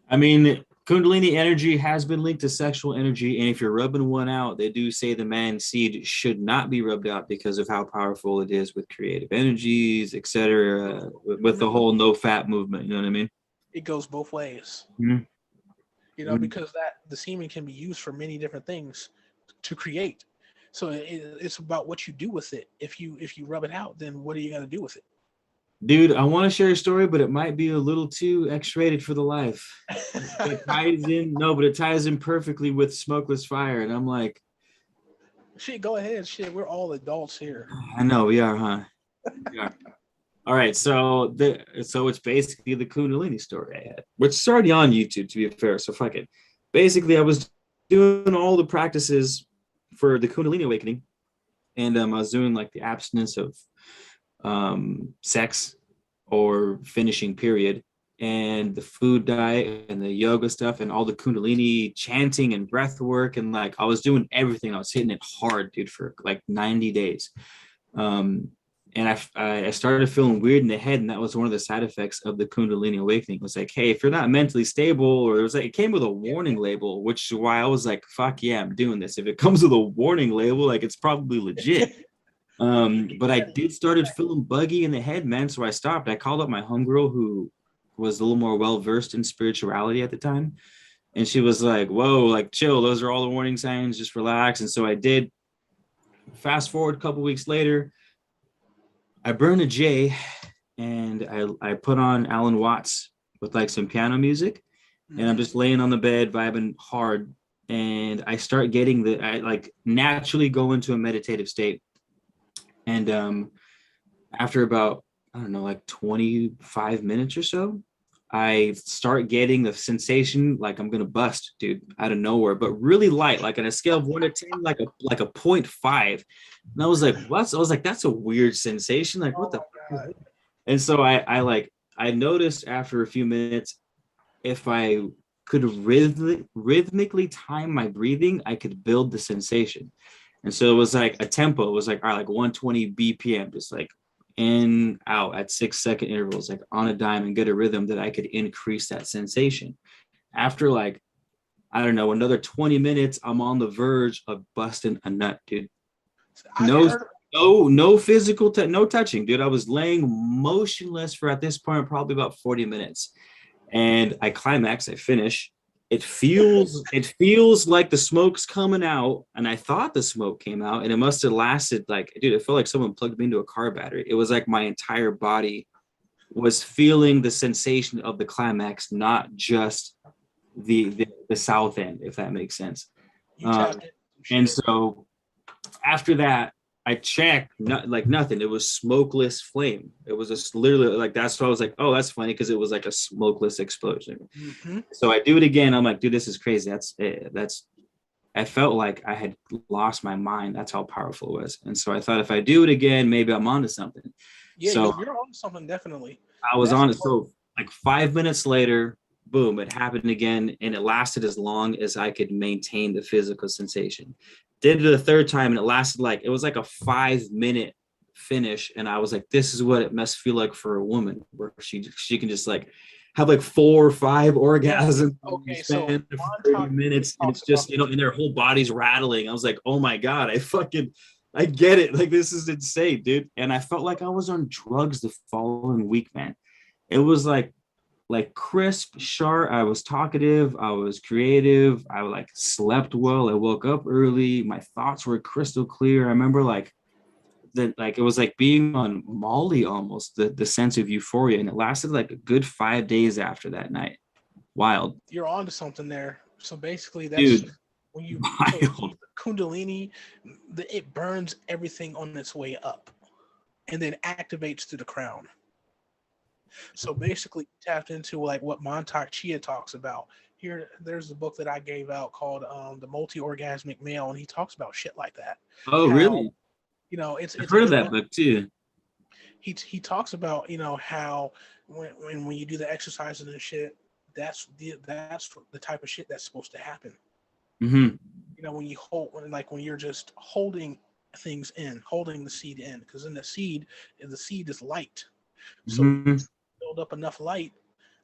I mean, Kundalini energy has been linked to sexual energy, and if you're rubbing one out, they do say the man seed should not be rubbed out because of how powerful it is with creative energies, etc. With the whole no fat movement, you know what I mean? It goes both ways. Mm-hmm. Because the semen can be used for many different things to create. So it's about what you do with it. If you rub it out, then what are you gonna do with it? Dude, I want to share a story, but it might be a little too X-rated for the life. It ties in perfectly with smokeless fire, and I'm like, shit, go ahead, shit. We're all adults here. I know we are, huh? Yeah. All right, so it's basically the Kundalini story I had, which is already on YouTube, to be fair. So fuck it. Basically, I was doing all the practices for the Kundalini awakening, and I was doing like the abstinence of sex or finishing period, and the food diet and the yoga stuff and all the Kundalini chanting and breath work, and like I was doing everything. I was hitting it hard, dude, for like 90 days. And I started feeling weird in the head, and that was one of the side effects of the Kundalini awakening. It was like, hey, if you're not mentally stable, or it was like, it came with a warning label, which is why I was like, fuck yeah, I'm doing this. If it comes with a warning label, like it's probably legit. But I did started feeling buggy in the head, man. So I stopped. I called up my homegirl who was a little more well versed in spirituality at the time, and she was like, whoa, like chill. Those are all the warning signs. Just relax. And so I did. Fast forward a couple weeks later, I burned a J, and I put on Alan Watts with like some piano music, and I'm just laying on the bed vibing hard, and I start getting I like naturally go into a meditative state, and after about, I don't know, like 25 minutes or so, I start getting the sensation like I'm gonna bust, dude, out of nowhere, but really light, like on a scale of 1 to 10, like a 0.5. And I was like, what? I was like, that's a weird sensation. Like, what the fuck? And so I noticed after a few minutes, if I could rhythmically time my breathing, I could build the sensation. And so it was like a tempo. It was like, all right, like 120 BPM, just like in, out at 6-second intervals, like on a dime, and get a rhythm that I could increase that sensation. After like, I don't know, another 20 minutes, I'm on the verge of busting a nut, dude. No physical, no touching, dude. I was laying motionless for, at this point, probably about 40 minutes. And I climax, I finish. It feels like the smoke's coming out, and I thought the smoke came out, and it must have lasted like, dude, it felt like someone plugged me into a car battery. It was like my entire body was feeling the sensation of the climax, not just the south end, if that makes sense. And so after that, I checked, like nothing. It was smokeless flame. It was just literally like, that's why I was like, oh, that's funny, because it was like a smokeless explosion. So I do it again. I'm like, dude, this is crazy. That's I felt like I had lost my mind. That's how powerful it was. And so I thought, if I do it again, maybe I'm onto something. Yeah, so you're on something, definitely. I was on it. So like 5 minutes later, boom, it happened again, and it lasted as long as I could maintain the physical sensation. Did it a third time, and it lasted like, it was like a 5-minute finish, and I was like, this is what it must feel like for a woman, where she can just like have like 4 or 5 orgasms. Okay, so 30 minutes, and it's just, and their whole body's rattling. I was like, oh my god, I get it. Like, this is insane, dude. And I felt like I was on drugs the following week, man. It was like crisp, sharp. I was talkative. I was creative. I like slept well. I woke up early. My thoughts were crystal clear. I remember like it was like being on Molly almost, the sense of euphoria. And it lasted like a good 5 days after that night. Wild. You're on to something there. So basically, that's dude, when you Kundalini, it burns everything on its way up, and then activates to the crown. So basically, tapped into like what Montauk Chia talks about. Here, there's a book that I gave out called "The Multi-Orgasmic Male," and he talks about shit like that. Oh, really? It's heard of that book too. He talks about how when you do the exercises and shit, that's the type of shit that's supposed to happen. When you when you're just holding things in, holding the seed in, because in the seed is light. So build up enough light,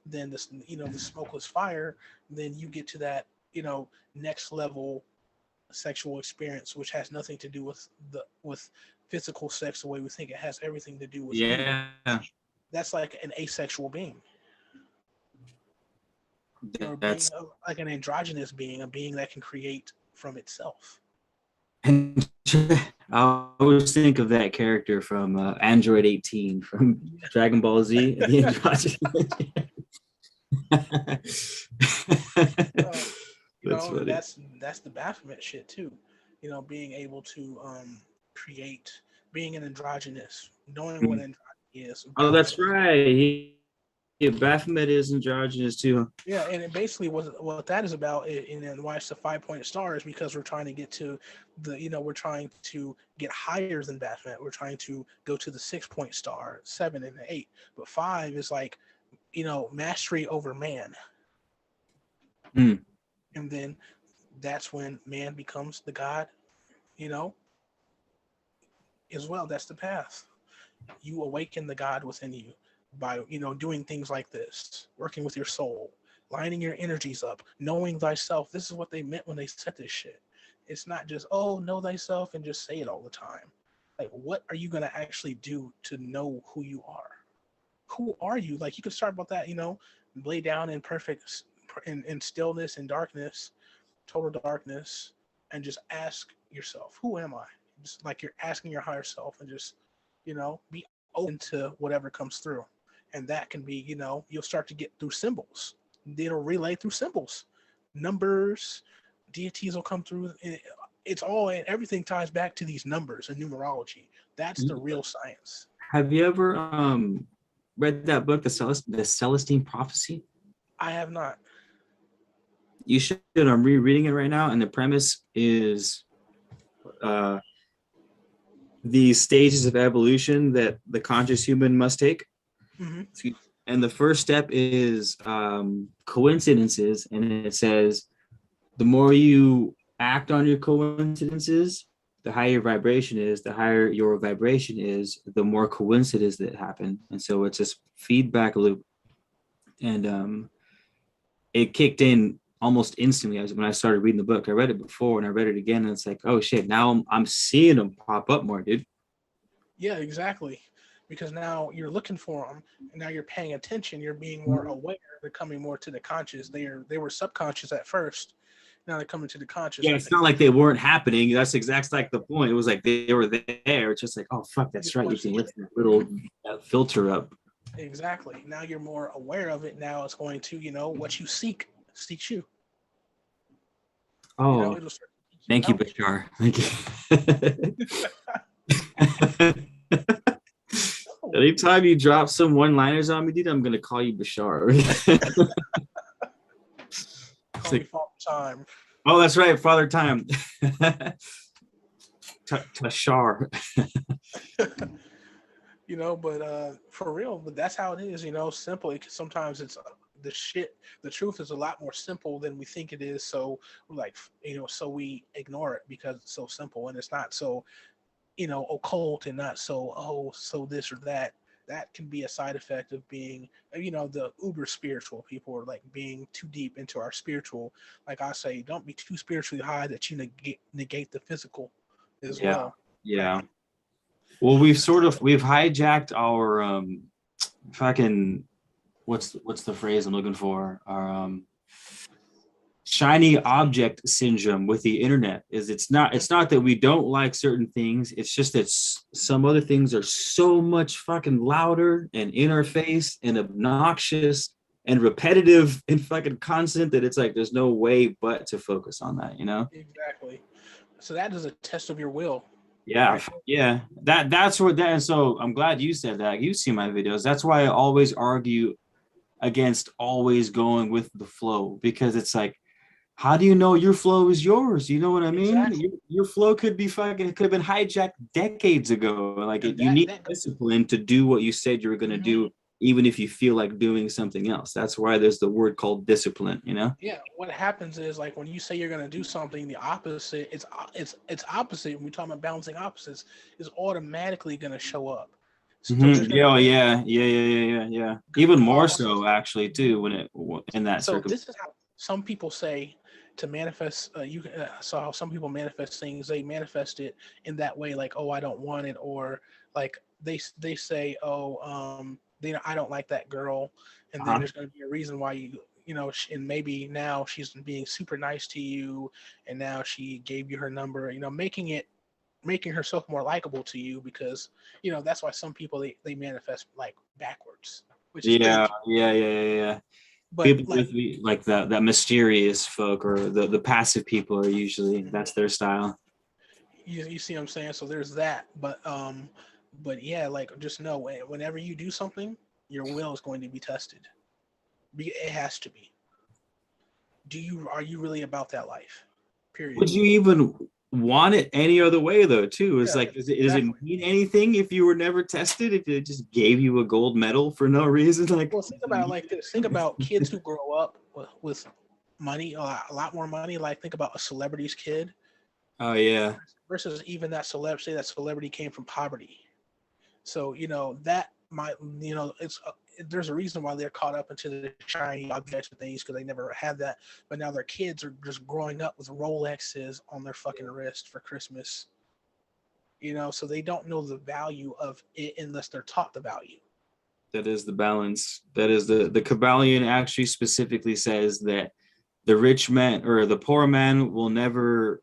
then this the smokeless fire, then you get to that next level sexual experience, which has nothing to do with physical sex the way we think. It has everything to do with being. That's like an asexual being. That's being like an androgynous being, a being that can create from itself. And I always think of that character from Android 18 from Dragon Ball Z. The androgynous. That's the Baphomet shit too. Being able to being an androgynous, knowing what androgyny is. Oh, that's right. Yeah, Baphomet is androgynous too. Yeah, and it basically what that is about, and why it's the 5-point star is because we're trying to get to we're trying to get higher than Baphomet. We're trying to go to the 6-point star, 7 and 8. But 5 is like, mastery over man. Mm. And then that's when man becomes the god, as well. That's the path. You awaken the God within you by, doing things like this, working with your soul, lining your energies up, knowing thyself. This is what they meant when they said this shit. It's not just, oh, know thyself and just say it all the time. Like, what are you going to actually do to know who you are? Who are you? Like, you could start about that, lay down in perfect, in stillness and darkness, total darkness, and just ask yourself, who am I? Just like you're asking your higher self, and just, be open to whatever comes through. And that can be, you'll start to get through symbols. It'll relay through symbols, numbers, deities will come through. It's all, and everything ties back to these numbers and numerology. That's the real science. Have you ever read that book, the Celestine Prophecy? I have not. You should. I'm rereading it right now, and the premise is the stages of evolution that the conscious human must take. Mm-hmm. And the first step is coincidences, and it says the more you act on your coincidences, the higher your vibration is, the higher your vibration is, the more coincidences that happen. And so it's this feedback loop. And it kicked in almost instantly when I started reading the book. I read it before and I read it again, and it's like, oh shit, now I'm seeing them pop up more, dude. Yeah, exactly. Because now you're looking for them, and now you're paying attention. You're being more aware. They're coming more to the conscious. They were subconscious at first. Now they're coming to the conscious. Yeah, it's not like they weren't happening. That's exactly like the point. It was like they were there. It's just like, oh fuck, that's right. You can lift that little filter up. Exactly. Now you're more aware of it. Now it's going to, what you seeks you. Oh, thank you, Bashar. Thank you. Anytime you drop some one-liners on me, dude, I'm gonna call you Bashar. Call me Father Time. Oh, that's right, Father Time. Bashar. But for real, but that's how it is. Simply. Sometimes it's the truth is a lot more simple than we think it is. So like, so we ignore it because it's so simple, and it's not so, occult, and not so, so this or that. That can be a side effect of being, the uber spiritual. People are like being too deep into our spiritual. Like I say, don't be too spiritually high that you negate the physical as well. Yeah. Well, we've hijacked our fucking what's the phrase I'm looking for? Our shiny object syndrome with the internet. It's not that we don't like certain things, it's just that some other things are so much fucking louder and in our face and obnoxious and repetitive and fucking constant that it's like there's no way but to focus on that, Exactly. So that is a test of your will. Yeah, right? Yeah. That's what that. And so I'm glad you said that. You see my videos. That's why I always argue against always going with the flow, because it's like, how do you know your flow is yours? You know what I mean? Exactly. Your flow could be fucking, it could have been hijacked decades ago. Like you need discipline to do what you said you were going to do, even if you feel like doing something else. That's why there's the word called discipline, Yeah. What happens is, like, when you say you're going to do something, the opposite, it's opposite. When we talk about balancing opposites, is automatically going to show up. So yeah. Even more so, actually, too, when it in that circumstance. This is how some people say to manifest. So how some people manifest things. They manifest it in that way, like, oh, I don't want it, or like they say, oh, I don't like that girl, and then there's going to be a reason why you and maybe now she's being super nice to you, and now she gave you her number, making herself more likable to you, because that's why some people they manifest like backwards, which is yeah. But people like that mysterious folk, or the passive people, are usually that's their style. You see what I'm saying? So there's that, but yeah, like, just know whenever you do something, Your will is going to be tested. It has to be. Are you really about that life? Period. Would you even want it any other way though? Too, it's Yeah, like, does it mean anything if you were never tested? If it just gave you a gold medal for no reason? Like, well, think about it like this. Think about kids who grow up with money, a lot more money. Like, think about a celebrity's kid. Oh yeah, Versus even that celebrity. Say that celebrity came from poverty. So that might it's there's a reason why they're caught up into the shiny objects and things because they never had that. But now their kids are just growing up with Rolexes on their fucking wrist for Christmas. So they don't know the value of it unless they're taught the value. that is the balance. That is the Kabbalion actually specifically says that the rich man or the poor man will never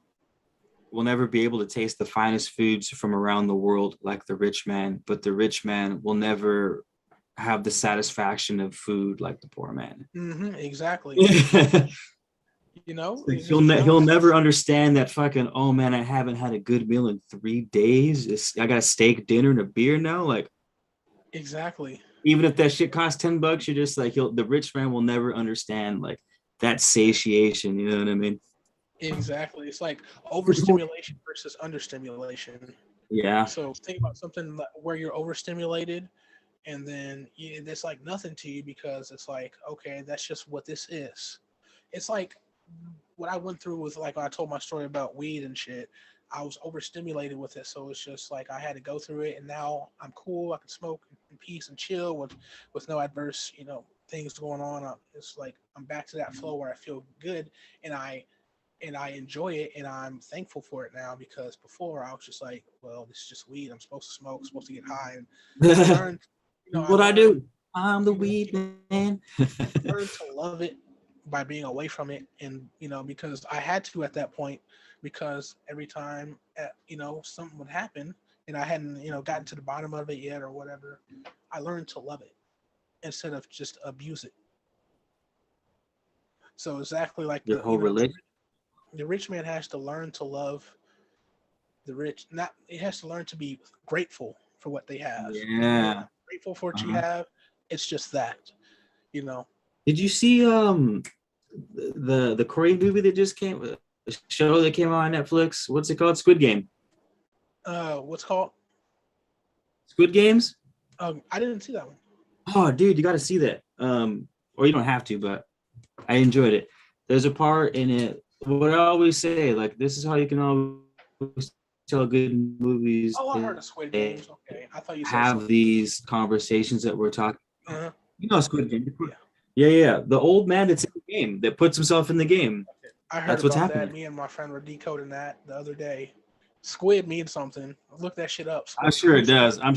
be able to taste the finest foods from around the world like the rich man, but the rich man will never have the satisfaction of food like the poor man. Exactly. Like he'll never understand that fucking, oh man, I haven't had a good meal in 3 days. I got a steak dinner and a beer now. Like, exactly. even if that shit costs $10, you're just like, the rich man will never understand like that satiation. You know what I mean? Exactly. It's like overstimulation versus understimulation. Yeah. So think about something where you're overstimulated and then it's like nothing to you because it's like, okay, that's just what this is. It's like what I went through with, like, when I told my story about weed and shit. I was overstimulated with it, so it's just like I had to go through it, and now I'm cool. I can smoke in peace and chill with no adverse, things going on. It's like I'm back to that flow where I feel good, and I enjoy it, and I'm thankful for it now because before I was just like, well, this is just weed. I'm supposed to smoke, I'm supposed to get high, and I learned, what I do. I'm the weed man. learned to love it by being away from it, and because I had to at that point, because every time something would happen and I hadn't gotten to the bottom of it yet or whatever, I learned to love it instead of just abuse it. So exactly like Your whole religion. The rich man has to learn to love the rich. Not He has to learn to be grateful for what they have. Yeah. Grateful for what you have. It's just that. Did you see the Korean movie that just came, the show that came out on Netflix? What's it called? Squid Game. What's called? Squid Games? I didn't see that one. Oh, dude, you got to see that. Or you don't have to, but I enjoyed it. There's a part in it. What I always say, like, this is how you can always tell good movies. Oh, I heard of Squid Games. Okay, I thought you said have these conversations that we're talking. Uh-huh. Squid Game. Yeah. The old man that's in the game, that puts himself in the game. Okay. I heard that's what's about happening. that. Me and my friend were decoding that the other day. Squid means something. Look that shit up. I'm sure it does. I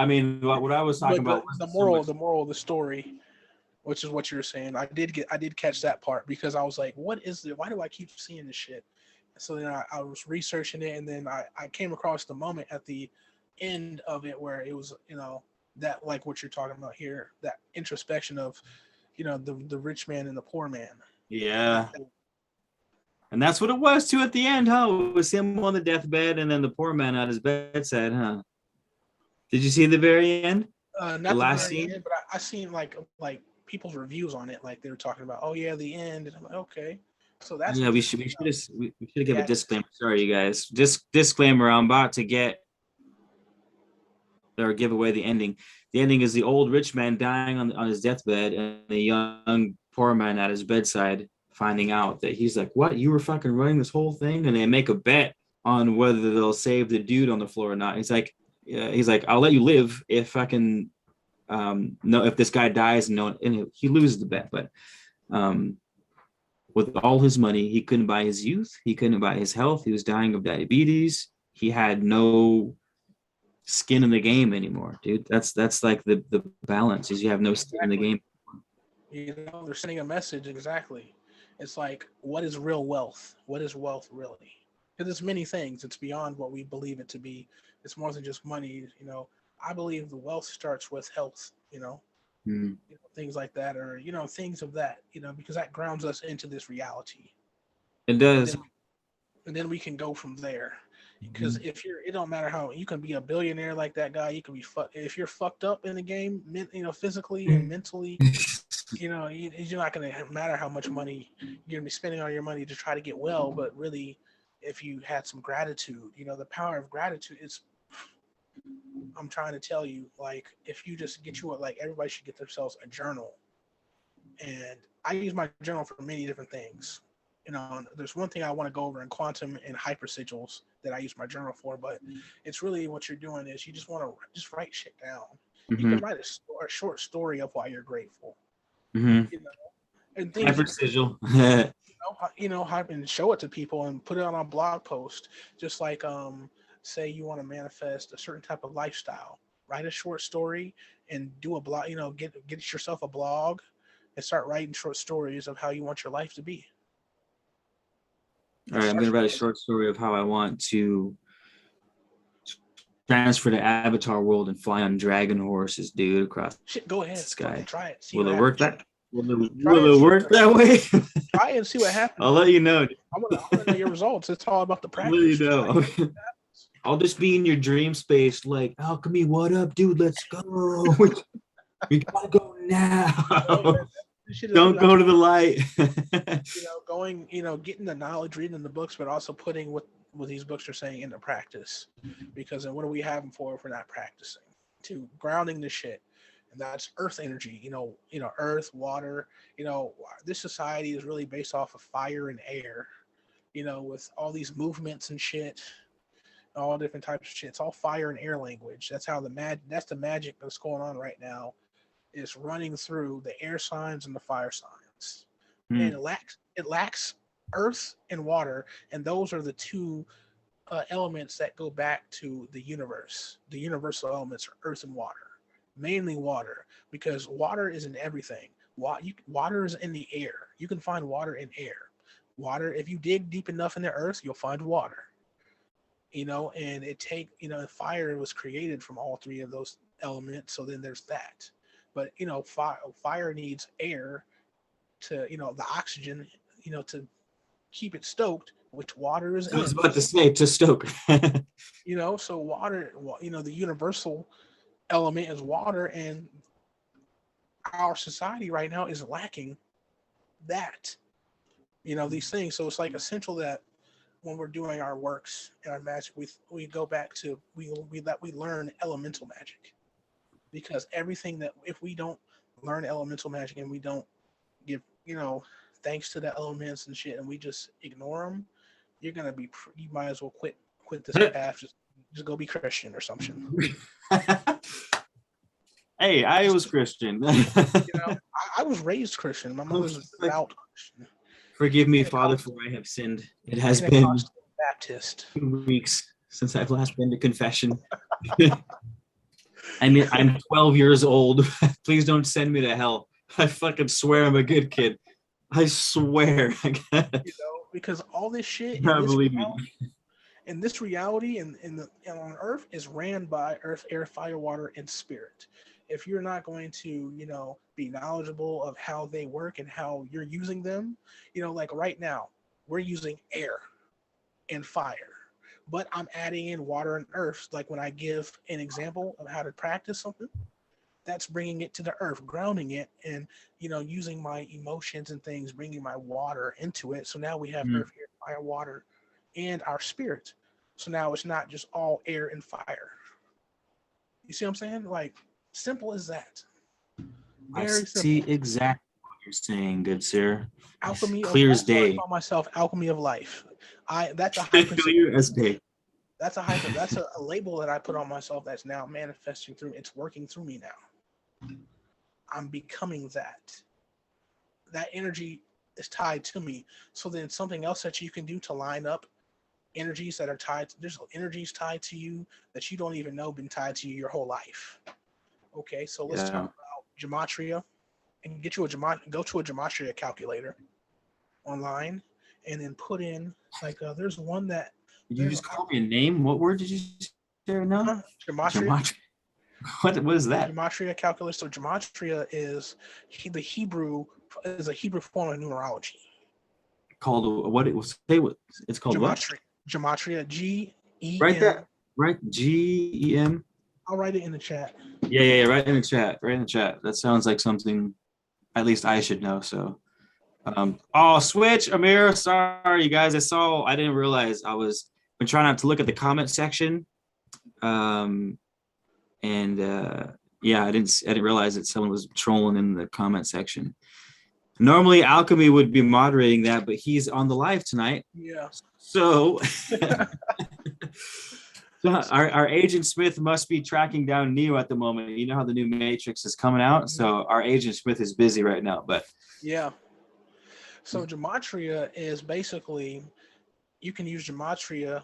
mean, what I was talking about. The moral of the story, which is what you're saying. I did catch that part because I was like, what is it? Why do I keep seeing this shit? So then I was researching it, and then I came across the moment at the end of it where it was, that, like what you're talking about here, that introspection of, the rich man and the poor man. Yeah. And that's what it was too at the end, huh? It was him on the deathbed and then the poor man at his bedside, huh? Did you see the very end? Not the last scene, but I seen like people's reviews on it, like they were talking about, oh yeah, the end, and I'm like, okay, so that's we should give a disclaimer. Sorry, you guys. Disclaimer. I'm about to give away the ending. The ending is the old rich man dying on his deathbed and the young poor man at his bedside finding out that he's like, what? You were fucking running this whole thing? And they make a bet on whether they'll save the dude on the floor or not. He's like, I'll let you live if I can, if this guy dies, and he loses the bet. But with all his money, he couldn't buy his youth. He couldn't buy his health. He was dying of diabetes. He had no skin in the game anymore, dude. That's like the balance is you have no skin in the game. They're sending a message. Exactly. It's like, what is real wealth? What is wealth really? Because it's many things. It's beyond what we believe it to be. It's more than just money. I believe the wealth starts with health. Things like that, or things of that. Because that grounds us into this reality. It does. And then we can go from there. Because if you're, it don't matter how you can be a billionaire like that guy. You can be if you're fucked up in the game, physically and mentally. You're not going to matter how much money you're going to be spending on your money to try to get well. But really, if you had some gratitude, the power of gratitude is. I'm trying to tell you, like, if you just get everybody should get themselves a journal. And I use my journal for many different things. There's one thing I want to go over in quantum and hyper sigils that I use my journal for, but it's really what you're doing is you just want to just write shit down. You can write a short story of why you're grateful. And things hyper sigil. And show it to people and put it on a blog post. Just like say you want to manifest a certain type of lifestyle, write a short story and do a blog. Get yourself a blog and start writing short stories of how you want your life to be. All right, I'm going to write a short story of how I want to transfer to Avatar world and fly on dragon horses, dude, across go ahead, the sky. Try it. Will it work that? Will it work that way? Try and see what happens. I'll let you know. I want to know your results. It's all about the practice. I'll let you know. I'll just be in your dream space, like, Alchemy, what up, dude? Let's go. We gotta go now. Don't go to the light. Getting the knowledge, reading the books, but also putting what these books are saying into practice. Because then what do we have them for if we're not practicing? To grounding the shit. And that's earth energy, earth, water. This society is really based off of fire and air, with all these movements and shit, all different types of shit. It's all fire and air language. That's how that's the magic that's going on right now. Is running through the air signs and the fire signs. And it lacks earth and water, and those are the two elements that go back to the universe. The universal elements are earth and water, mainly water, because water is in everything. Water is in the air. You can find water in air. Water, if you dig deep enough in the earth, you'll find water. And fire was created from all three of those elements. So then there's that. But fire needs air to the oxygen to keep it stoked, which water is. I was about to say to stoke. So water. The universal element is water, and our society right now is lacking that. These things. So it's like essential that when we're doing our works and our magic, we go back to we learn elemental magic. Because everything that if we don't learn elemental magic and we don't give thanks to the elements and shit and we just ignore them, you might as well quit this path. Just go be Christian or something. Hey, I was Christian. I was raised Christian. My mother was a devout Christian. Forgive me, Father, for I have sinned. It has been Baptist 2 weeks since I've last been to confession. I mean, I'm 12 years old. Please don't send me to hell. I fucking swear I'm a good kid. I swear. Because all this shit in this reality and on Earth is ran by Earth, air, fire, water, and spirit. If you're not going to, be knowledgeable of how they work and how you're using them, like right now, we're using air and fire. But I'm adding in water and earth. Like when I give an example of how to practice something, that's bringing it to the earth, grounding it, and using my emotions and things, bringing my water into it. So now we have earth, air, fire, water, and our spirit. So now it's not just all air and fire. You see what I'm saying? Like simple as that. Very simple. See exactly what you're saying, good sir. Alchemy, clear as day. I call myself alchemy of life. That's a hyper. Clear as day. That's a hyper. That's a label that I put on myself. That's now manifesting through. It's working through me now. I'm becoming that. That energy is tied to me. So then something else that you can do to line up energies that are tied. There's energies tied to you that you don't even know been tied to you your whole life. Okay, so let's talk about gematria, and go to a gematria calculator online, and then put in there's one that. Did you just call me a name? What word did you say right now? Gematria. What is that? Gematria calculus. So gematria is a Hebrew form of numerology. Called what? It was. Say what it's called. Gematria. What? Gematria. Write E-M. that. Right. GEM. I'll write it in the chat. Yeah. Right in the chat. Right in the chat. That sounds like something at least I should know. So, oh, switch, Amir. Sorry, you guys. I didn't realize been trying not to look at the comment section. And yeah, I didn't realize that someone was trolling in the comment section. Normally, Alchemy would be moderating that, but he's on the live tonight. Yeah. So, so our agent Smith must be tracking down Neo at the moment. You know how the new Matrix is coming out, so our agent Smith is busy right now. But yeah. So gematria is basically, you can use gematria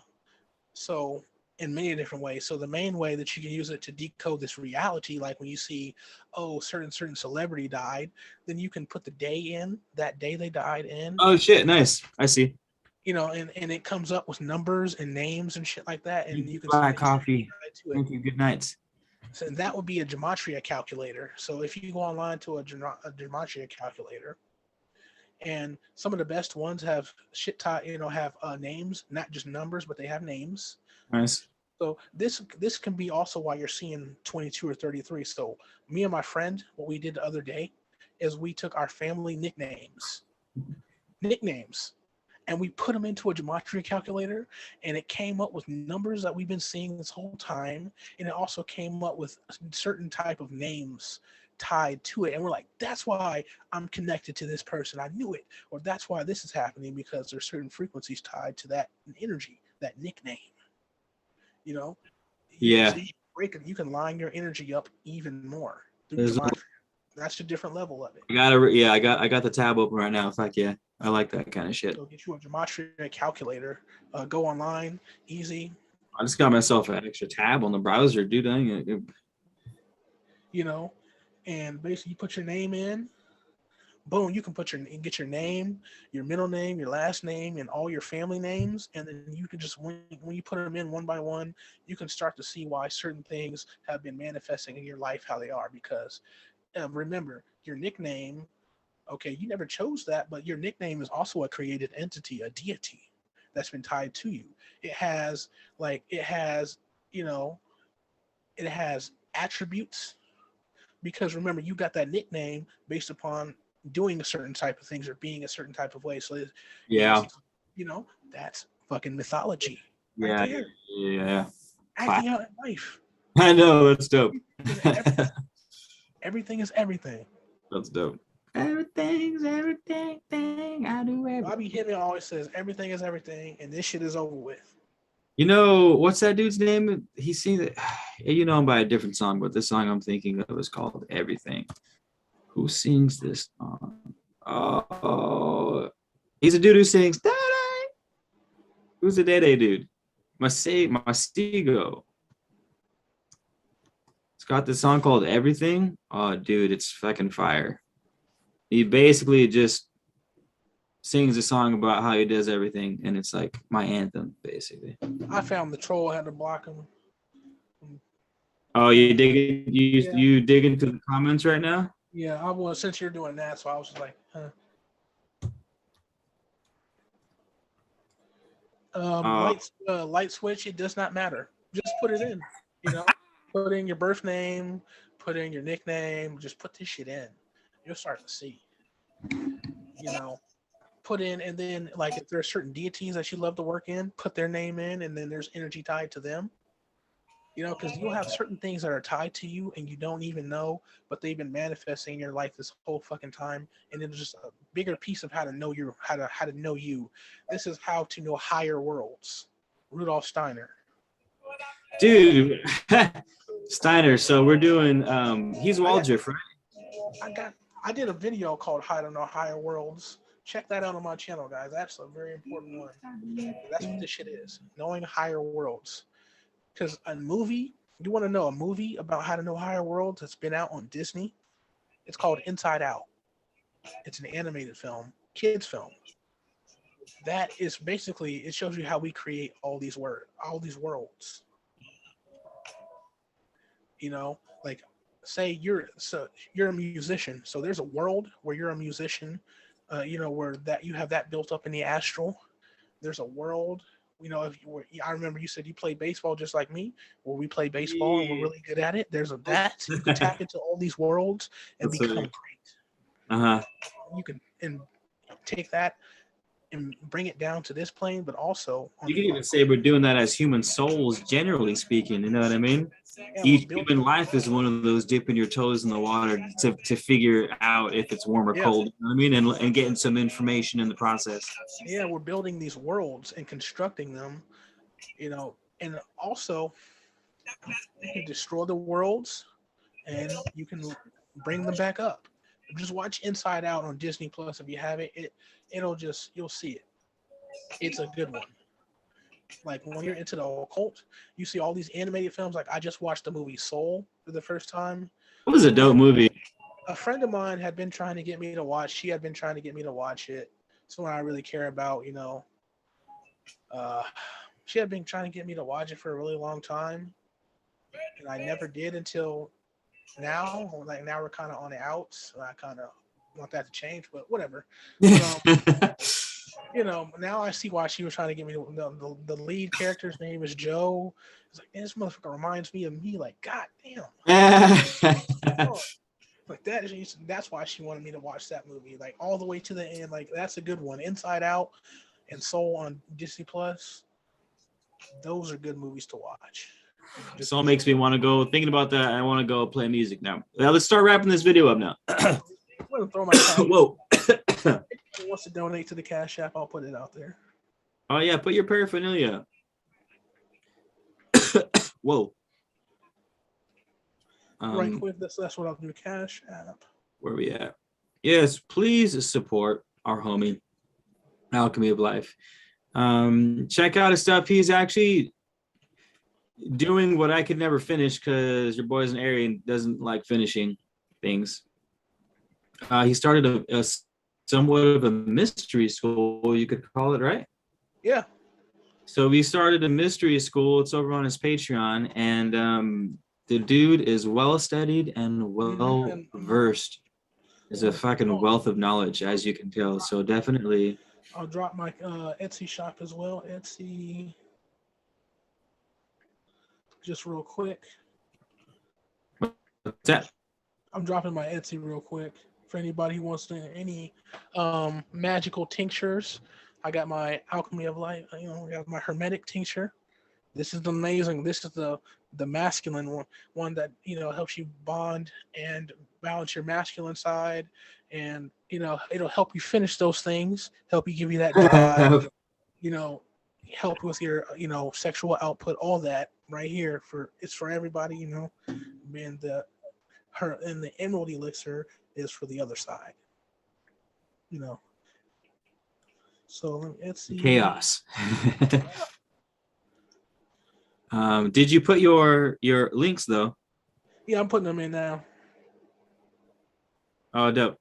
so in many different ways. So the main way that you can use it to decode this reality, like when you see, oh, certain celebrity died, then you can put the day in, that day they died in. Oh shit, nice. I see. You know, and it comes up with numbers and names and shit like that, and you can buy see coffee. to it. Thank you. Good night. So that would be a gematria calculator. So if you go online to a gematria calculator, and some of the best ones have shit tie, have names, not just numbers, but they have names. Nice. So this can be also why you're seeing 22 or 33. So me and my friend, what we did the other day is we took our family nicknames, and we put them into a gematria calculator, and it came up with numbers that we've been seeing this whole time, and it also came up with certain type of names tied to it, and we're like, that's why I'm connected to this person. I knew it, or that's why this is happening, because there's certain frequencies tied to that energy, that nickname. Yeah. So you can line your energy up even more through gematria. That's the different level of it. I got the tab open right now. Fuck yeah, I like that kind of shit. So get you a gematria calculator. Go online, easy. I just got myself an extra tab on the browser, dude. And basically you put your name in. Boom, you can get your name, your middle name, your last name, and all your family names, and then you can just when you put them in one by one, you can start to see why certain things have been manifesting in your life how they are. Because remember, your nickname, okay, you never chose that, but your nickname is also a created entity, a deity that's been tied to you. It has it has attributes, because remember, you got that nickname based upon doing a certain type of things or being a certain type of way. So that's fucking mythology. Yeah, right yeah. Acting out in life. I know, that's dope. Everything is everything. That's dope. Everything's everything. I do everything. Bobby Hemming always says everything is everything, and this shit is over with. You know, what's that dude's name? He sings it. You know him by a different song, but this song I'm thinking of is called Everything. Who sings this song? Oh, he's a dude who sings. Da-da. Who's the Dede dude? Masigo. It's got this song called Everything. Oh, dude, it's fucking fire. He basically just sings a song about how he does everything, and it's like my anthem, basically. I found the troll, had to block him. Oh, you dig into the comments right now? Yeah, I was, since you're doing that, so I was just like, huh. Light switch, it does not matter. Just put it in. Put in your birth name, put in your nickname, just put this shit in. You'll start to see. Put in, and then like if there are certain deities that you love to work in, put their name in, and then there's energy tied to them. Because you'll have certain things that are tied to you and you don't even know, but they've been manifesting in your life this whole fucking time. And it's just a bigger piece of how to know how to know you. This is how to know higher worlds. Rudolf Steiner. Dude, Steiner. So we're doing. He's Waldriff, right? I did a video called "How to Know Higher Worlds." Check that out on my channel, guys. That's a very important one. That's what this shit is: knowing higher worlds. Because you want to know a movie about how to know higher worlds that's been out on Disney? It's called Inside Out. It's an animated film, kids film. That is basically, it shows you how we create all these worlds. Like say you're a musician, so there's a world where you're a musician, where that you have that built up in the astral. There's a world you know, if you were, I remember you said you played baseball just like me. Well, we play baseball and we're really good at it. There's a that you can tap into all these worlds and That's become right. great. You can and take that and bring it down to this plane, but also on You can even say we're doing that as human souls, generally speaking. You know what I mean? Each human life is one of those dipping your toes in the water to figure out if it's warm or cold. You know what I mean? And getting some information in the process. Yeah, we're building these worlds and constructing them, you know, and also you can destroy the worlds and you can bring them back up. Just watch Inside Out on Disney Plus if you have it. It'll just, you'll see it. It's a good one. Like when you're into the occult, you see all these animated films. Like I just watched the movie Soul for the first time. It was a dope movie. A friend of mine had been trying to get me to watch. She had been trying to get me to watch it. It's one I really care about, you know. She had been trying to get me to watch it for a really long time, and I never did until now. Like now we're kind of on the outs. And I kind of want that to change, but whatever. You know, now I see why she was trying to get me. The lead character's name is Joe. It's like, man, this motherfucker reminds me of me. Like, god damn. Like that's why she wanted me to watch that movie, like all the way to the end. Like that's a good one. Inside Out and Soul on Disney Plus. Those are good movies to watch. This all makes me want to go. Thinking about that, I want to go play music now. Now let's start wrapping this video up now. I'm gonna throw my cash. Whoa. If anyone wants to donate to the Cash App, I'll put it out there. Oh yeah, put your paraphernalia. Whoa. Right quick, that's what I'll do. Cash App. Where we at? Yes, please support our homie, Alchemy of Life. Check out his stuff. He's actually doing what I could never finish because your boy's an Aryan, doesn't like finishing things. He started a somewhat of a mystery school, you could call it, right? Yeah. So we started a mystery school. It's over on his Patreon, and the dude is well studied and well versed. There's a fucking wealth of knowledge, as you can tell. So definitely. I'll drop my Etsy shop as well. Etsy. Just real quick. What's that? I'm dropping my Etsy real quick for anybody who wants to any magical tinctures. I got my Alchemy of Life. You know, I got my Hermetic tincture. This is amazing. This is the masculine one that, you know, helps you bond and balance your masculine side, and you know it'll help you finish those things, help you give you that drive, you know, help with your, you know, sexual output, all that right here. It's for everybody, you know. And the emerald elixir is for the other side, you know. So let's see. Chaos. Did you put your links though? Yeah, I'm putting them in now. Oh, dope.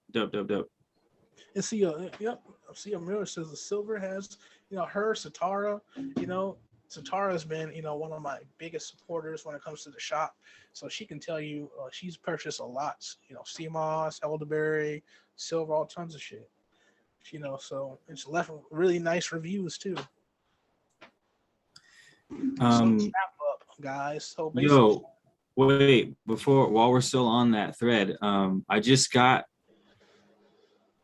And see, yep. See a mirror says the silver has, you know, her Satara. You know, Satara has been, you know, one of my biggest supporters when it comes to the shop. So she can tell you she's purchased a lot. You know, sea moss, elderberry, silver, all tons of shit. You know, so it's left really nice reviews too. So wrap up, guys. So yo, wait, while we're still on that thread, I just got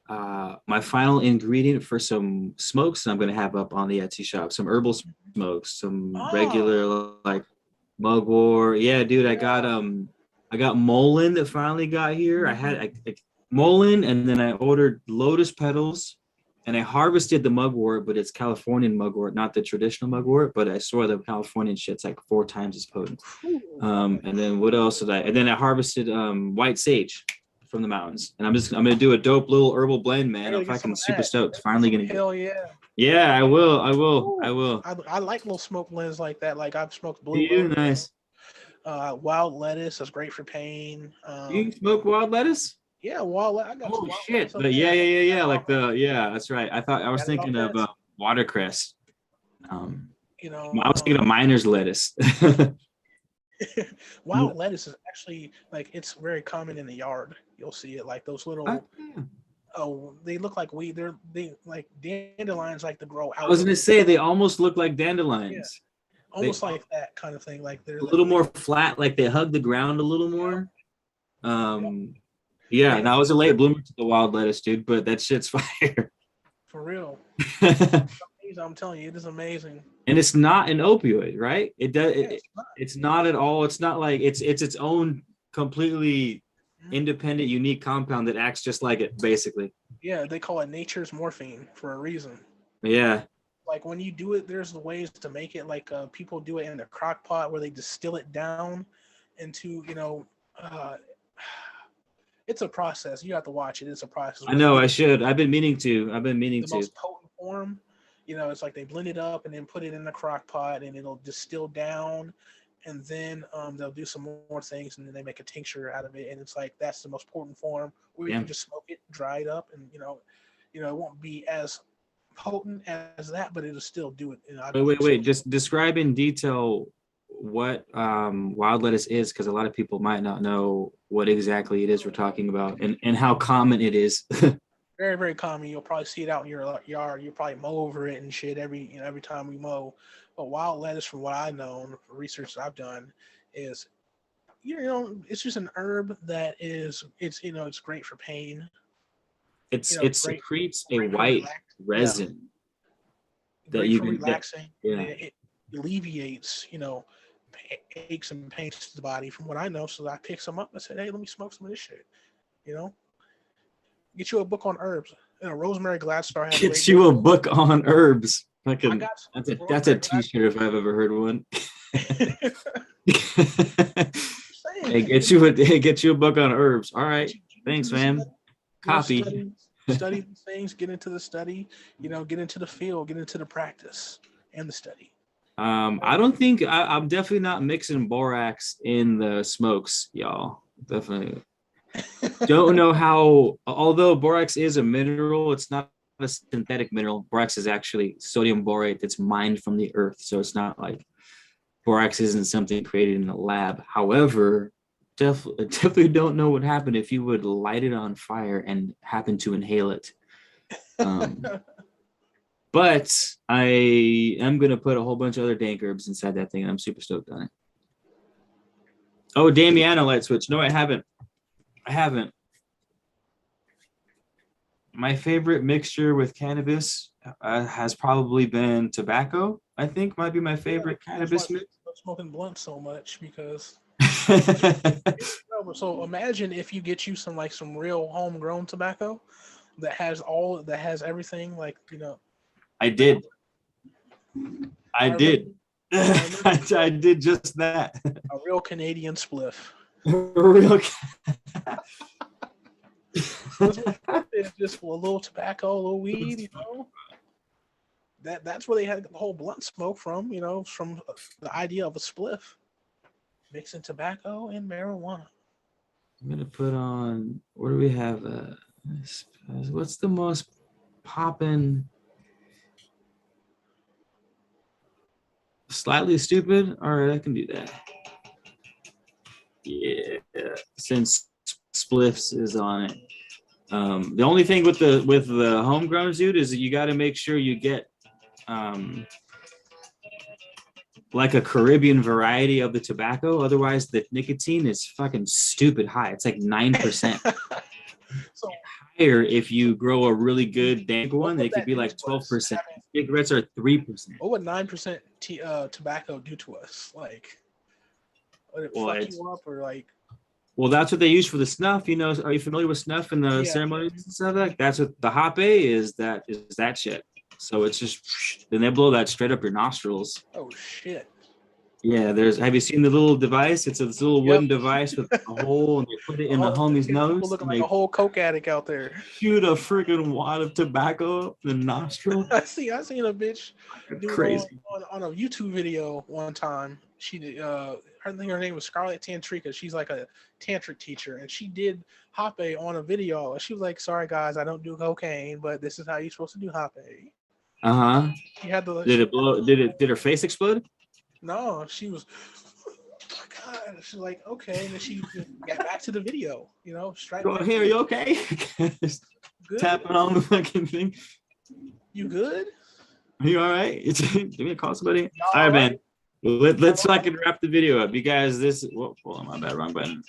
my final ingredient for some smokes I'm gonna have up on the Etsy shop. Some herbal smokes, some regular like mugwort. Yeah, dude, I got Mullen that finally got here. I had Mullen, and then I ordered lotus petals, and I harvested the mugwort, but it's Californian mugwort, not the traditional mugwort. But I swear the Californian shit's like 4 times as potent. And then what else did I? And then I harvested white sage from the mountains, and I'm gonna do a dope little herbal blend, man. I'm fucking super stoked. Finally gonna. Hell yeah. Yeah, I will. I like little smoke blends like that. Like I've smoked blue. Yeah, nice. Wild lettuce is great for pain. You smoke wild lettuce? Yeah, wild lettuce. I got holy shit! But yeah. Like that's right. I was thinking of watercress. You know, I was thinking of miner's lettuce. Wild lettuce is actually like it's very common in the yard. You'll see it like those little Oh, they look like weed. They like dandelions like to grow I out. was gonna say they almost look like Yeah, dandelions. They almost like that kind of thing. Like they're a like little more flat, like they hug the ground a little yeah, more. yeah. Yeah, They that was a late bloomer to the wild lettuce, dude, but that shit's fire. for real. I'm telling you, it is amazing. And it's not an opioid, right? Yeah, it's not. It's not at all. It's not like it's its own completely Mhm. independent, unique compound that acts just like it, basically. Yeah, they call it nature's morphine for a reason. Yeah. Like when you do it, there's ways to make it. Like people do it in a crock pot where they distill it down into, uh, it's a process. You have to watch it. It's a process. I Where they know get I it should. I've been meaning to. I've been meaning the to. most potent form. It's like they blend it up and then put it in the crock pot and it'll distill down. And then they'll do some more things and then they make a tincture out of it. And it's like that's the most potent form. Or you Yeah. can just smoke it, dry it up, and it won't be as potent as that, but it'll still do it. I believe so. Wait. Just describe in detail what wild lettuce is, because a lot of people might not know what exactly it is we're talking about and how common it is. Very, very common. You'll probably see it out in your yard. You'll probably mow over it and shit every time we mow. But wild lettuce, from what I know and the research that I've done, is it's just an herb that it's great for pain. It Great, secretes a great for white relax. Yeah, resin that great you for can get. relaxing. Yeah. It alleviates aches and pains to the body. From what I know, so I picked some up and said, hey, let me smoke some of this shit. You know, get you a book on herbs. Rosemary Gladstar had a Gets great you book. a book on herbs. I got That's a Rosemary t-shirt if I've ever heard one. Gladstar. Hey, Saying, get you a book on herbs. All right. get Thanks, into the man. study, Copy. study these things, get into the study, get into the field, get into the practice and the study. I don't think I'm definitely not mixing borax in the smokes, y'all. Definitely don't know how. Although borax is a mineral, it's not a synthetic mineral. Borax is actually sodium borate that's mined from the earth, so it's not like borax isn't something created in a lab. However, definitely don't know what happened if you would light it on fire and happen to inhale it. But I am going to put a whole bunch of other dank herbs inside that thing, and I'm super stoked on it. Oh, Damiano light switch. No, I haven't. My favorite mixture with cannabis has probably been tobacco. I think might be my favorite cannabis mix. I'm smoking blunt so much because. So imagine if you get you some real homegrown tobacco that has everything I did. I did just that. A real Canadian spliff. Just a little tobacco, a little weed, That's where they had the whole blunt smoke from, from the idea of a spliff. Mixing tobacco and marijuana. I'm gonna put on. What do we have? What's the most poppin'? Slightly stupid. All right, I can do that. Yeah, since spliffs is on it. The only thing with the homegrown dude is that you got to make sure you get like a Caribbean variety of the tobacco. Otherwise, the nicotine is fucking stupid high. It's like 9%. So higher if you grow a really good dank one, it could be like 12%. Cigarettes are 3%. What would 9% tobacco do to us? Like, would it fuck you up or like? Well, that's what they use for the snuff. Are you familiar with snuff in the ceremonies and stuff like that? That's what the hape is. That shit. So it's just, then they blow that straight up your nostrils. Oh shit. Yeah, have you seen the little device? It's this little wooden device with a hole, and they put it in the homie's nose. Looking like a whole coke addict out there. Shoot a freaking wad of tobacco up the nostril. I seen a bitch crazy on a YouTube video one time. She did. I think her name was Scarlett Tantrika. She's like a tantric teacher, and she did hape on a video. She was like, "Sorry guys, I don't do cocaine, but this is how you're supposed to do hape." She had the. Did it blow? Did her face explode? No, she was. Oh God, she's like, okay, and then she got back to the video. Straight. Go here, you okay? tapping on the fucking thing. You good? Are you all right? Give me a call, somebody. Y'all All right, man. right? Let's fucking wrap the video up. You guys, hold on, my bad, wrong button.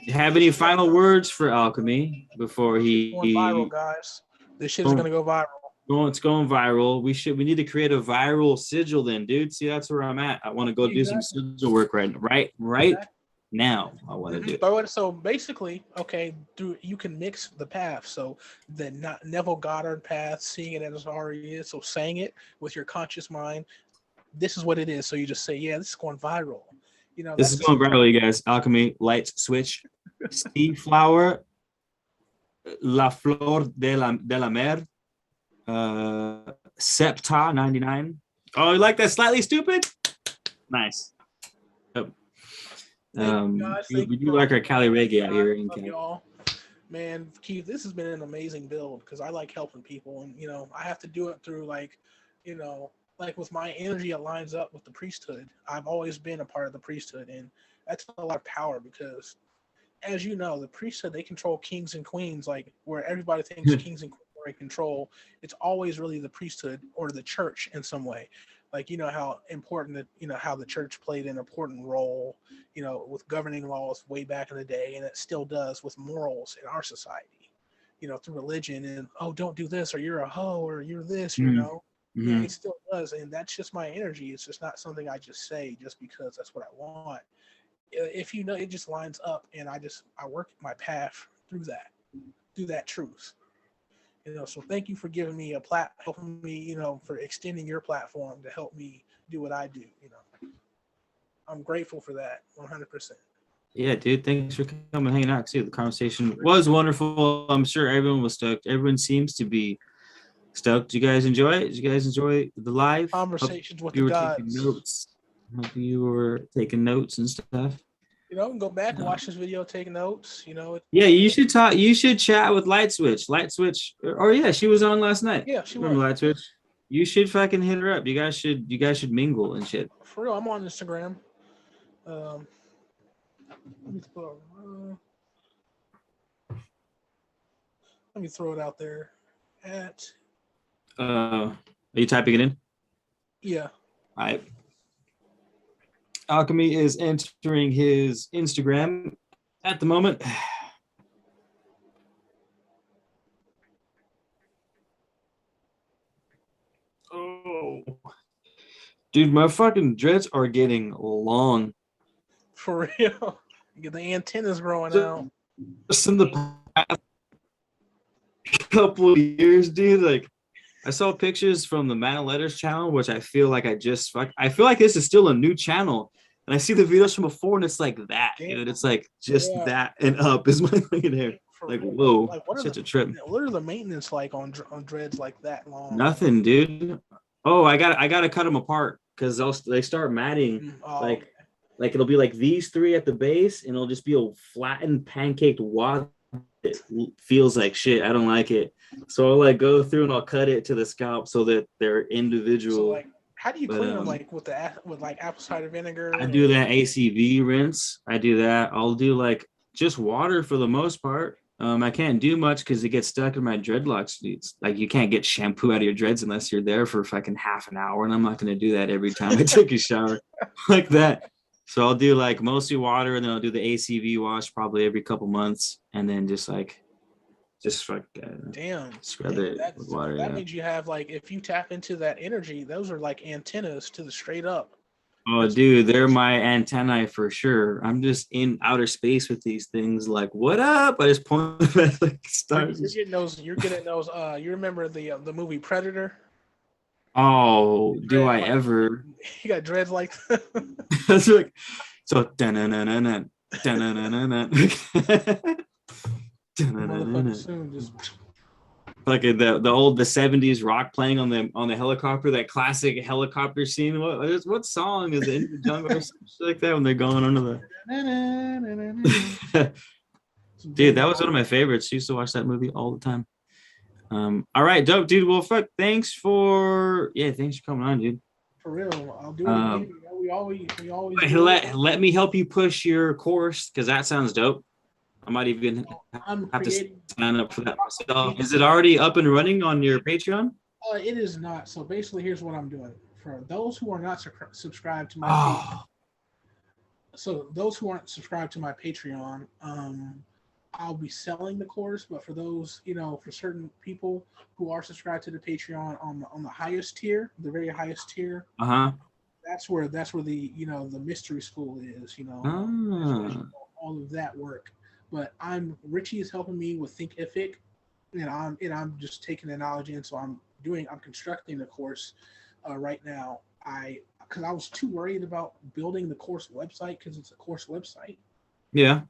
Have any final words for Alchemy before he Going viral, guys. This shit is gonna go viral. It's going viral. We need to create a viral sigil then, dude. See, that's where I'm at. I want to go do some sigil work right now. I want to do it. So basically, okay, you can mix the path. So the Neville Goddard path, seeing it as it already is. So saying it with your conscious mind, this is what it is. So you just say, yeah, this is going viral. You know, this is going viral, you guys. Alchemy, light switch, sea flower, la flor de la mer, Septa 99. Oh, you like that slightly stupid? Nice. Yep. We do like our Cali reggae out here in y'all. Man, Keith, this has been an amazing build because I like helping people, and I have to do it through like with my energy, it lines up with the priesthood. I've always been a part of the priesthood, and that's a lot of power because, as you know, the priesthood, they control kings and queens, like where everybody thinks kings and queens are in control. It's always really the priesthood or the church in some way. Like, how important that, how the church played an important role, with governing laws way back in the day, and it still does with morals in our society, through religion and, oh, don't do this, or you're a hoe, or you're this, Yeah, it still does, and that's just my energy. It's just not something I just say just because that's what I want. If it just lines up, and I work my path through that truth. So thank you for giving me helping me, for extending your platform to help me do what I do. I'm grateful for that, 100%. Yeah, dude. Thanks for coming, hanging out too. The conversation was wonderful. I'm sure everyone was stoked. Everyone seems to be stoked. Did you guys enjoy it? Did you guys enjoy the live conversations with the gods? Taking notes. Hope you were taking notes and stuff. Go back and watch this video, take notes. Yeah, you should talk. You should chat with Light Switch. Or yeah, she was on last night. Yeah, she Remember was. Light Switch? You should fucking hit her up. You guys should mingle and shit. For real, I'm on Instagram. Let me throw it out there. Are you typing it in? Yeah. All right. Alchemy is entering his Instagram at the moment. Oh, dude, my fucking dreads are getting long. For real. Get the antennas growing out. Just in the past couple of years, dude, like I saw pictures from the Man of Letters channel, which I feel like I feel like this is still a new channel. And I see the videos from before, and it's like that, dude. It's like just that and up is my fucking hair. Like, whoa, like, such a trip. What are the maintenance like on dreads like that long? Nothing, dude. Oh, I gotta cut them apart because they start matting. Like it'll be like these three at the base, and it'll just be a flattened, pancaked wad. It feels like shit. I don't like it. So I'll like go through and I'll cut it to the scalp so that they're individual. So like, how do you clean them? Like with like apple cider vinegar? I do that ACV rinse. I do that. I'll do like just water for the most part. I can't do much because it gets stuck in my dreadlocks. It's like you can't get shampoo out of your dreads unless you're there for fucking half an hour, and I'm not going to do that every time I take a shower like that. So I'll do like mostly water, and then I'll do the ACV wash probably every couple months, and then just scrub it with water. That means you have like, if you tap into that energy, those are like antennas to the straight up. Oh, dude, they're my antennae for sure. I'm just in outer space with these things. Like, what up? I just point at like stars. You're getting those. You remember the movie Predator? Oh, do I ever? You got dreads like That's like so. Da-na-na-na-na, da-na-na-na-na. Like the 70s rock playing on the helicopter, that classic helicopter scene. What song is it, In the Jungle or something like that when they're going under the dude, that was one of my favorites. I used to watch that movie all the time. All right, dope, dude. Well, fuck, thanks for coming on, dude. For real, I'll do it again. We always let me help you push your course because that sounds dope. I might even I'm have to creating. sign up for that myself. Is it already up and running on your Patreon? It is not. So basically, here's what I'm doing for those who are not subscribed to my Patreon. Oh, So those who aren't subscribed to my Patreon, I'll be selling the course. But for those, for certain people who are subscribed to the Patreon on the highest tier, the very highest tier, uh-huh. that's where the the mystery school is. Ah. All of that work. But Richie is helping me with Thinkific, and I'm just taking the knowledge in. So I'm constructing the course right now. Because I was too worried about building the course website because it's a course website. Yeah.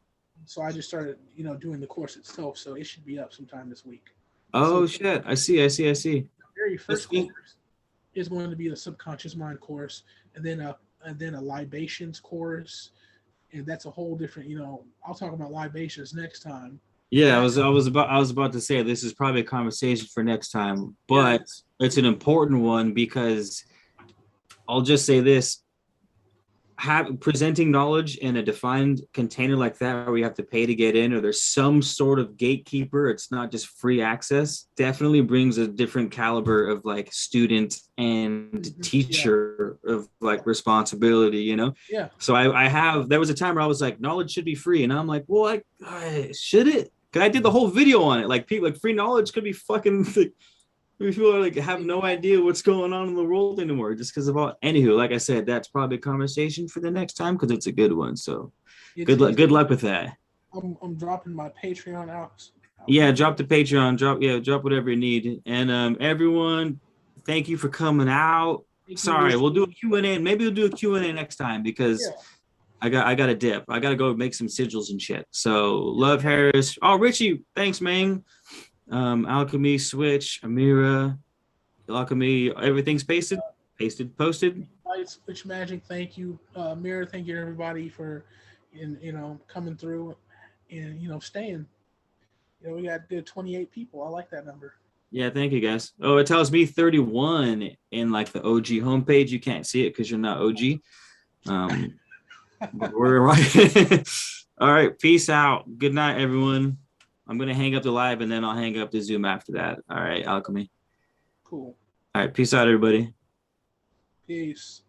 So I just started, doing the course itself. So it should be up sometime this week. Oh, So shit. I see. the very first course is going to be the subconscious mind course, and then a libations course, and that's a whole different. I'll talk about libations next time. Yeah, I was about to say this is probably a conversation for next time, but it's an important one because I'll just say this: presenting knowledge in a defined container like that, where you have to pay to get in, or there's some sort of gatekeeper, it's not just free access, definitely brings a different caliber of like student and teacher of like responsibility, Yeah. So there was a time where I was like, knowledge should be free, and I'm like, well, should it? Because I did the whole video on it. Like, people, like, free knowledge could be fucking like, people are like have no idea what's going on in the world anymore just because of all. Anywho, like I said, that's probably a conversation for the next time because it's a good one. So good luck with that. I'm dropping my Patreon out. Yeah, drop the Patreon, drop whatever you need. And everyone, thank you for coming out. Sorry, we'll do a Q&A. Maybe we'll do a Q&A next time because I got a dip. I got to go make some sigils and shit. So love, Harris. Oh, Richie, thanks, man. Alchemy, Switch, Amira, Alchemy, everything's posted. Switch Magic, thank you. Amira, thank you everybody for coming through and staying. We got good 28 people. I like that number. Yeah, thank you guys. Oh, it tells me 31 in like the OG homepage. You can't see it because you're not OG. We're right. All right, peace out. Good night, everyone. I'm gonna hang up the live and then I'll hang up the Zoom after that. All right, Alchemy. Cool. All right, peace out, everybody. Peace.